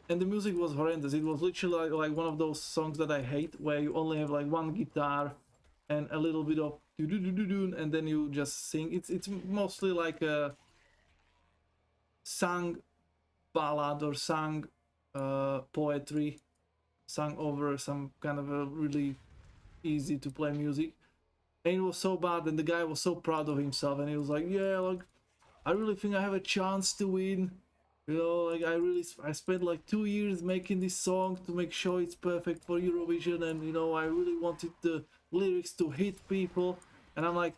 And the music was horrendous. It was literally like one of those songs that I hate, where you only have like one guitar and a little bit of do, and then you just sing. It's mostly like a sung ballad or sung poetry, sung over some kind of a really easy to play music. And it was so bad, and the guy was so proud of himself, and he was like, yeah, like, I really think I have a chance to win. You know, like, I spent like 2 years making this song to make sure it's perfect for Eurovision, and, you know, I really wanted the lyrics to hit people. And I'm like,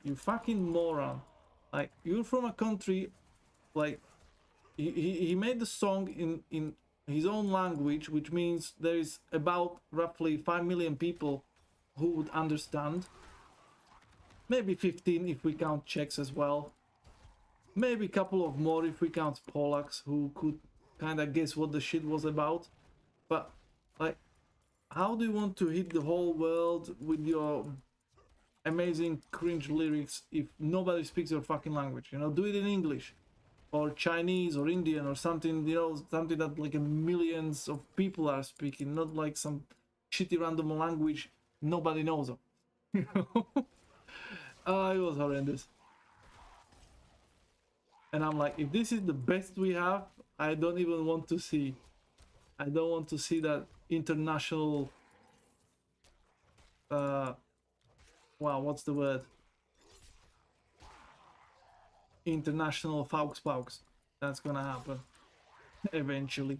you fucking moron. Like, you're from a country, like, he made the song in his own language, which means there is about roughly 5 million people who would understand. Maybe 15 if we count Czechs as well. Maybe a couple of more if we count Polacks, who could kind of guess what the shit was about. But, like, how do you want to hit the whole world with your amazing cringe lyrics if nobody speaks your fucking language? You know, do it in English, or Chinese, or Indian, or something, you know, something that like millions of people are speaking, not like some shitty random language nobody knows of. You know? It was horrendous. And I'm like, if this is the best we have, I don't even want to see. I don't want to see that international, wow, what's the word? International Faux. That's gonna happen eventually.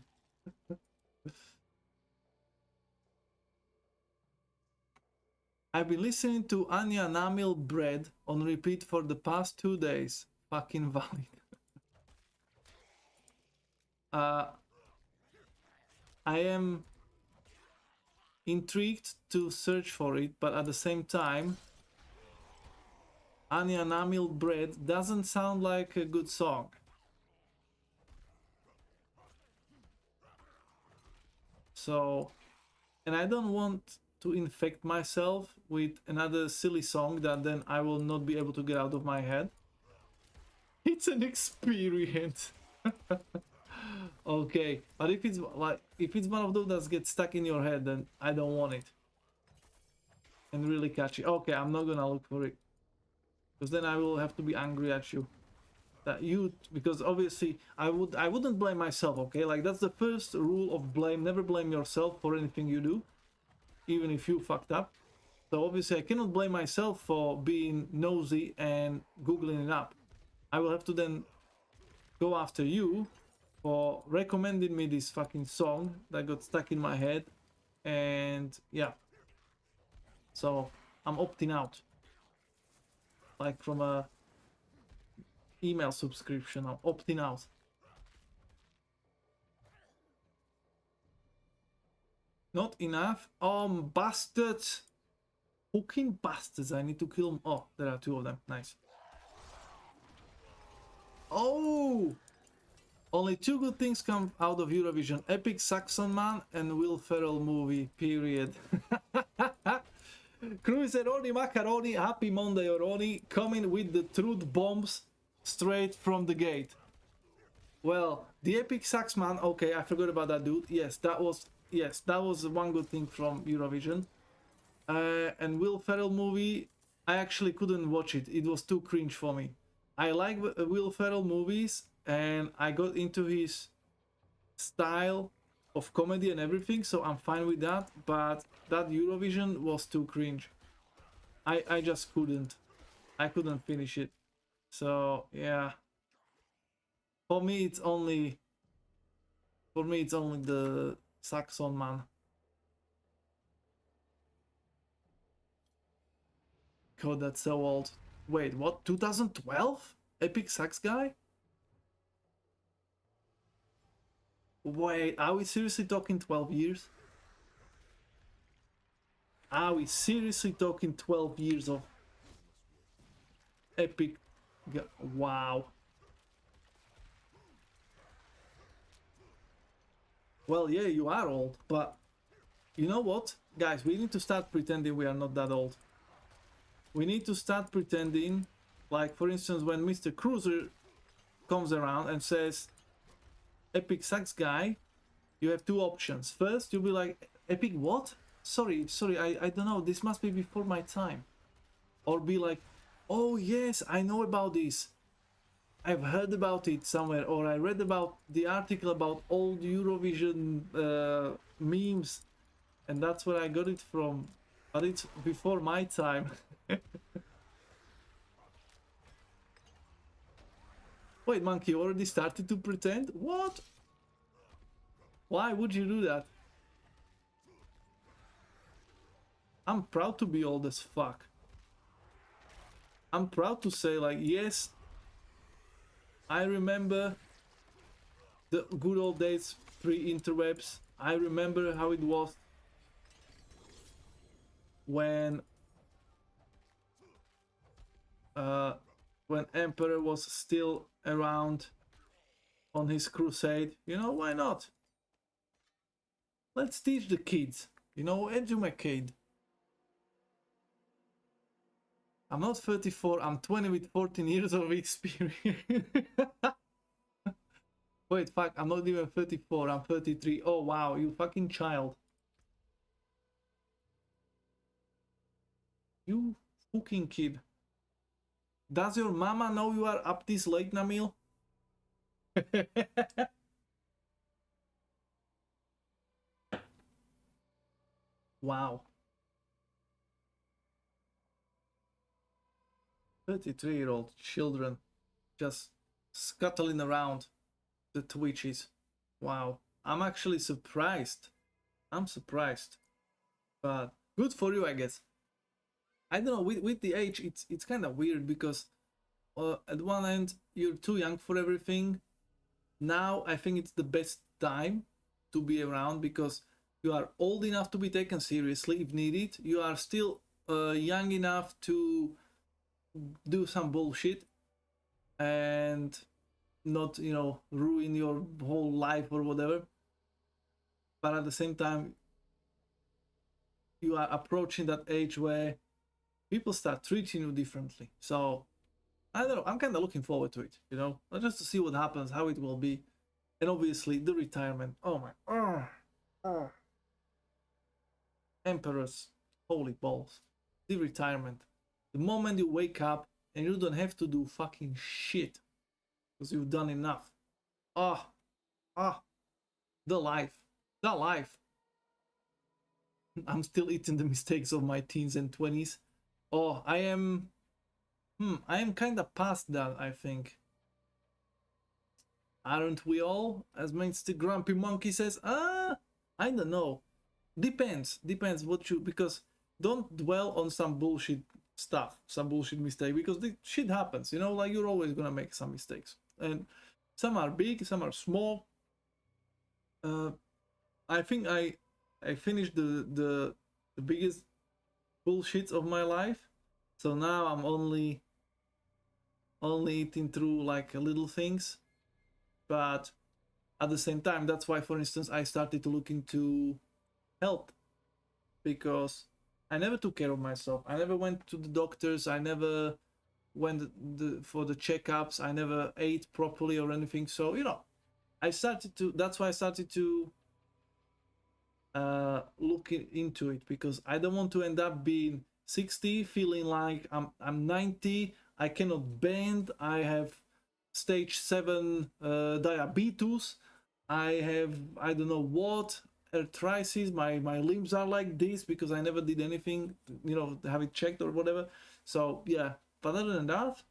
I've been listening to Anya Namil Bread on repeat for the past 2 days. Fucking valid. I am intrigued to search for it, but at the same time, Anya Namil Bread doesn't sound like a good song. So, and I don't want to infect myself with another silly song that then I will not be able to get out of my head. It's an experience. Okay, but if it's one of those that gets stuck in your head, then I don't want it. And really catchy. Okay, I'm not gonna look for it, because then I will have to be angry at you. Because obviously I wouldn't blame myself, okay? Like, that's the first rule of blame. Never blame yourself for anything you do, even if you fucked up. So obviously I cannot blame myself for being nosy and googling it up. I will have to then go after you for recommending me this fucking song that got stuck in my head. And yeah, so I'm opting out, like from a email subscription. I'm opting out. Not enough? Oh, bastards! Fucking bastards! I need to kill them. Oh, there are 2 of them. Nice. Oh! Only 2 good things come out of Eurovision: Epic Saxon Man and Will Ferrell movie. Period. Cruiseroni Macaroni, happy Monday Oroni, coming with the truth bombs straight from the gate. Well, the Epic Sax Man, okay, I forgot about that dude. Yes, that was one good thing from Eurovision. And Will Ferrell movie, I actually couldn't watch it. It was too cringe for me. I like Will Ferrell movies, and I got into his style of comedy and everything, so I'm fine with that. But that Eurovision was too cringe. I just couldn't. I couldn't finish it. So yeah, for me it's only the Saxon man. God, that's so old. Wait, what? 2012? Epic Sax guy? Wait, are we seriously talking 12 years? Are we seriously talking 12 years of epic? Wow. Well, yeah, you are old, but you know what? Guys, we need to start pretending we are not that old. We need to start pretending, like, for instance, when Mr. Cruiser comes around and says, Epic Sax guy, you have two options. First, you'll be like, Epic what? Sorry, I don't know, this must be before my time. Or be like, oh yes, I know about this. I've heard about it somewhere, or I read about the article about old Eurovision memes, and that's where I got it from. But it's before my time. Wait, Monkey, you already started to pretend? What? Why would you do that? I'm proud to be old as fuck. I'm proud to say, like, yes, I remember the good old days pre-interwebs. I remember how it was when Emperor was still around on his crusade. You know, why not? Let's teach the kids. You know, educate. I'm not 34, I'm 20 with 14 years of experience. Wait, fuck, I'm not even 34, I'm 33. Oh, wow, you fucking child. You fucking kid. Does your mama know you are up this late, Namil? Wow. 33-year-old children just scuttling around the Twitches. Wow. I'm actually surprised. I'm surprised. But good for you, I guess. I don't know, with the age, it's kind of weird because at one end, you're too young for everything. Now, I think it's the best time to be around because you are old enough to be taken seriously if needed. You are still young enough to do some bullshit and not, you know, ruin your whole life or whatever. But at the same time, you are approaching that age where people start treating you differently. So I don't know, I'm kind of looking forward to it, you know, just to see what happens, how it will be. And obviously the retirement. Oh my Emperors, holy balls. The retirement. The moment you wake up and you don't have to do fucking shit because you've done enough. The life. I'm still eating the mistakes of my teens and 20s. Oh, I am kind of past that, I think. Aren't we all? As Mr. Grumpy Monkey says. I don't know. Depends what you, because don't dwell on some bullshit stuff, some bullshit mistake, because the shit happens, you know, like you're always gonna make some mistakes. And some are big, some are small. I think I finished the biggest bullshits of my life. So now I'm only eating through like little things. But at the same time, that's why, for instance, I started to look into health, because I never took care of myself. I never went to the doctors. I never went for the checkups. I never ate properly or anything. So, you know, that's why I started to look into it, because I don't want to end up being 60, feeling like I'm 90. I cannot bend. I have stage 7 diabetes. I have, I don't know what, arthritis. My limbs are like this because I never did anything, you know, have it checked or whatever. So yeah, but other than that,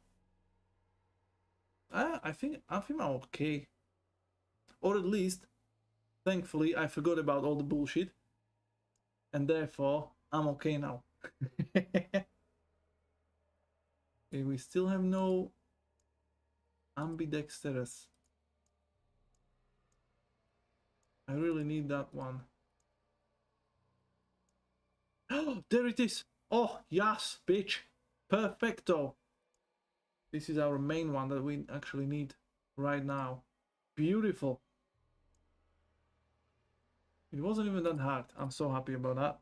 I think I'm okay. Or at least, thankfully, I forgot about all the bullshit, and therefore I'm okay now. Okay, we still have no ambidextrous. I really need that one. Oh, there it is. Oh, yes, bitch. Perfecto. This is our main one that we actually need right now. Beautiful. It wasn't even that hard. I'm so happy about that.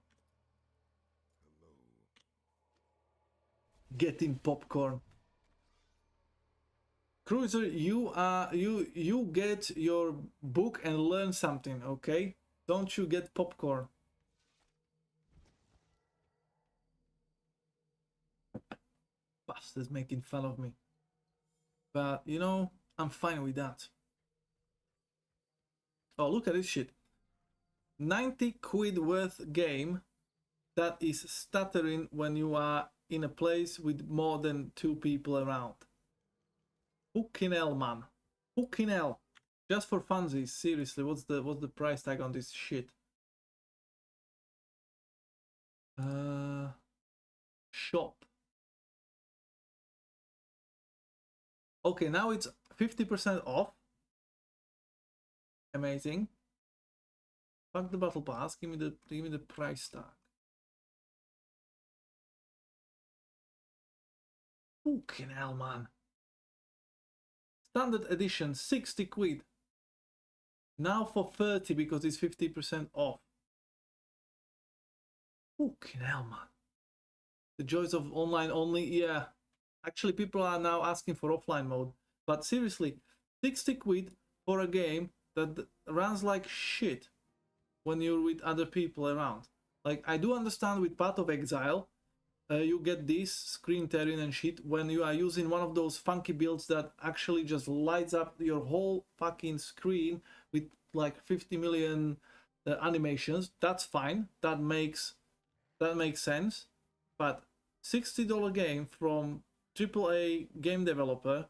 Getting popcorn. Cruiser, you get your book and learn something, okay? Don't you get popcorn. Bastards making fun of me. But you know, I'm fine with that. Oh, look at this shit. 90 quid worth game that is stuttering when you are in a place with more than 2 people around. Fucking hell, man. Fucking hell. Just for funsies, seriously, what's the price tag on this shit? Shop. Okay, now it's 50% off. Amazing. Fuck the battle pass. Give me the price tag. Fucking hell, man. Standard edition, 60 quid. Now for 30 because it's 50% off. Fucking hell, man. The joys of online only, yeah. Actually, people are now asking for offline mode. But seriously, 60 quid for a game that runs like shit when you're with other people around. Like, I do understand with Path of Exile, you get this screen tearing and shit when you are using one of those funky builds that actually just lights up your whole fucking screen with like 50 million animations. That's fine. That makes sense. But $60 game from AAA game developer,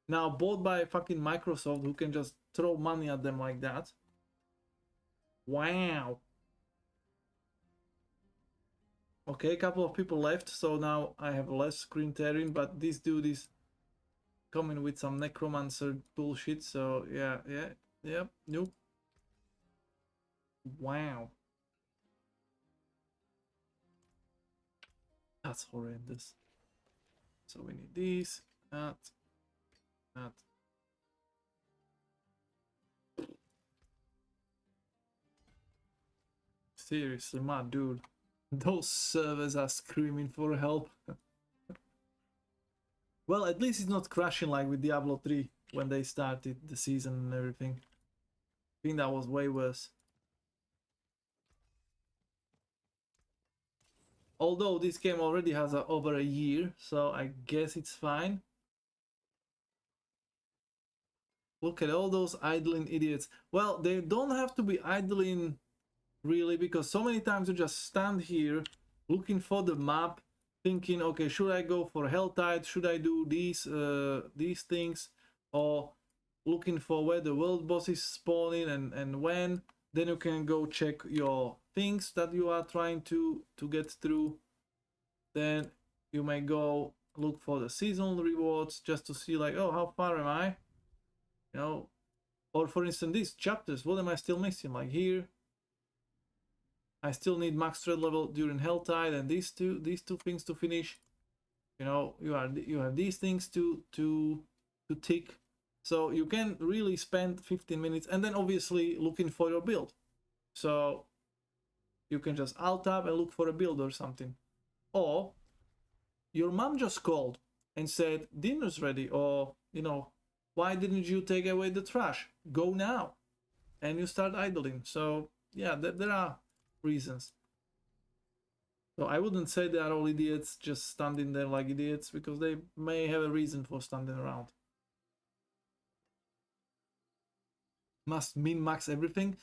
now bought by fucking Microsoft, who can just throw money at them like that. Wow. Okay, a couple of people left, so now I have less screen tearing, but this dude is coming with some necromancer bullshit, so yeah, nope. Wow. That's horrendous. So we need this, that. Seriously, my dude. Those servers are screaming for help. Well, at least it's not crashing like with Diablo 3 when they started the season and everything. I think that was way worse. Although this game already has over a year, so I guess it's fine. Look at all those idling idiots. Well, they don't have to be idling really, because so many times you just stand here looking for the map, thinking, okay, should I go for Helltide? Should I do these things? Or looking for where the world boss is spawning and when. Then you can go check your things that you are trying to get through. Then you may go look for the seasonal rewards just to see like, oh, how far am I? You know, or for instance, these chapters, what am I still missing? Like here, I still need max thread level during Helltide, and these two things to finish. You know, you have these things to tick. So you can really spend 15 minutes, and then obviously looking for your build. So you can just alt tab and look for a build or something. Or your mom just called and said dinner's ready, or you know, why didn't you take away the trash? Go now. And you start idling. So yeah, there are reasons. So I wouldn't say they are all idiots just standing there like idiots, because they may have a reason for standing around. Must min-max everything?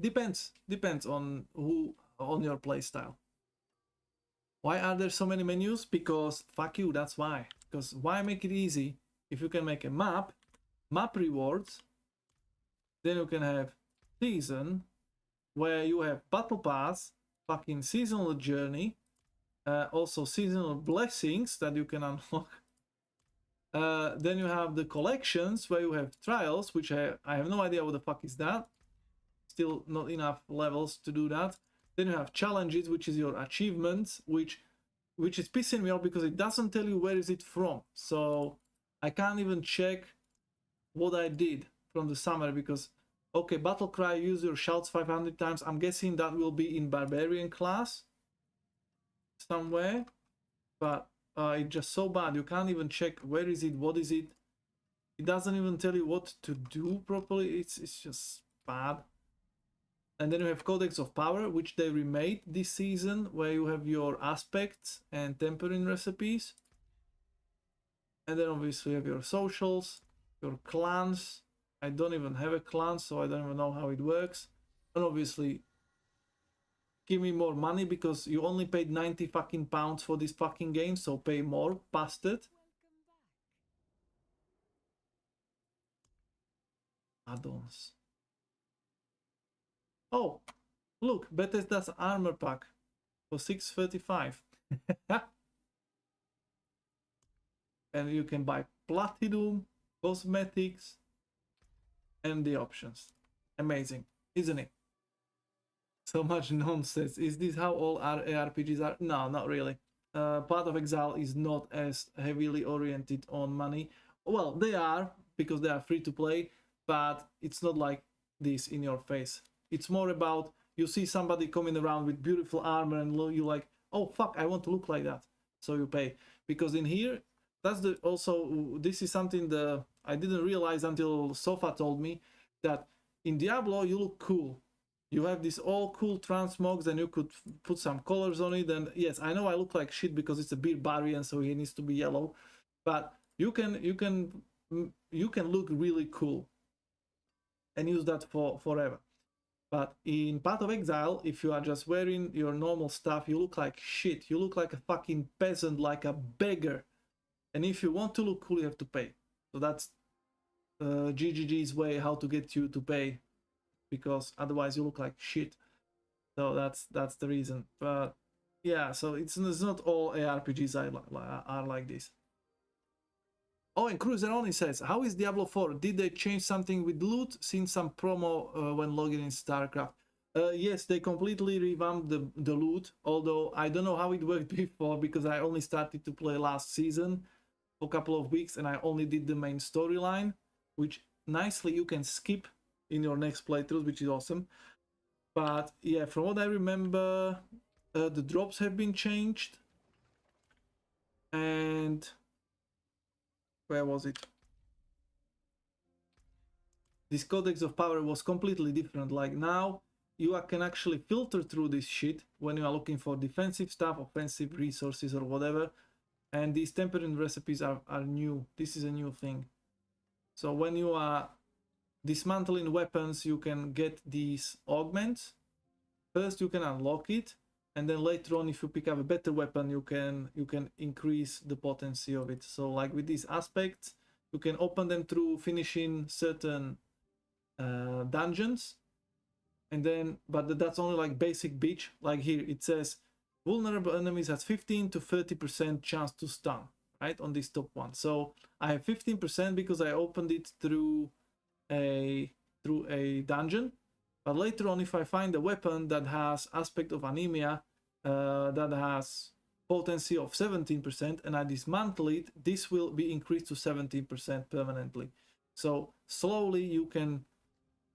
Depends on your playstyle. Why are there so many menus? Because fuck you, that's why. Because why make it easy if you can make a map rewards, then you can have season, where you have battle pass, fucking seasonal journey, also seasonal blessings that you can unlock. Then you have the collections, where you have trials, which I have no idea what the fuck is that. Still not enough levels to do that. Then you have challenges, which is your achievements, which is pissing me off because it doesn't tell you where is it from. So I can't even check what I did from the summer, because okay, battle cry, use your shouts 500 times. I'm guessing that will be in barbarian class somewhere, but it's just so bad. You can't even check where is it, what is it. It doesn't even tell you what to do properly. It's just bad. And then you have Codex of Power, which they remade this season, where you have your aspects and tempering recipes. And then obviously you have your socials, your clans. I don't even have a clan, so I don't even know how it works. And obviously, give me more money, because you only paid 90 fucking pounds for this fucking game, so pay more, bastard. Add-ons. Oh, look, Bethesda's armor pack for $6.35. And you can buy platinum, cosmetics, and the options. Amazing, isn't it? So much nonsense. Is this how all ARPGs are? No, not really. Path of Exile is not as heavily oriented on money. Well, they are, because they are free to play, but it's not like this in your face. It's more about, you see somebody coming around with beautiful armor and you're like, oh fuck, I want to look like that. So you pay. Because in here, this is something I didn't realize until Sofa told me, that in Diablo you look cool. You have this all cool transmogs, and you could put some colors on it. And yes, I know I look like shit because it's a barbarian, so he needs to be yellow. But you can look really cool and use that forever. But in Path of Exile, if you are just wearing your normal stuff, you look like shit. You look like a fucking peasant, like a beggar. And if you want to look cool, you have to pay. So that's GGG's way how to get you to pay, because otherwise you look like shit. So that's the reason. But yeah, so it's not all ARPGs are like this. Oh, and Cruiser only says, how is Diablo 4? Did they change something with loot? Seen some promo when logging in StarCraft. Yes, they completely revamped the loot, although I don't know how it worked before, because I only started to play last season for a couple of weeks, and I only did the main storyline, which nicely you can skip in your next playthrough, which is awesome. But yeah, from what I remember, the drops have been changed, and where was it? This Codex of Power was completely different. Like now, you can actually filter through this shit when you are looking for defensive stuff, offensive resources, or whatever. And these tempering recipes are new. This is a new thing. So when you are dismantling weapons, you can get these augments. First, you can unlock it, and then later on, if you pick up a better weapon, you can increase the potency of it. So like with these aspects, you can open them through finishing certain dungeons, and then, but that's only like basic bitch. Like here it says vulnerable enemies has 15 to 30% chance to stun, right, on this top one. So I have 15% because I opened it through a dungeon. But later on, if I find a weapon that has aspect of anemia, that has potency of 17%, and I dismantle it, this will be increased to 17% permanently. So slowly you can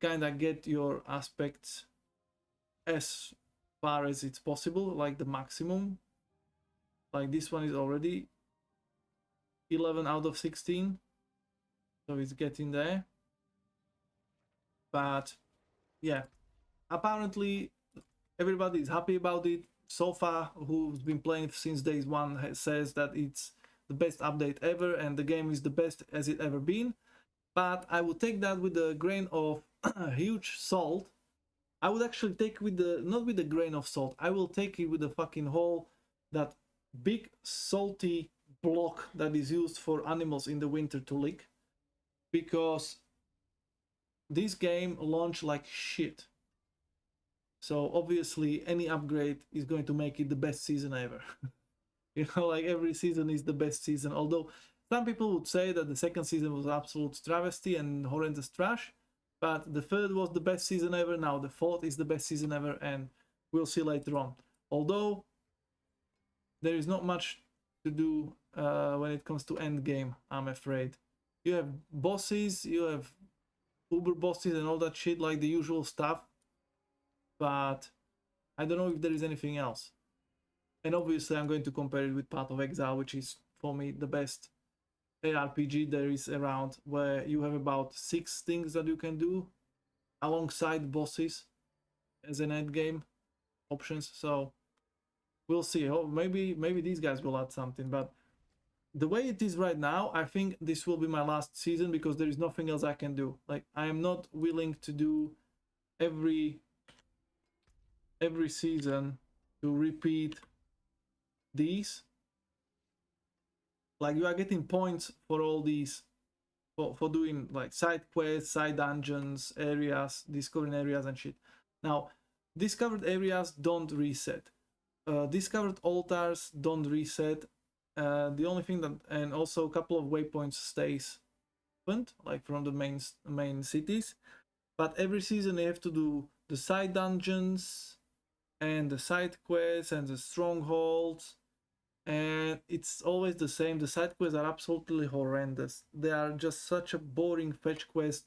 kind of get your aspects as far as it's possible, like the maximum. Like this one is already 11 out of 16, so it's getting there. But yeah, apparently everybody is happy about it. Sofa, who's been playing since day one, says that it's the best update ever and the game is the best as it ever been. But I would take that with a grain of huge salt. I would actually take with the, not with a grain of salt, I will take it with the fucking whole, that big salty block that is used for animals in the winter to lick, because this game launched like shit. So obviously any upgrade is going to make it the best season ever. You know, like every season is the best season, although some people would say that the second season was absolute travesty and horrendous trash, but the third was the best season ever. Now the fourth is the best season ever, and we'll see later on. Although there is not much to do when it comes to end game, I'm afraid. You have bosses, you have uber bosses and all that shit, like the usual stuff, but I don't know if there is anything else. And obviously I'm going to compare it with Path of Exile, which is for me the best ARPG there is around, where you have about 6 things that you can do alongside bosses as an end game options. So we'll see. Oh, maybe these guys will add something, but the way it is right now, I think this will be my last season because there is nothing else I can do. Like, I am not willing to do every season to repeat these. Like, you are getting points for all these, for doing like side quests, side dungeons, areas, discovering areas and shit. Now, discovered areas don't reset. Discovered altars don't reset. The only thing that, and also a couple of waypoints stays open, like from the main cities. But every season you have to do the side dungeons and the side quests and the strongholds, and it's always the same. The side quests are absolutely horrendous. They are just such a boring fetch quest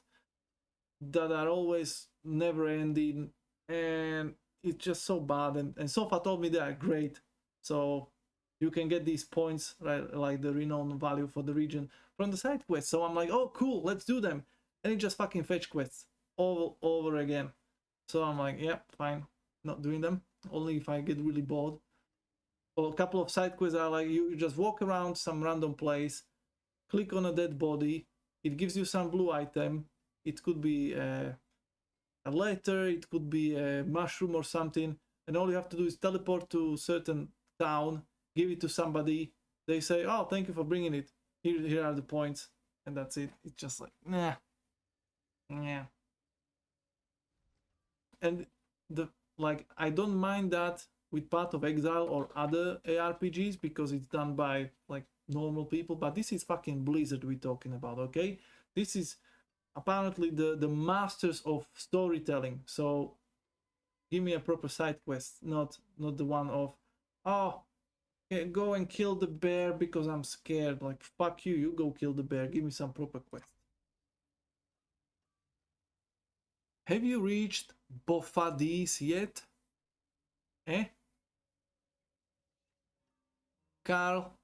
that are always never ending, and it's just so bad. And Sofa told me they are great, so you can get these points, right, like the renown value for the region, from the side quests. So I'm like, oh cool, let's do them. And it just fucking fetch quests all over again. So I'm like, yeah, fine, not doing them, only if I get really bored. Or a couple of side quests are like, you just walk around some random place, click on a dead body, it gives you some blue item. It could be a letter, it could be a mushroom or something, and all you have to do is teleport to a certain town, give it to somebody, they say, oh, thank you for bringing it, here are the points, and that's it. It's just like, nah. And I don't mind that with Path of Exile or other ARPGs because it's done by like normal people, but this is fucking Blizzard we're talking about, okay? This is apparently the masters of storytelling, so give me a proper side quest, not the one of, oh, go and kill the bear because I'm scared. Like, fuck you, you go kill the bear, give me some proper quest. Have you reached Bofadis yet? Eh? Carl?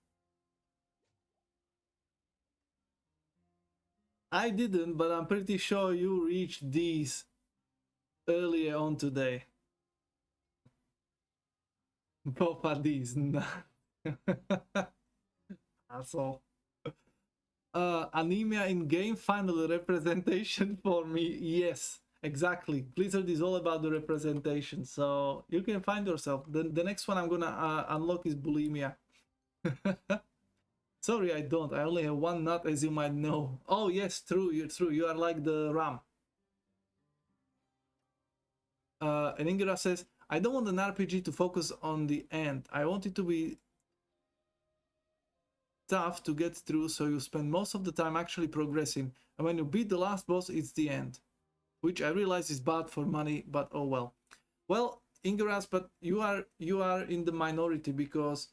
I didn't, but I'm pretty sure you reached these earlier on today. Bofadis, nah. Asshole. Anemia in game final representation for me. Yes, exactly. Blizzard is all about the representation, so you can find yourself. The next one I'm gonna unlock is bulimia. Sorry, I don't. I only have one nut, as you might know. Oh yes, true. You're true. You are like the ram. And Ingira says, I don't want an RPG to focus on the end. I want it to be tough to get through, so you spend most of the time actually progressing, and when you beat the last boss, it's the end, which I realize is bad for money, but oh well. Well, Ingeras, but you are in the minority, because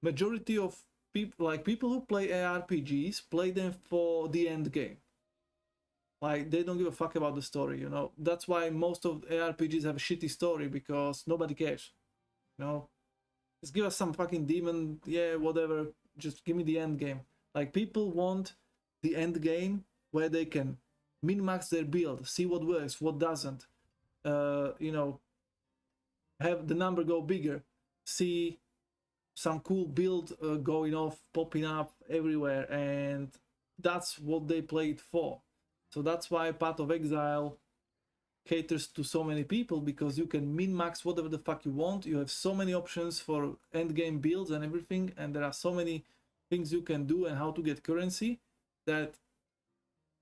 majority of people, like people who play ARPGs, play them for the end game. Like, they don't give a fuck about the story, you know. That's why most of ARPGs have a shitty story, because nobody cares, you know. Just give us some fucking demon, yeah, whatever. Just give me the end game. Like, people want the end game where they can min-max their build, see what works, what doesn't, you know, have the number go bigger. see some cool build going off, popping up everywhere, and that's what they play it for. So that's why Path of Exile caters to so many people, because you can min-max whatever the fuck you want. You have so many options for endgame builds and everything, and there are so many things you can do and how to get currency that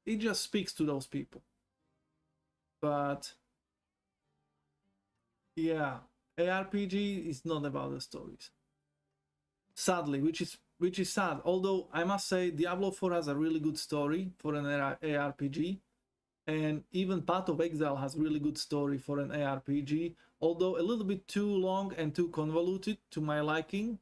it just speaks to those people. But yeah, ARPG is not about the stories, sadly, which is sad. Although I must say Diablo 4 has a really good story for an ARPG, and even Path of Exile has really good story for an ARPG, although a little bit too long and too convoluted to my liking.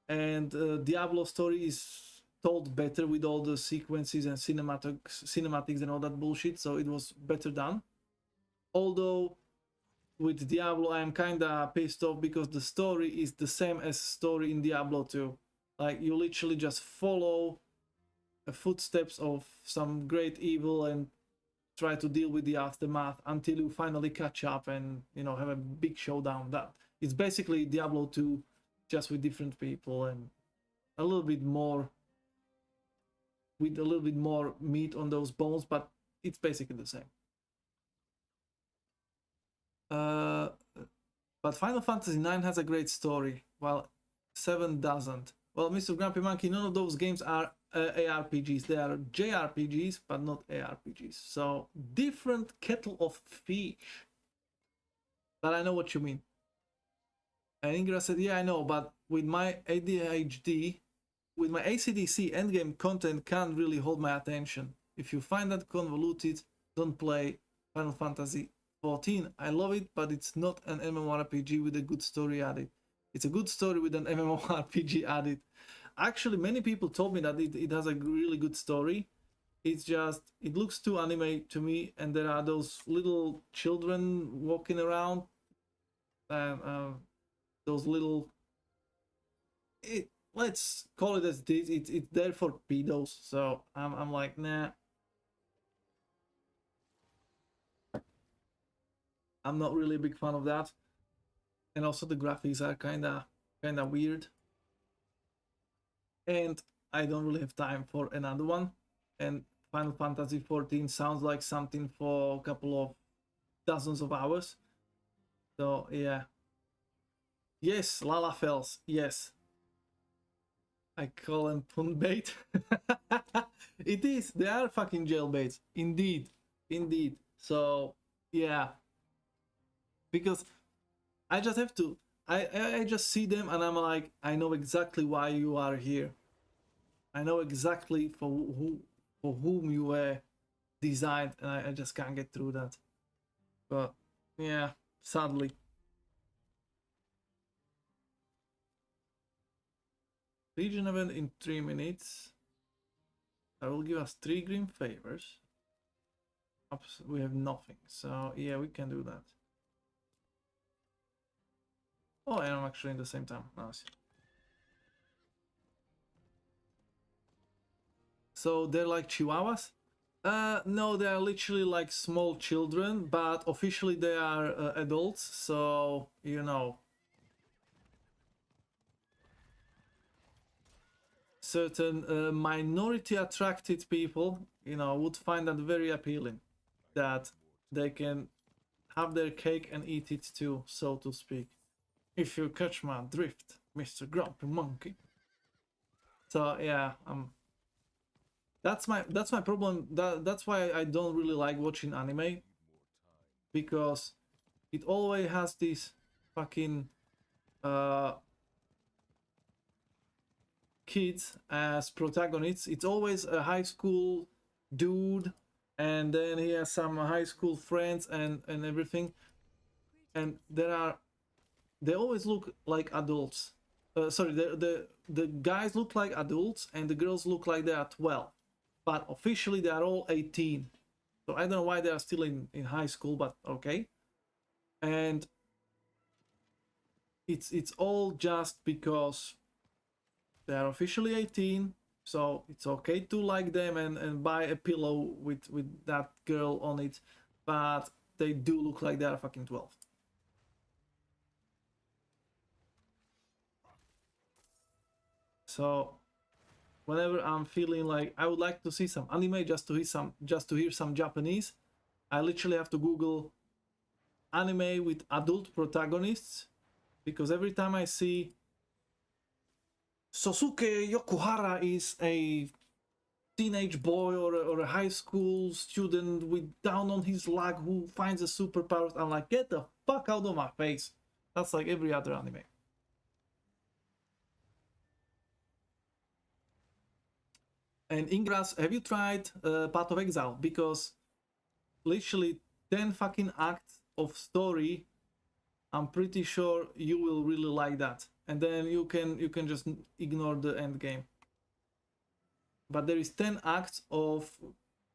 And Diablo story is told better with all the sequences and cinematics and all that bullshit, so it was better done. Although with Diablo I am kinda pissed off because the story is the same as story in Diablo 2. Like, you literally just follow the footsteps of some great evil and try to deal with the aftermath until you finally catch up and, you know, have a big showdown. That it's basically Diablo 2 just with different people and a little bit more, with a little bit more meat on those bones, but it's basically the same. But Final Fantasy IX has a great story, while 7 doesn't. Well, Mr. Grumpy Monkey, none of those games are ARPGs. They are JRPGs, but not ARPGs. So, different kettle of fish. But I know what you mean. And Ingra said, yeah, I know, but with my ADHD, with my ACDC, endgame content can't really hold my attention. If you find that convoluted, don't play Final Fantasy 14. I love it, but it's not an MMORPG with a good story added. It's a good story with an MMORPG added. Actually, many people told me that it has a really good story. It's just, it looks too anime to me, and there are those little children walking around. Those little... let's call it as it is. It's there for pedos, so I'm like, nah. I'm not really a big fan of that. And also the graphics are kinda weird. And I don't really have time for another one. And Final Fantasy 14 sounds like something for a couple of dozens of hours. So yeah. Yes, Lalafels, yes. I call them pun bait. It is, they are fucking jailbaits. Indeed. Indeed. So yeah. Because I just have to, I just see them and I'm like, I know exactly why you are here. I know exactly for whom you were designed, and I just can't get through that. But yeah, sadly. Region event in 3 minutes. That will give us 3 green favors. We have nothing, so yeah, we can do that. Oh, and I'm actually in the same time. Nice. So they're like chihuahuas? No, they are literally like small children, but officially they are adults, so, you know. Certain minority attracted people, you know, would find that very appealing. That they can have their cake and eat it too, so to speak. If you catch my drift, Mr. Grumpy Monkey. So yeah, that's my problem. That's why I don't really like watching anime, because it always has these fucking kids as protagonists. It's always a high school dude, and then he has some high school friends and everything, and they always look like adults. Sorry, the guys look like adults and the girls look like they are 12, but officially they are all 18. So I don't know why they are still in high school, but okay. And it's all just because they are officially 18, so it's okay to like them and buy a pillow with that girl on it, but they do look like they are fucking 12. So whenever I'm feeling like I would like to see some anime just to hear some Japanese, I literally have to Google anime with adult protagonists, because every time I see Sosuke Yokuhara is a teenage boy or a high school student with down on his luck who finds a superpower, I'm like, get the fuck out of my face. That's like every other anime. And Ingras, have you tried Path of Exile? Because literally 10 fucking acts of story, I'm pretty sure you will really like that. And then you can just ignore the end game. But there is 10 acts of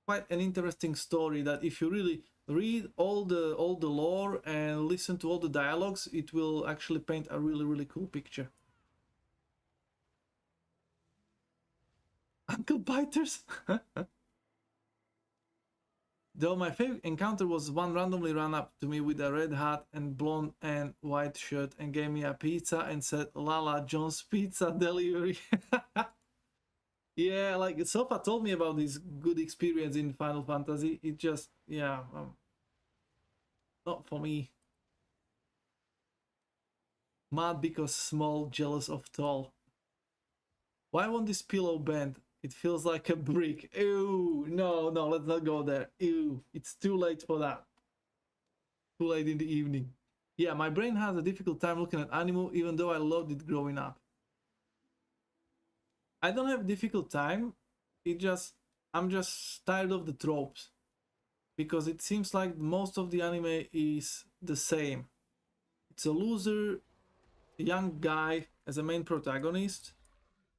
quite an interesting story that if you really read all the lore and listen to all the dialogues, it will actually paint a really cool picture. Uncle Biters. Though my favorite encounter was one randomly ran up to me with a red hat and blonde and white shirt and gave me a pizza and said, Lala, John's Pizza Delivery. Yeah, like Sofa told me about this good experience in Final Fantasy. It just, yeah, not for me. Mad because small, jealous of tall. Why won't this pillow bend? It feels like a brick. Ew, no, let's not go there. Ew, it's too late for that. Too late in the evening. Yeah, my brain has a difficult time looking at anime, even though I loved it growing up. I don't have difficult time. I'm just tired of the tropes. Because it seems like most of the anime is the same. It's a loser, young guy as a main protagonist,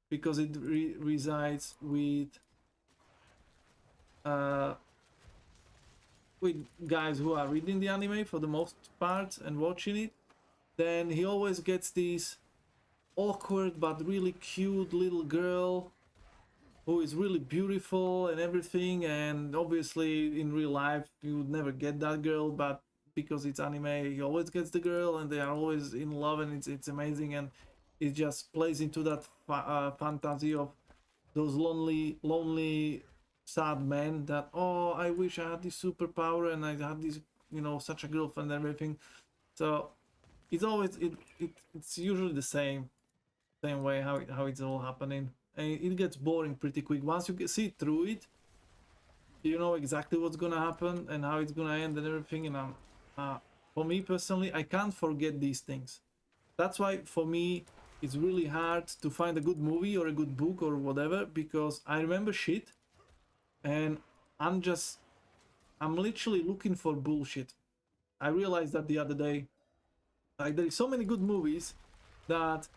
because it resides with guys who are reading the anime for the most part and watching it. Then he always gets this awkward but really cute little girl who is really beautiful and everything, and obviously in real life you would never get that girl, but because it's anime he always gets the girl and they are always in love, and it's amazing, and it just plays into that fantasy of those lonely sad men that, oh, I wish I had this superpower and I had this, you know, such a girlfriend and everything. So it's always it's usually the same way how it's all happening. And it gets boring pretty quick once you see through it. You know exactly what's gonna happen and how it's gonna end and everything. And for me personally, I can't forget these things. That's why for me it's really hard to find a good movie or a good book or whatever, because I remember shit and I'm literally looking for bullshit. I realized that the other day. Like, there is so many good movies that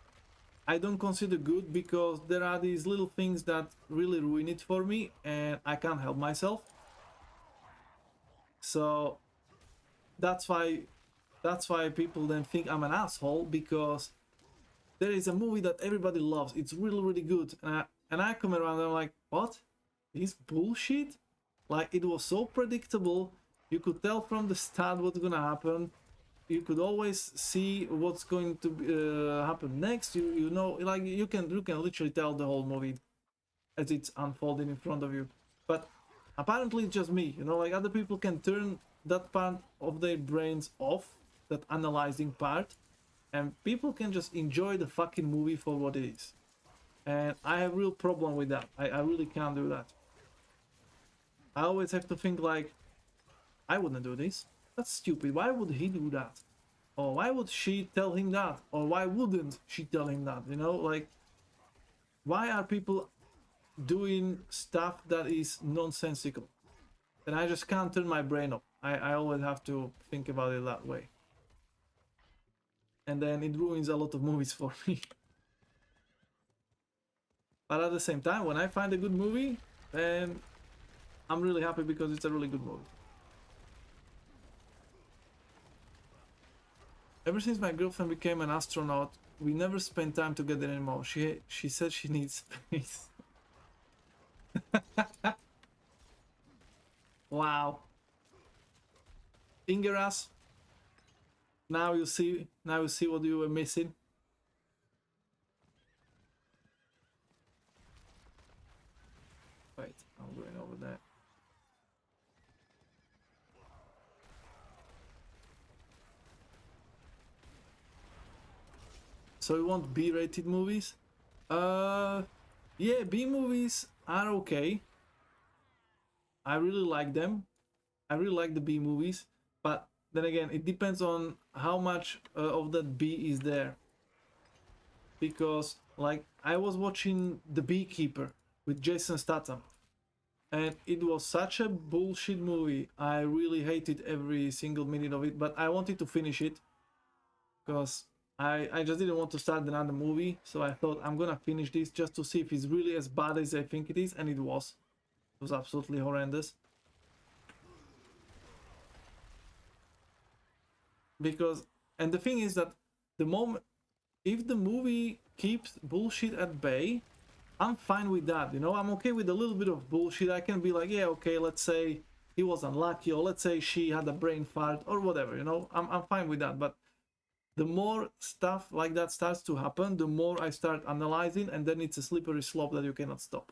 I don't consider good because there are these little things that really ruin it for me and I can't help myself. So that's why people then think I'm an asshole, because there is a movie that everybody loves. It's really good, and I come around and I'm like, what? This bullshit? Like, it was so predictable. You could tell from the start what's gonna happen. You could always see what's going to happen next. You know, like you can literally tell the whole movie as it's unfolding in front of you. But apparently it's just me, you know, like other people can turn that part of their brains off, that analyzing part, and people can just enjoy the fucking movie for what it is. And I have a real problem with that. I really can't do that. I always have to think like, I wouldn't do this. That's stupid. Why would he do that? Or why would she tell him that? Or why wouldn't she tell him that? You know, like, why are people doing stuff that is nonsensical? And I just can't turn my brain off. I always have to think about it that way. And then it ruins a lot of movies for me. But at the same time, when I find a good movie, then I'm really happy because it's a really good movie. Ever since my girlfriend became an astronaut, we never spend time together anymore. She said she needs space. Wow. Ingeras, now you see what you were missing. So you want B-rated movies? Yeah, B movies are okay. I really like them. I really like the B movies, but then again, it depends on how much of that B is there. Because, like, I was watching The Beekeeper with Jason Statham, and it was such a bullshit movie. I really hated every single minute of it, but I wanted to finish it because I just didn't want to start another movie. So I thought I'm gonna finish this just to see if it's really as bad as I think it is, and it was. It was absolutely horrendous. Because, and the thing is that the moment, if the movie keeps bullshit at bay, I'm fine with that, you know. I'm okay with a little bit of bullshit. I can be like, yeah, okay, let's say he was unlucky, or let's say she had a brain fart, or whatever, you know. I'm fine with that. But the more stuff like that starts to happen, the more I start analyzing, and then it's a slippery slope that you cannot stop.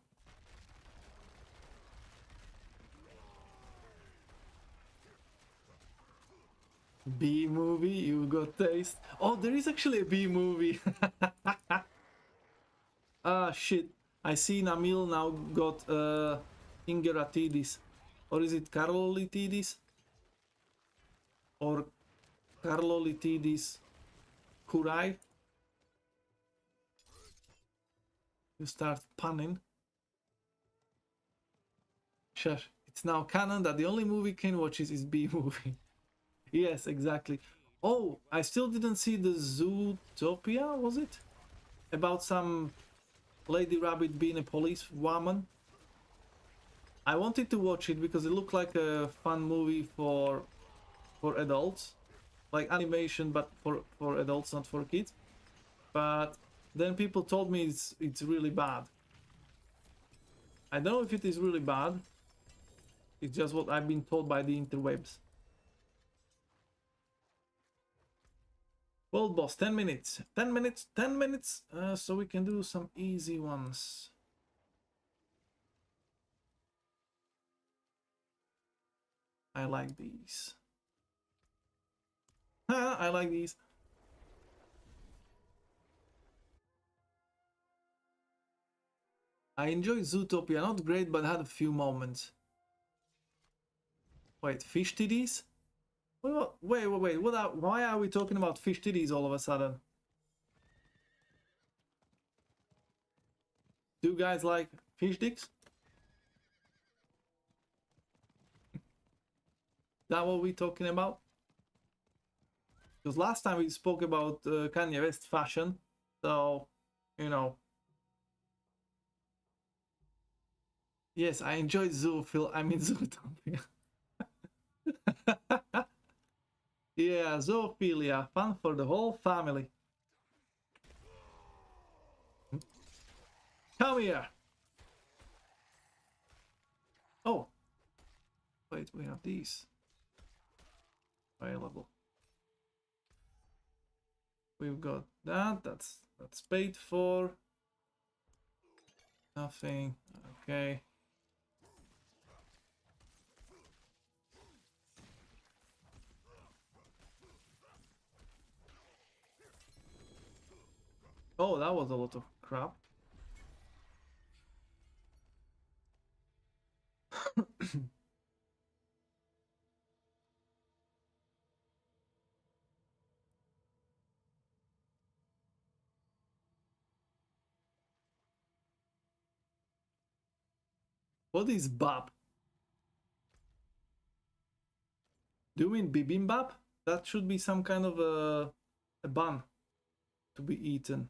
B movie, you got taste. Oh, there is actually a B movie. Ah, shit. I see Namil now got Ingeratidis. Or is it Carlolitidis? Or Carlolitidis Kurai? You start punning. Shush. It's now canon that the only movie Kane watches is B movie. Yes, exactly. Oh, I still didn't see the Zootopia, was it? About some Lady Rabbit being a police woman. I wanted to watch it because it looked like a fun movie for adults, like animation, but for adults, not for kids. But then people told me it's really bad. I don't know if it is really bad. It's just what I've been told by the interwebs. World boss, 10 minutes. 10 minutes, 10 minutes. So we can do some easy ones. I like these. I like these. I enjoy Zootopia. Not great, but had a few moments. Wait, fish titties? Wait. Why are we talking about fish titties all of a sudden? Do you guys like fish dicks? That what we talking about? Because last time we spoke about Kanye West fashion, so you know. Yes, I enjoyed Zoophilia. I mean Zootopia. Yeah, zoophilia, fun for the whole family. Come here. Oh, wait, we have these available. We've got that. That's paid for. Nothing. Okay. Oh, that was a lot of crap. What is bab? Do you mean bibimbap? That should be some kind of a bun to be eaten.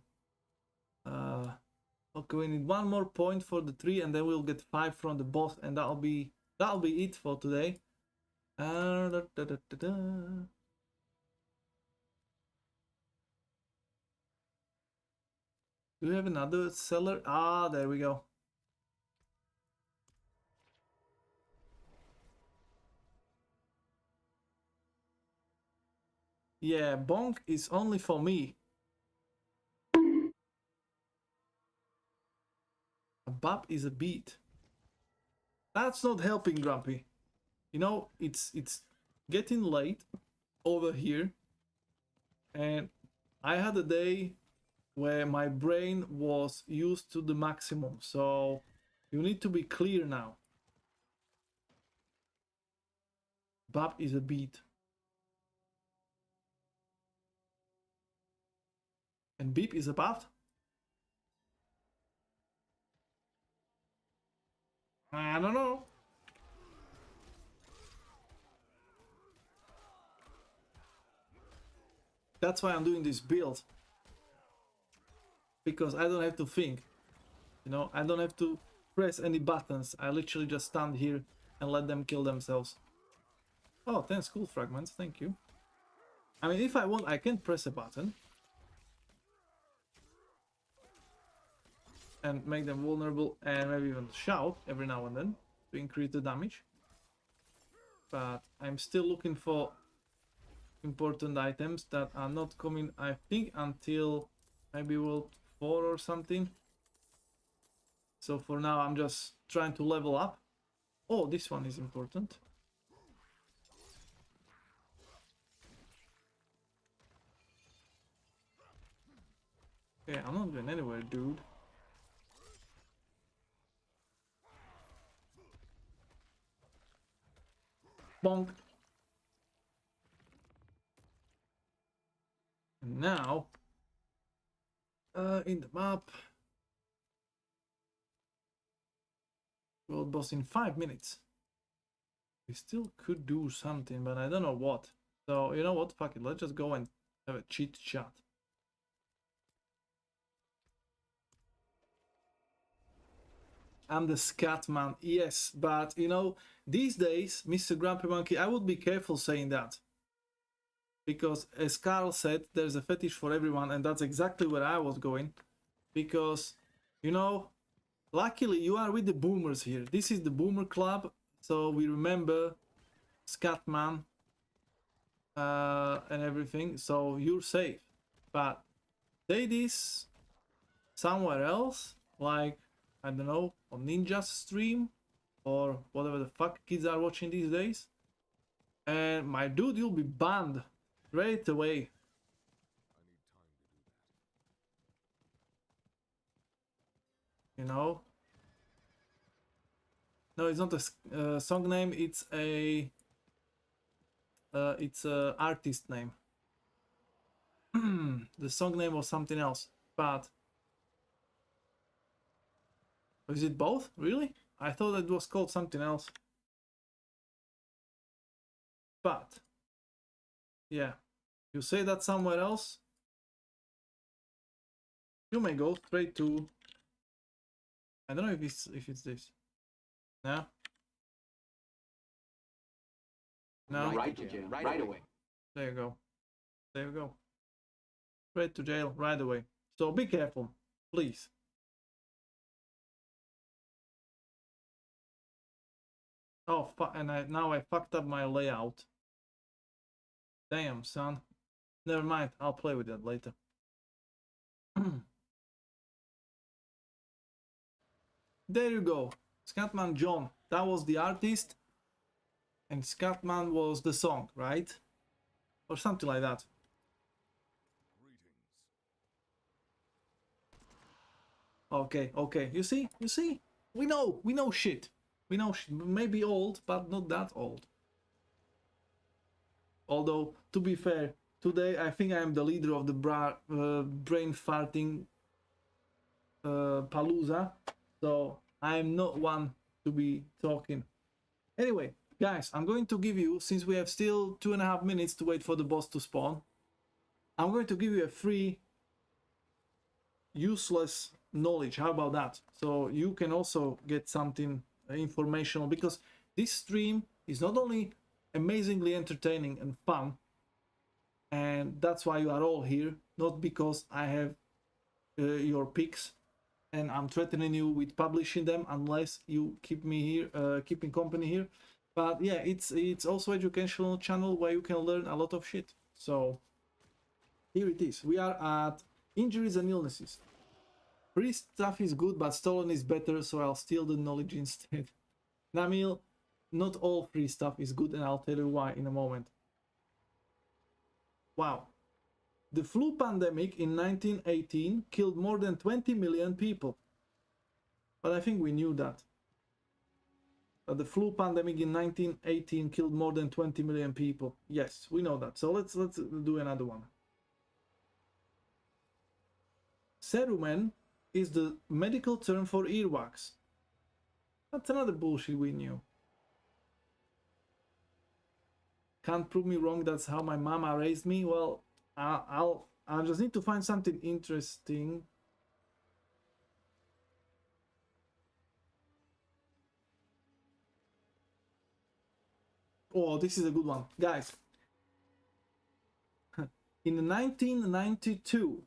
Okay, we need one more point for the 3, and then we'll get 5 from the boss, and that'll be it for today. Do we have another seller? Ah, there we go. Yeah, bonk is only for me. A bop is a beat. That's not helping, Grumpy. You know, it's getting late over here, and I had a day where my brain was used to the maximum. So you need to be clear now. Bab is a beat. And beep is a bath? I don't know. That's why I'm doing this build. Because I don't have to think. You know, I don't have to press any buttons. I literally just stand here and let them kill themselves. Oh, 10 skull fragments, thank you. I mean, if I want, I can press a button. And make them vulnerable and maybe even shout every now and then to increase the damage. But I'm still looking for important items that are not coming, I think, until maybe World 4 or something. So for now I'm just trying to level up. Oh, this one is important. Okay, I'm not going anywhere, dude. Bonk. And now, in the map, world boss in 5 minutes. We still could do something, but I don't know what. So, you know what? Fuck it. Let's just go and have a chit chat. I'm the scat man. Yes, but you know, these days, Mr. Grumpy Monkey, I would be careful saying that. Because as Carl said, there's a fetish for everyone, and that's exactly where I was going. Because, you know, luckily you are with the boomers here. This is the boomer club, so we remember Scatman and everything, so you're safe. But say this somewhere else, like, I don't know, on Ninja's stream, or whatever the fuck kids are watching these days, and my dude, you'll be banned straight away. You know? No, it's not a song name, it's a artist name. The song name was something else, but is it both? Really? I thought it was called something else. But yeah, you say that somewhere else, you may go straight to, I don't know if it's this. No? No?
Right to jail, right away.
There you go. There you go. Straight to jail right away. So be careful, please. Oh, and now I fucked up my layout. Damn, son. Never mind, I'll play with that later. There you go. Scatman John. That was the artist. And Scatman was the song, right? Or something like that. Okay, okay. You see? You see? We know shit. We know shit. Maybe old, but not that old. Although, to be fair, today I think I am the leader of the brain farting palooza. So I am not one to be talking. Anyway, guys, I'm going to give you, since we have still 2.5 minutes to wait for the boss to spawn, I'm going to give you a free useless knowledge. How about that? So you can also get something informational, because this stream is not only amazingly entertaining and fun, and that's why you are all here, not because I have your picks and I'm threatening you with publishing them unless you keep me here, keeping company here. But yeah, it's also educational channel where you can learn a lot of shit. So here it is. We are at injuries and illnesses. Free stuff is good, but stolen is better, so I'll steal the knowledge instead. Namil, not all free stuff is good, and I'll tell you why in a moment. Wow. The flu pandemic in 1918 killed more than 20 million people. But I think we knew that. That the flu pandemic in 1918 killed more than 20 million people. Yes, we know that. So let's do another one. Cerumen is the medical term for earwax. That's another bullshit we knew. Can't prove me wrong, that's how my mama raised me. Well, I'll just need to find something interesting. Oh, this is a good one. Guys, in 1992,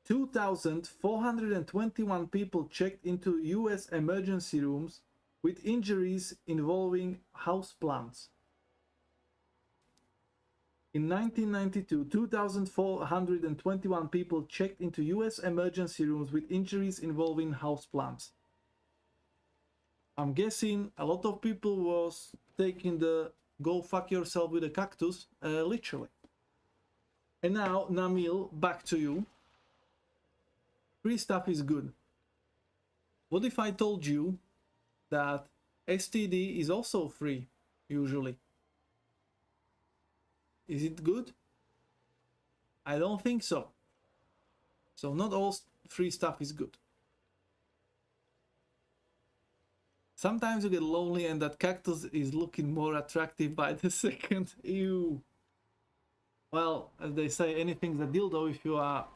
2,421 people checked into US emergency rooms with injuries involving houseplants. In 1992, 2,421 people checked into US emergency rooms with injuries involving houseplants. I'm guessing a lot of people was taking the go fuck yourself with a cactus literally. And now, Namil, back to you. Free stuff is good. What if I told you that STD is also free, usually? Is it good? I don't think so. So not all free stuff is good. Sometimes you get lonely and that cactus is looking more attractive by the second. Ew. Well, as they say, anything's a dildo if you are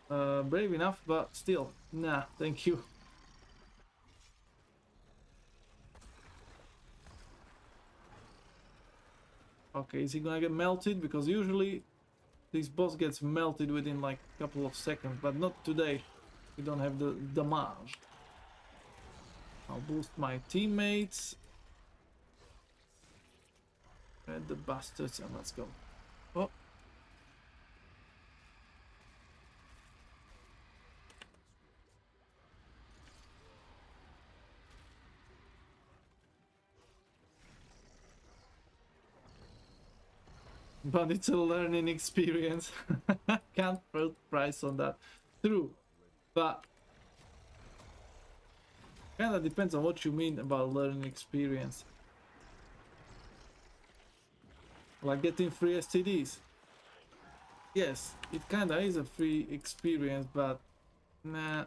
brave enough, but still, nah, thank you. Okay, is he gonna get melted? Because usually this boss gets melted within like a couple of seconds, but not today. We don't have the damage. I'll boost my teammates. And the bastards, and let's go. Oh. But it's a learning experience. Can't put price on that. True. But kinda depends on what you mean about learning experience. Like getting free STDs. Yes, it kinda is a free experience, but nah.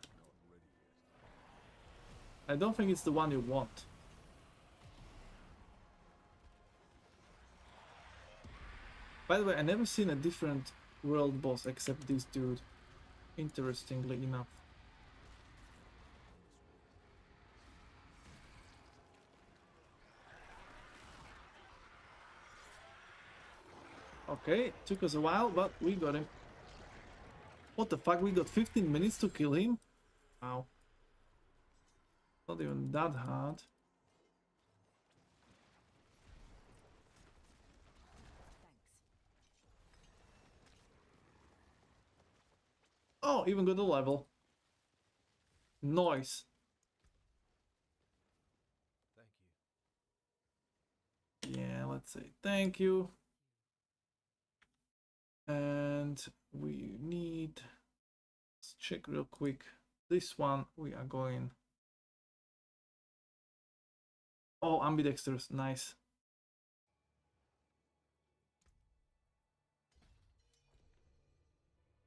I don't think it's the one you want. By the way, I never seen a different world boss except this dude. Interestingly enough. Okay, took us a while, but we got him. What the fuck, we got 15 minutes to kill him? Wow. Not even that hard. Oh, even got a level. Nice.
Thank you.
Yeah, let's say thank you. And we need, let's check real quick. This one we are going. Oh, ambidextrous, nice.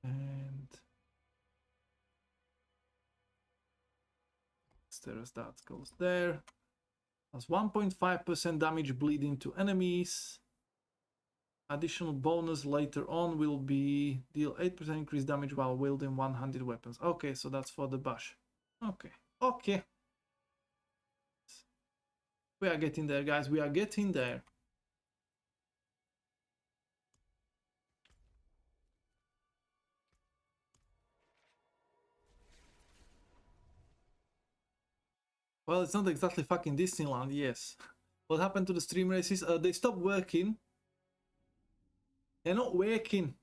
And that goes there. Plus 1.5% damage bleeding to enemies. Additional bonus later on will be deal 8% increased damage while wielding 100 weapons. Okay, so that's for the bash. Okay, okay. We are getting there, guys. We are getting there. Well, it's not exactly fucking Disneyland, yes. What happened to the stream races? They stopped working. They're not working.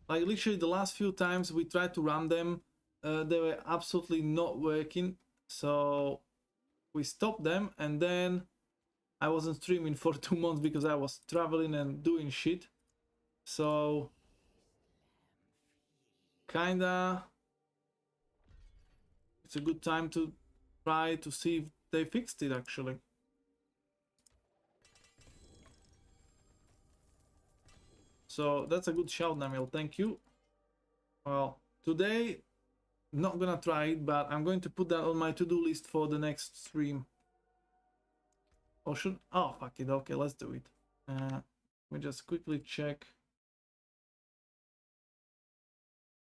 Like literally the last few times we tried to run them, they were absolutely not working. So we stopped them, and then I wasn't streaming for 2 months because I was traveling and doing shit. So kinda... It's a good time to try to see if they fixed it actually. So that's a good shout, Namil. Thank you. Well, today, not gonna try it, but I'm going to put that on my to-do list for the next stream. Or should... Oh, fuck it. Okay, let's do it. Let me just quickly check.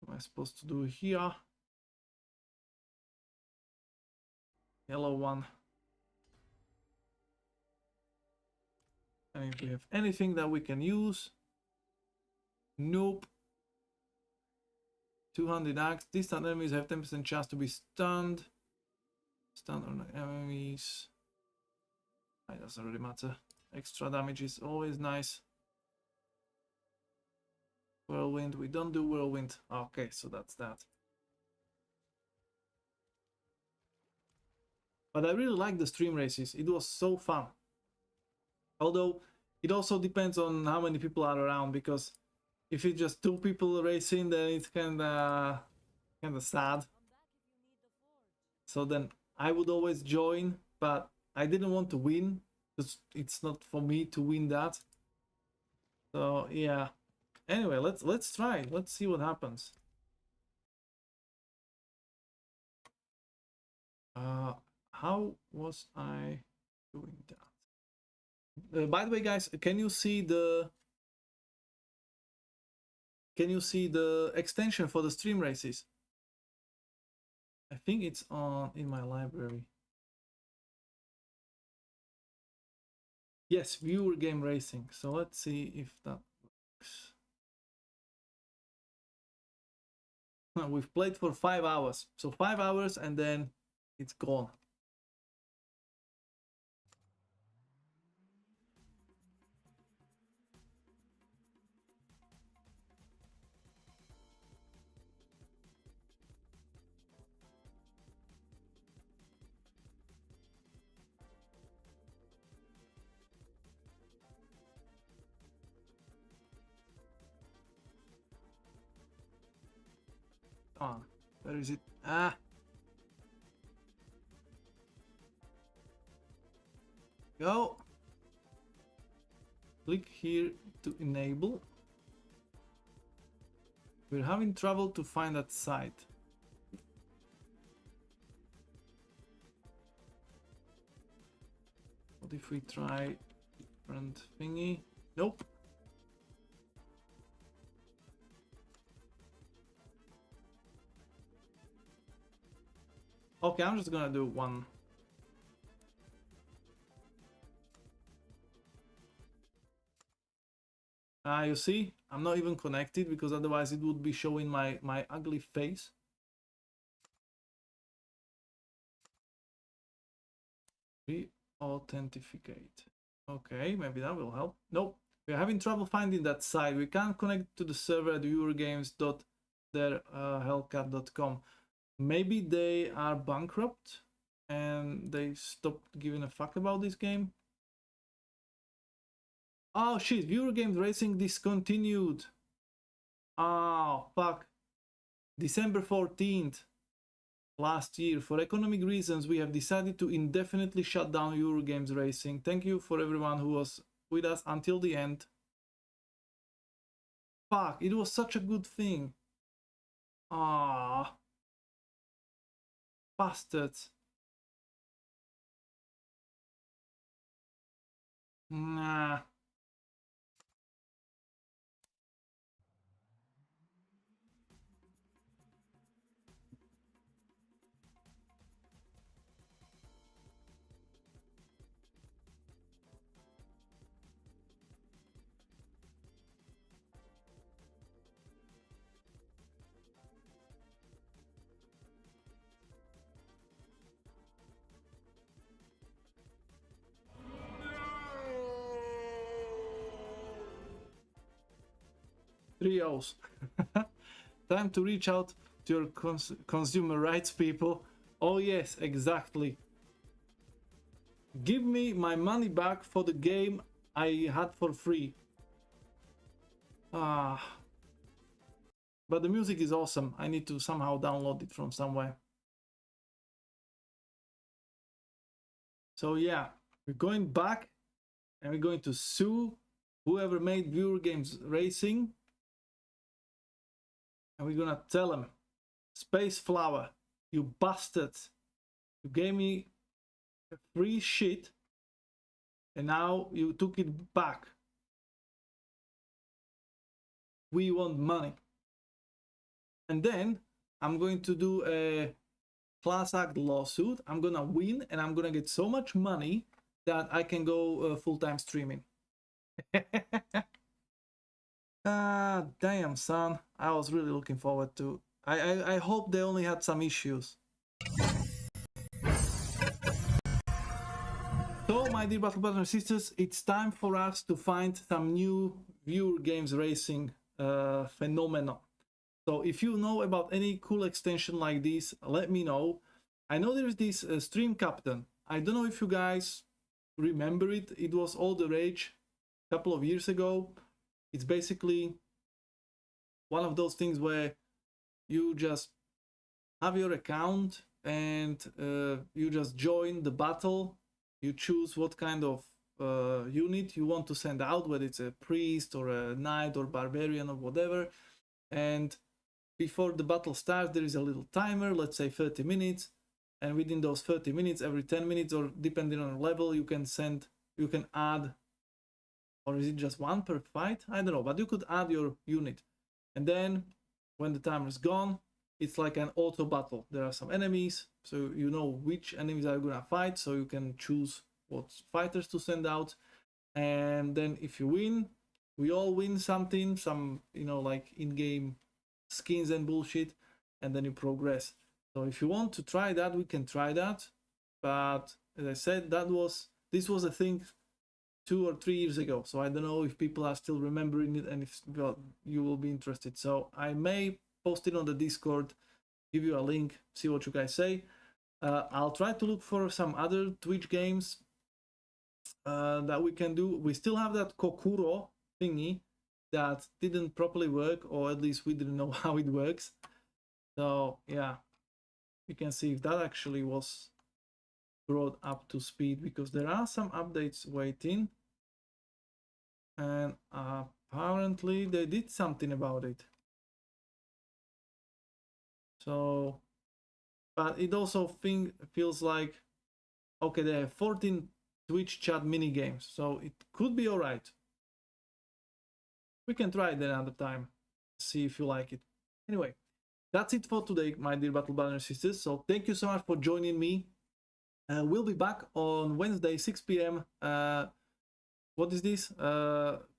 What am I supposed to do here? Yellow one. And if we have anything that we can use. Nope. 200 axe. Distant enemies have 10% chance to be stunned. Stunned on enemies. It doesn't really matter. Extra damage is always nice. Whirlwind. We don't do whirlwind. Okay, so that's that. But I really like the stream races. It was so fun. Although it also depends on how many people are around, because if it's just 2 people racing, then it's kinda sad. So then I would always join, but I didn't want to win, because it's not for me to win that. So yeah. Anyway, let's try. Let's see what happens. How was I doing that? By the way, guys, can you see the extension for the stream races? I think it's on in my library. Yes, viewer game racing. So let's see if that works. We've played for 5 hours. So 5 hours and then it's gone. Come on, where is it? Ah! Go! Click here to enable. We're having trouble to find that site. What if we try different thingy? Nope. Okay, I'm just gonna do one. You see, I'm not even connected because otherwise it would be showing my ugly face. Re-authenticate. Okay, maybe that will help. Nope, we're having trouble finding that site. We can't connect to the server at viewergames.hellcat.com. Maybe they are bankrupt and they stopped giving a fuck about this game. Oh shit, viewer games racing discontinued. Oh fuck. December 14th last year. For economic reasons, we have decided to indefinitely shut down viewer games racing. Thank you for everyone who was with us until the end. Fuck, it was such a good thing. Ah. Bastards. Nah. Trios. Time to reach out to your consumer rights people. Oh yes, exactly. Give me my money back for the game I had for free. Ah. But the music is awesome. I need to somehow download it from somewhere. So yeah, we're going back and we're going to sue whoever made Viewer Games Racing. And we're gonna tell them, Space Flower, you bastards, you gave me free shit and now you took it back. We want money. And then I'm going to do a class act lawsuit. I'm gonna win and I'm gonna get so much money that I can go full-time streaming. Ah, damn, son. I was really looking forward to. I hope they only had some issues. So, my dear battle brothers and sisters, it's time for us to find some new Viewer Games Racing phenomenon. So, if you know about any cool extension like this, let me know. I know there is this Stream Captain. I don't know if you guys remember it. It was all the rage a couple of years ago. It's basically one of those things where you just have your account and you just join the battle. You choose what kind of unit you want to send out, whether it's a priest or a knight or barbarian or whatever. And before the battle starts, there is a little timer, let's say 30 minutes. And within those 30 minutes, every 10 minutes, or depending on level, you can add, or is it just one per fight? I don't know, but you could add your unit. And then when the timer is gone, it's like an auto battle. There are some enemies, so you know which enemies are gonna fight, so you can choose what fighters to send out. And then if you win, we all win something, some, you know, like in-game skins and bullshit, and then you progress. So if you want to try that, we can try that. But as I said, this was a thing 2 or 3 years ago. So I don't know if people are still remembering it and if, well, you will be interested. So I may post it on the Discord, give you a link, see what you guys say. I'll try to look for some other Twitch games that we can do. We still have that Kokuro thingy that didn't properly work, or at least we didn't know how it works. So yeah, you can see if that actually was brought up to speed, because there are some updates waiting, and apparently they did something about it. So, but it also feels like, okay, they have 14 Twitch chat mini games, so it could be all right. We can try it another time, see if you like it. Anyway, that's it for today, my dear battle brothers and sisters. So thank you so much for joining me. We'll be back on Wednesday, 6 p.m. What is this?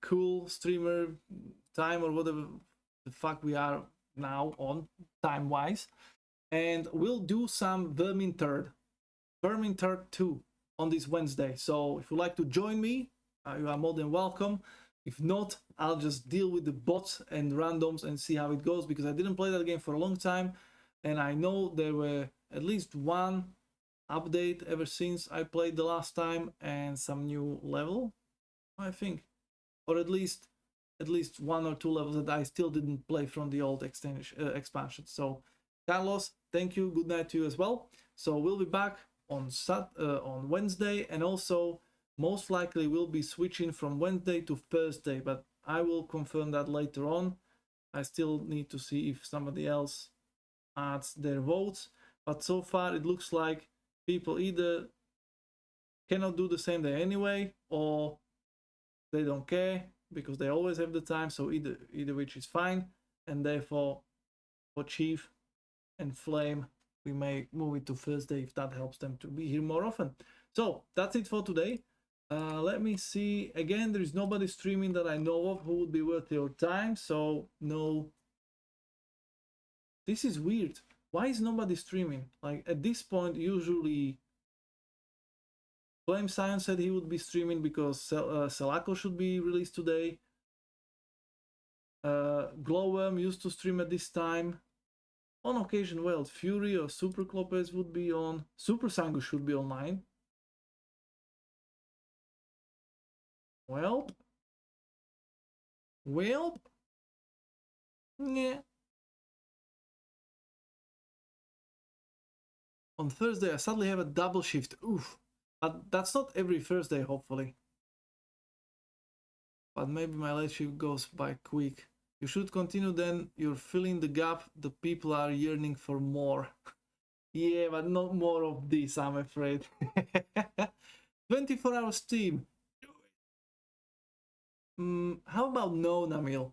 Cool streamer time, or whatever the fuck we are now on time-wise. And we'll do some Vermintide 2 on this Wednesday. So if you'd like to join me, you are more than welcome. If not, I'll just deal with the bots and randoms and see how it goes, because I didn't play that game for a long time, and I know there were at least one update ever since I played the last time, and some new level, I think, or at least 1 or 2 levels that I still didn't play from the old expansion. So Carlos, thank you, good night to you as well. So we'll be back on Wednesday, and also most likely we'll be switching from Wednesday to Thursday, but I will confirm that later on. I still need to see if somebody else adds their votes, but so far it looks like people either cannot do the same day anyway, or they don't care because they always have the time. So either which is fine, and therefore for Chief and Flame we may move it to Thursday if that helps them to be here more often. So that's it for today. Let me see. Again, there is nobody streaming that I know of who would be worth your time, so no. This is weird. Why is nobody streaming? Like, at this point, usually Flame Science said he would be streaming because Selako should be released today. Glowworm used to stream at this time. On occasion, well, Fury or Super Clopez would be on. Super Sangu should be online. Well, yeah. on Thursday I suddenly have a double shift. Oof. But that's not every Thursday, hopefully. But maybe my late shift goes by quick. You should continue then. You're filling the gap. The people are yearning for more. Yeah, but not more of this, I'm afraid. 24-hour stream. How about no, Namil?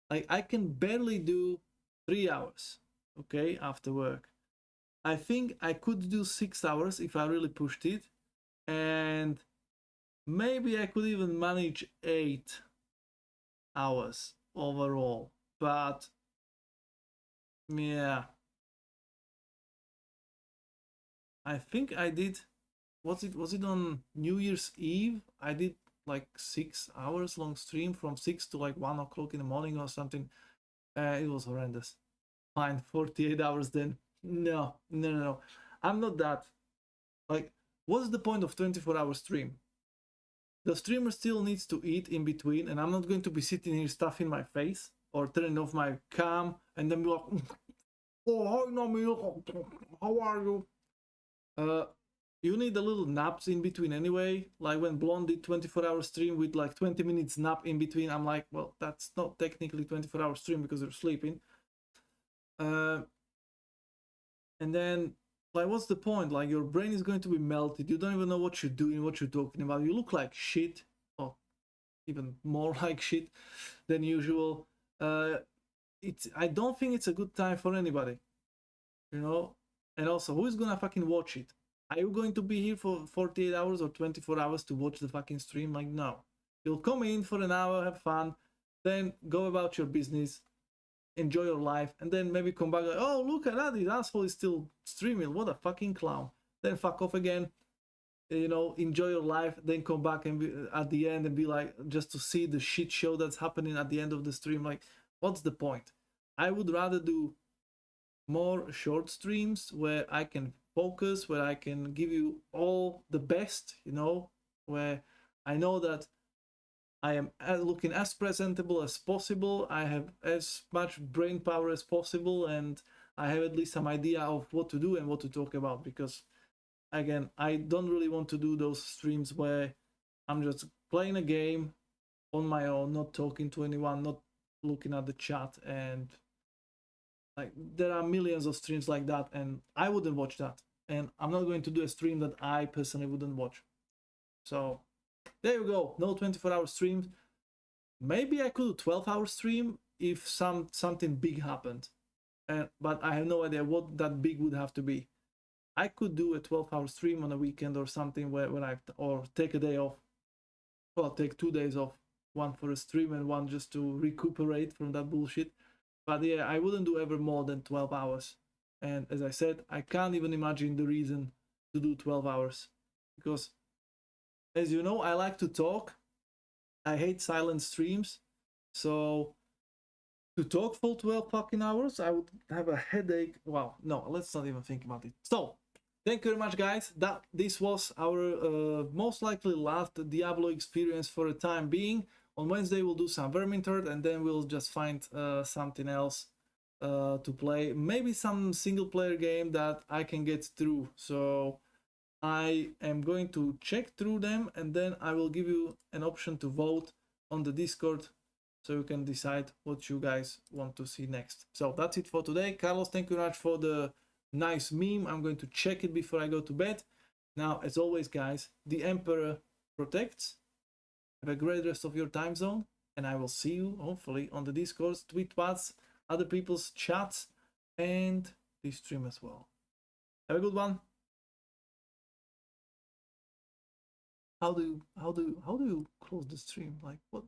Like, I can barely do 3 hours, okay, after work. I think I could do 6 hours if I really pushed it. And maybe I could even manage 8 hours overall. But, yeah. I think I did, was it on New Year's Eve? I did like 6 hours long stream from 6 to like 1 o'clock in the morning or something. It was horrendous. Fine, 48 hours then. No. I'm not that. Like, what's the point of 24-hour stream? The streamer still needs to eat in between, and I'm not going to be sitting here stuffing my face or turning off my cam and then be like, oh, hi Namil, how are you? You need a little naps in between anyway. Like when Blonde did 24-hour stream with like 20 minutes nap in between, I'm like, well, that's not technically 24-hour stream because you're sleeping. And then, like, what's the point? Like, your brain is going to be melted. You don't even know what you're doing, what you're talking about. You look like shit, or even more like shit than usual. I don't think it's a good time for anybody, you know. And also, who is gonna fucking watch it? Are you going to be here for 48 hours or 24 hours to watch the fucking stream? Like, no. You'll come in for an hour, have fun, then go about your business, enjoy your life, and then maybe come back like, oh, look at that, this asshole is still streaming, what a fucking clown. Then fuck off again, you know, enjoy your life, then come back and be, at the end and be like, just to see the shit show that's happening at the end of the stream. Like, what's the point? I would rather do more short streams where I can focus, where I can give you all the best, you know, where I know that I am looking as presentable as possible, I have as much brain power as possible, and I have at least some idea of what to do and what to talk about. Because again, I don't really want to do those streams where I'm just playing a game on my own, not talking to anyone, not looking at the chat, and like, there are millions of streams like that, and I wouldn't watch that. And I'm not going to do a stream that I personally wouldn't watch. So there you go. No 24-hour streams. Maybe I could do 12-hour stream if something big happened. But I have no idea what that big would have to be. I could do a 12-hour stream on a weekend or something or take a day off. Well, take 2 days off. One for a stream and one just to recuperate from that bullshit. But yeah, I wouldn't do ever more than 12 hours. And as I said, I can't even imagine the reason to do 12 hours. Because, as you know, I like to talk. I hate silent streams. So, to talk for 12 fucking hours, I would have a headache. Well, no, let's not even think about it. So, thank you very much, guys. This was our most likely last Diablo experience for the time being. On Wednesday, we'll do some Vermintide, and then we'll just find something else to play. Maybe some single-player game that I can get through. So I am going to check through them, and then I will give you an option to vote on the Discord, so you can decide what you guys want to see next. So that's it for today. Carlos, thank you very much for the nice meme. I'm going to check it before I go to bed. Now, as always, guys, the Emperor protects. Have a great rest of your time zone, and I will see you hopefully on the Discord, tweet paths, other people's chats, and the stream as well. Have a good one. How do you close the stream? Like, what?